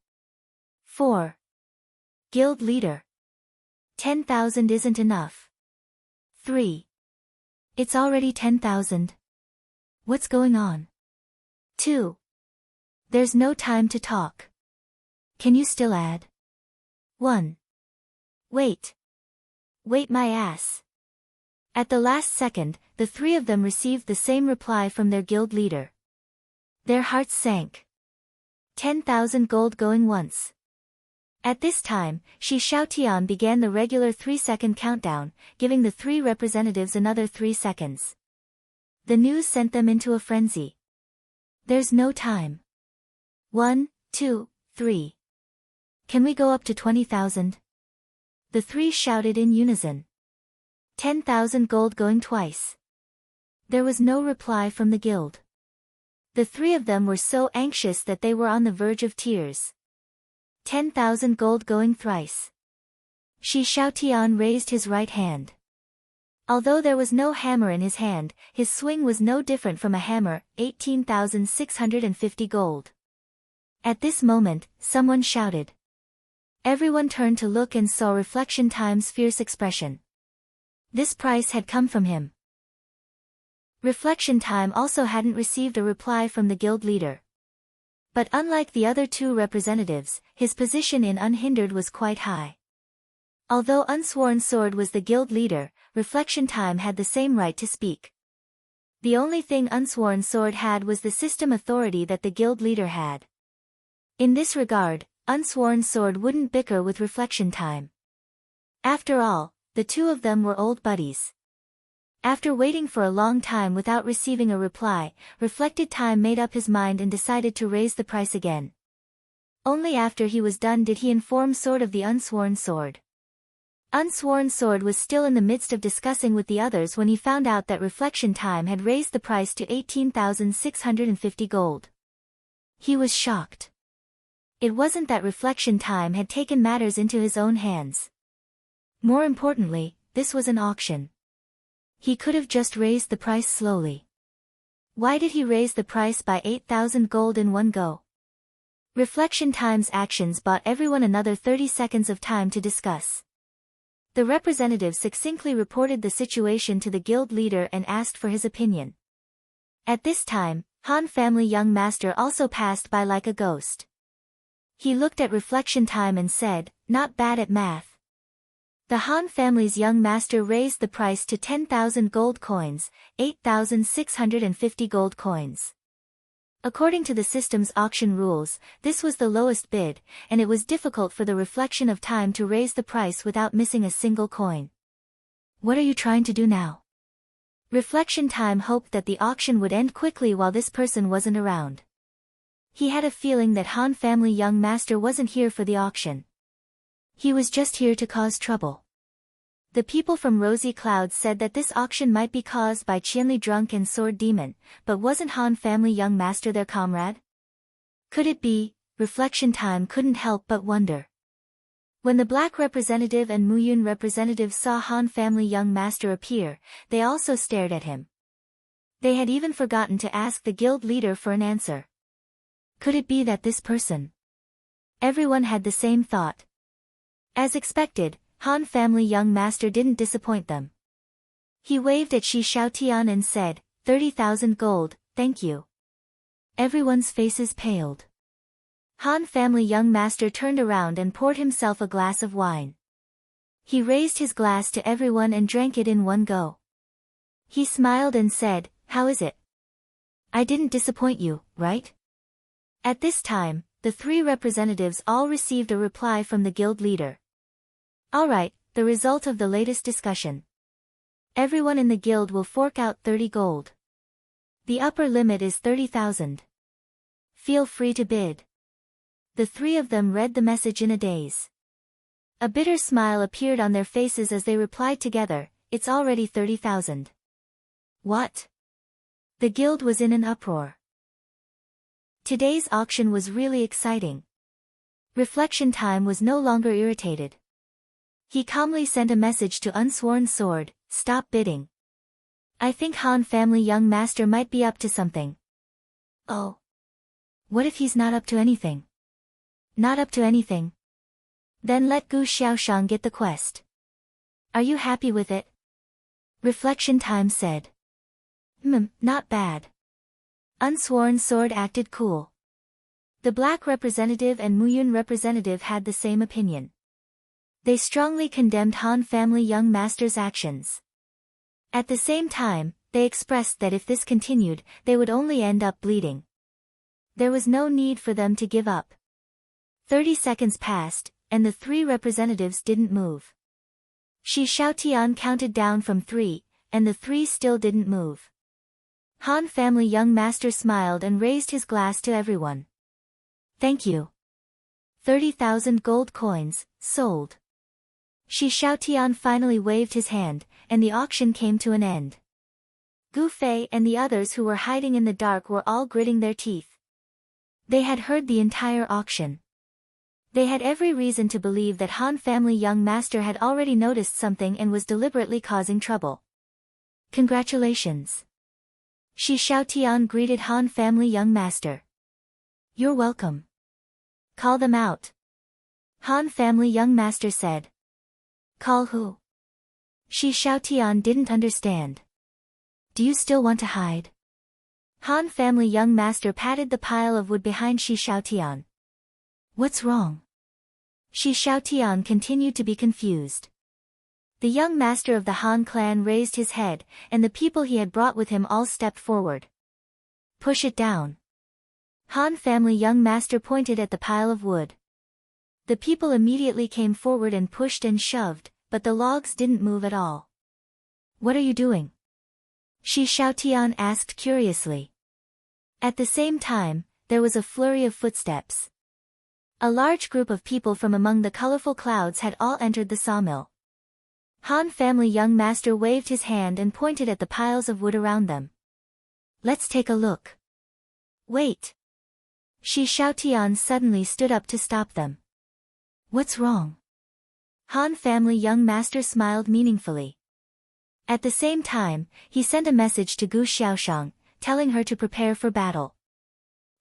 4. Guild leader. 10,000 isn't enough. 3. It's already 10,000. What's going on? 2. There's no time to talk. Can you still add? 1. Wait. Wait my ass. At the last second, the three of them received the same reply from their guild leader. Their hearts sank. 10,000 gold going once. At this time, Shi Xiaotian began the regular 3-second countdown, giving the three representatives another 3 seconds. The news sent them into a frenzy. There's no time. 1, 2, 3. Can we go up to 20,000? The three shouted in unison. 10,000 gold going twice. There was no reply from the guild. The three of them were so anxious that they were on the verge of tears. 10,000 gold going thrice. Shi Xiaotian raised his right hand. Although there was no hammer in his hand, his swing was no different from a hammer, 18,650 gold. At this moment, someone shouted. Everyone turned to look and saw Reflection Time's fierce expression. This price had come from him. Reflection Time also hadn't received a reply from the guild leader. But unlike the other two representatives, his position in Unhindered was quite high. Although Unsworn Sword was the guild leader, Reflection Time had the same right to speak. The only thing Unsworn Sword had was the system authority that the guild leader had. In this regard, Unsworn Sword wouldn't bicker with Reflection Time. After all, the two of them were old buddies. After waiting for a long time without receiving a reply, Reflected Time made up his mind and decided to raise the price again. Only after he was done did he inform Sword of the Unsworn Sword. Unsworn Sword was still in the midst of discussing with the others when he found out that Reflection Time had raised the price to 18,650 gold. He was shocked. It wasn't that Reflection Time had taken matters into his own hands. More importantly, this was an auction. He could have just raised the price slowly. Why did he raise the price by 8,000 gold in one go? Reflection Time's actions bought everyone another 30 seconds of time to discuss. The representative succinctly reported the situation to the guild leader and asked for his opinion. At this time, Han family young master also passed by like a ghost. He looked at Reflection Time and said, "Not bad at math." The Han family's young master raised the price to 10,000 gold coins, 8,650 gold coins. According to the system's auction rules, this was the lowest bid, and it was difficult for the Reflection of Time to raise the price without missing a single coin. What are you trying to do now? Reflection Time hoped that the auction would end quickly while this person wasn't around. He had a feeling that Han family young master wasn't here for the auction. He was just here to cause trouble. The people from Rosy Clouds said that this auction might be caused by Qianli Drunk and Sword Demon, but wasn't Han family young master their comrade? Could it be? Reflection Time couldn't help but wonder. When the Black representative and Muyun representative saw Han family young master appear, they also stared at him. They had even forgotten to ask the guild leader for an answer. Could it be that this person? Everyone had the same thought. As expected, Han family young master didn't disappoint them. He waved at Shi Xiaotian and said, 30,000 gold, thank you. Everyone's faces paled. Han family young master turned around and poured himself a glass of wine. He raised his glass to everyone and drank it in one go. He smiled and said, "How is it? I didn't disappoint you, right?" At this time, the three representatives all received a reply from the guild leader. Alright, the result of the latest discussion. Everyone in the guild will fork out 30 gold. The upper limit is 30,000. Feel free to bid. The three of them read the message in a daze. A bitter smile appeared on their faces as they replied together, "It's already 30,000. What?" The guild was in an uproar. Today's auction was really exciting. Reflection Time was no longer irritated. He calmly sent a message to Unsworn Sword, "Stop bidding. I think Han family young master might be up to something." "Oh. What if he's not up to anything? Not up to anything? Then let Gu Xiaoshang get the quest. Are you happy with it? Reflection time said. Not bad. Unsworn Sword acted cool. The Black representative and Muyun representative had the same opinion. They strongly condemned Han family young master's actions. At the same time, they expressed that if this continued, they would only end up bleeding. There was no need for them to give up. 30 seconds passed, and the three representatives didn't move. Shi Xiaotian counted down from 3, and the three still didn't move. Han family young master smiled and raised his glass to everyone. Thank you. 30,000 gold coins, sold. Shi Xiaotian finally waved his hand, and the auction came to an end. Gu Fei and the others who were hiding in the dark were all gritting their teeth. They had heard the entire auction. They had every reason to believe that Han family young master had already noticed something and was deliberately causing trouble. Congratulations. Shi Xiaotian greeted Han family young master. You're welcome. Call them out. Han family young master said. Call who? Shi Xiaotian didn't understand. Do you still want to hide? Han family young master patted the pile of wood behind Shi Xiaotian. What's wrong? Shi Xiaotian continued to be confused. The young master of the Han clan raised his head, and the people he had brought with him all stepped forward. Push it down. Han family young master pointed at the pile of wood. The people immediately came forward and pushed and shoved, but the logs didn't move at all. What are you doing? Shi Xiaotian asked curiously. At the same time, there was a flurry of footsteps. A large group of people from among the colorful clouds had all entered the sawmill. Han family young master waved his hand and pointed at the piles of wood around them. Let's take a look. Wait. Shi Xiaotian suddenly stood up to stop them. What's wrong? Han family young master smiled meaningfully. At the same time, he sent a message to Gu Xiaoshang, telling her to prepare for battle.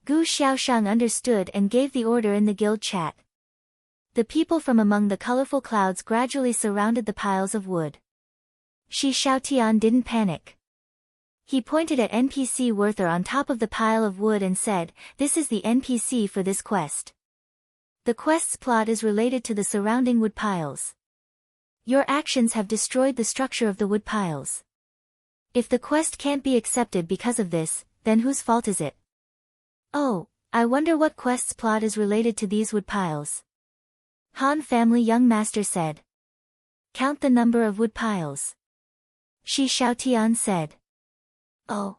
Gu Xiaoshang understood and gave the order in the guild chat. The people from among the colorful clouds gradually surrounded the piles of wood. Shi Xiaotian didn't panic. He pointed at NPC Werther on top of the pile of wood and said, "This is the NPC for this quest. The quest's plot is related to the surrounding wood piles. Your actions have destroyed the structure of the wood piles. If the quest can't be accepted because of this, then whose fault is it?" Oh, I wonder what quest's plot is related to these wood piles. Han family young master said. Count the number of wood piles. Shi Xiaotian said. Oh.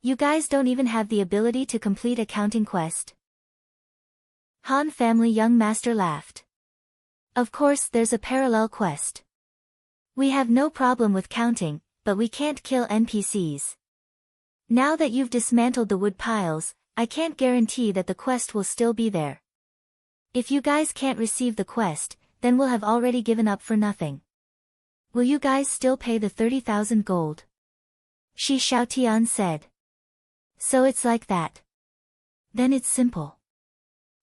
You guys don't even have the ability to complete a counting quest? Han family young master laughed. Of course there's a parallel quest. We have no problem with counting, but we can't kill NPCs. Now that you've dismantled the wood piles, I can't guarantee that the quest will still be there. If you guys can't receive the quest, then we'll have already given up for nothing. Will you guys still pay the 30,000 gold? Shi Xiaotian said. So it's like that. Then it's simple.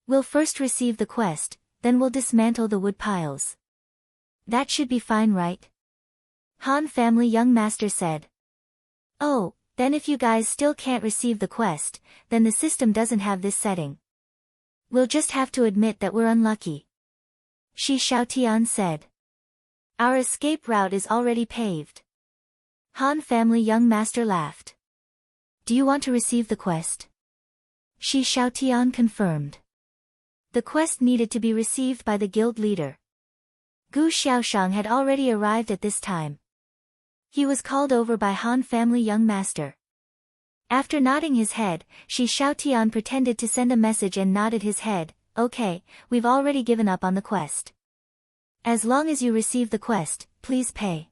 We'll first receive the quest, then we'll dismantle the wood piles. That should be fine, right? Han family young master said. Oh, then if you guys still can't receive the quest, then the system doesn't have this setting. We'll just have to admit that we're unlucky. Shi Xiaotian said. Our escape route is already paved. Han family young master laughed. Do you want to receive the quest? Shi Xiaotian confirmed. The quest needed to be received by the guild leader. Gu Xiaoshang had already arrived at this time. He was called over by Han family young master. After nodding his head, Shi Xiaotian pretended to send a message and nodded his head. Okay, we've already given up on the quest. As long as you receive the quest, please pay.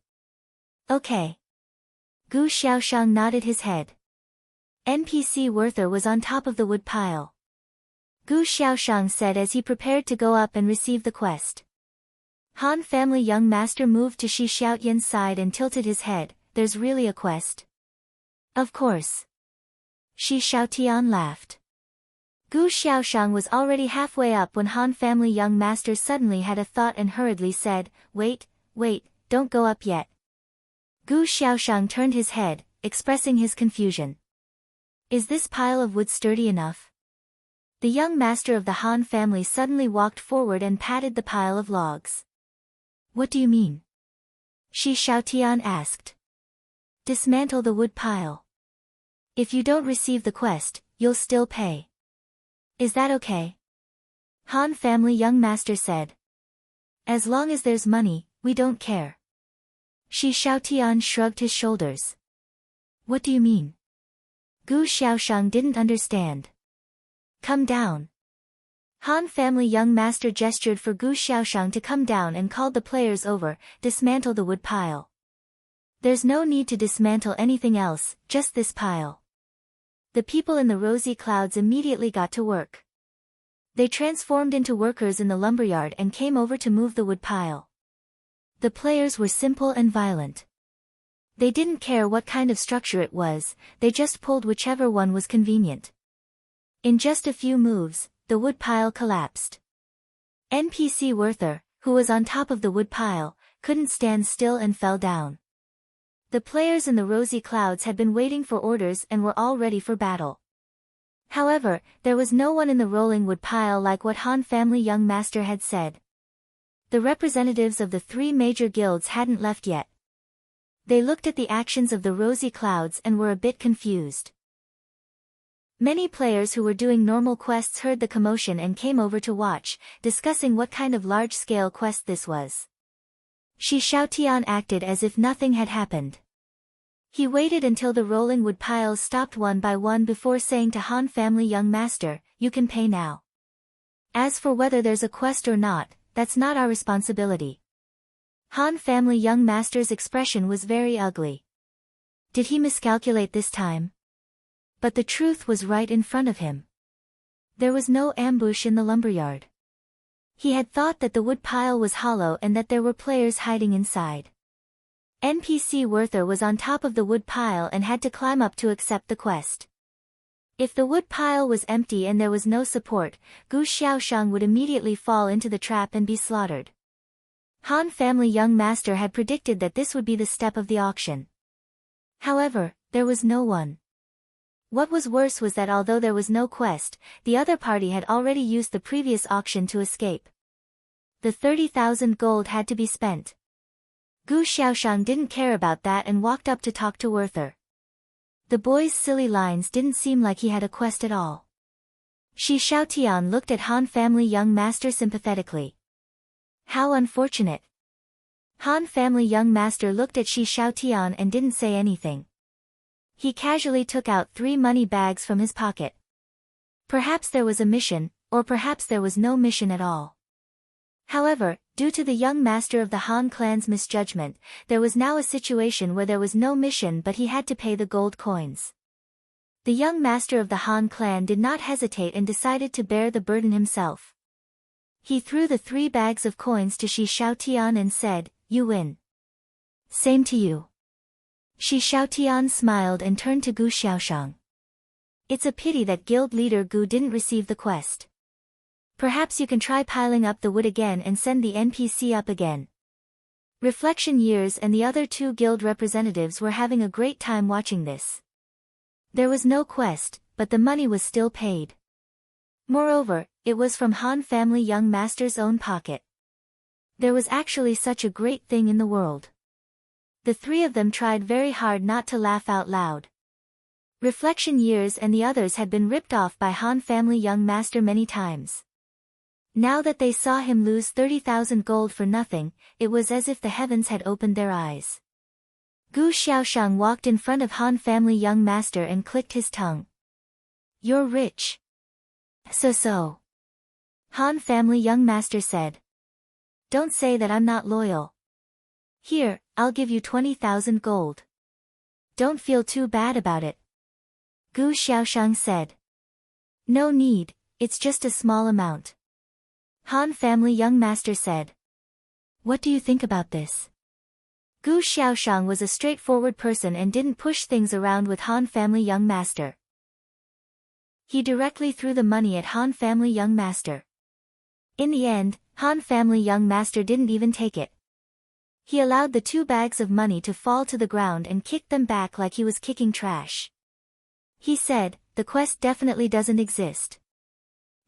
Okay. Gu Xiaoshang nodded his head. NPC Werther was on top of the wood pile. Gu Xiaoshang said as he prepared to go up and receive the quest. Han family young master moved to Shi Xiaotian's side and tilted his head. There's really a quest? Of course. Shi Xiaotian laughed. Gu Xiaoshang was already halfway up when Han family young master suddenly had a thought and hurriedly said, wait, don't go up yet. Gu Xiaoshang turned his head, expressing his confusion. Is this pile of wood sturdy enough? The young master of the Han family suddenly walked forward and patted the pile of logs. What do you mean? Shi Xiaotian asked. Dismantle the wood pile. If you don't receive the quest, you'll still pay. Is that okay? Han family young master said. As long as there's money, we don't care. Shi Xiaotian shrugged his shoulders. What do you mean? Gu Xiaoshang didn't understand. Come down. Han family young master gestured for Gu Xiaoshang to come down and called the players over, dismantle the wood pile. There's no need to dismantle anything else, just this pile. The people in the rosy clouds immediately got to work. They transformed into workers in the lumberyard and came over to move the wood pile. The players were simple and violent. They didn't care what kind of structure it was, they just pulled whichever one was convenient. In just a few moves, the wood pile collapsed. NPC Werther, who was on top of the wood pile, couldn't stand still and fell down. The players in the rosy clouds had been waiting for orders and were all ready for battle. However, there was no one in the rolling wood pile like what Han family young master had said. The representatives of the three major guilds hadn't left yet. They looked at the actions of the rosy clouds and were a bit confused. Many players who were doing normal quests heard the commotion and came over to watch, discussing what kind of large-scale quest this was. Shi Xiaotian acted as if nothing had happened. He waited until the rolling wood piles stopped one by one before saying to Han family young master, you can pay now. As for whether there's a quest or not, that's not our responsibility. Han family young master's expression was very ugly. Did he miscalculate this time? But the truth was right in front of him. There was no ambush in the lumberyard. He had thought that the wood pile was hollow and that there were players hiding inside. NPC Werther was on top of the wood pile and had to climb up to accept the quest. If the wood pile was empty and there was no support, Gu Xiaoshang would immediately fall into the trap and be slaughtered. Han family young master had predicted that this would be the step of the auction. However, there was no one. What was worse was that although there was no quest, the other party had already used the previous auction to escape. The 30,000 gold had to be spent. Gu Xiaoshang didn't care about that and walked up to talk to Werther. The boy's silly lines didn't seem like he had a quest at all. Shi Xiaotian looked at Han family young master sympathetically. How unfortunate. Han family young master looked at Shi Xiaotian and didn't say anything. He casually took out 3 money bags from his pocket. Perhaps there was a mission, or perhaps there was no mission at all. However, due to the young master of the Han clan's misjudgment, there was now a situation where there was no mission but he had to pay the gold coins. The young master of the Han clan did not hesitate and decided to bear the burden himself. He threw the 3 bags of coins to Shi Xiaotian and said, you win. Same to you. Shi Xiaotian smiled and turned to Gu Xiaoshang. It's a pity that guild leader Gu didn't receive the quest. Perhaps you can try piling up the wood again and send the NPC up again. Reflection Years and the other 2 guild representatives were having a great time watching this. There was no quest, but the money was still paid. Moreover, it was from Han family young master's own pocket. There was actually such a great thing in the world. The 3 of them tried very hard not to laugh out loud. Reflection Years and the others had been ripped off by Han family young master many times. Now that they saw him lose 30,000 gold for nothing, it was as if the heavens had opened their eyes. Gu Xiaoshang walked in front of Han family young master and clicked his tongue. You're rich. So. Han family young master said. Don't say that I'm not loyal. Here, I'll give you 20,000 gold. Don't feel too bad about it. Gu Xiaoshang said. No need, it's just a small amount. Han family young master said. What do you think about this? Gu Xiaoshang was a straightforward person and didn't push things around with Han family young master. He directly threw the money at Han family young master. In the end, Han family young master didn't even take it. He allowed the 2 bags of money to fall to the ground and kicked them back like he was kicking trash. He said, "The quest definitely doesn't exist.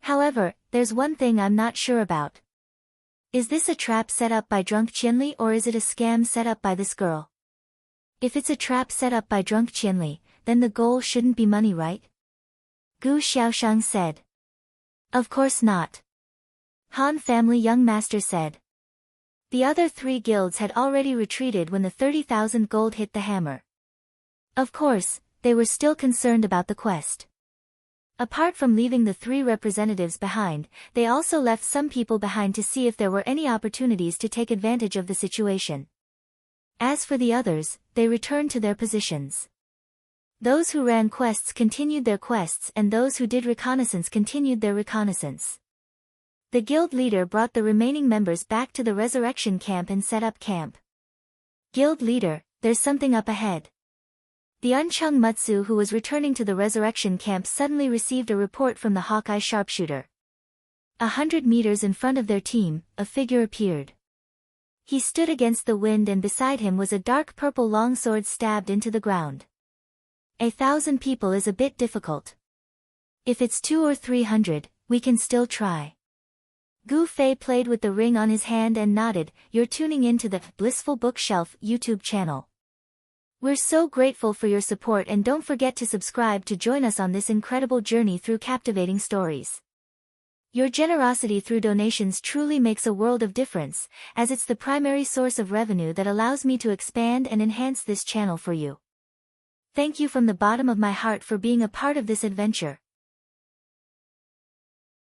However, there's one thing I'm not sure about. Is this a trap set up by Drunk Qianli or is it a scam set up by this girl? If it's a trap set up by Drunk Qianli, then the goal shouldn't be money, right?" Gu Xiaoshang said. "Of course not," Han family young master said. The other 3 guilds had already retreated when the 30,000 gold hit the hammer. Of course, they were still concerned about the quest. Apart from leaving the 3 representatives behind, they also left some people behind to see if there were any opportunities to take advantage of the situation. As for the others, they returned to their positions. Those who ran quests continued their quests and those who did reconnaissance continued their reconnaissance. The guild leader brought the remaining members back to the resurrection camp and set up camp. "Guild leader, there's something up ahead." The Unchung Mutsu who was returning to the resurrection camp suddenly received a report from the Hawkeye sharpshooter. 100 meters in front of their team, a figure appeared. He stood against the wind and beside him was a dark purple longsword stabbed into the ground. 1,000 people is a bit difficult. If it's 200 or 300, we can still try. Gu Fei played with the ring on his hand and nodded. "You're tuning in to the Blissful Bookshelf YouTube channel. We're so grateful for your support and don't forget to subscribe to join us on this incredible journey through captivating stories. Your generosity through donations truly makes a world of difference, as it's the primary source of revenue that allows me to expand and enhance this channel for you. Thank you from the bottom of my heart for being a part of this adventure.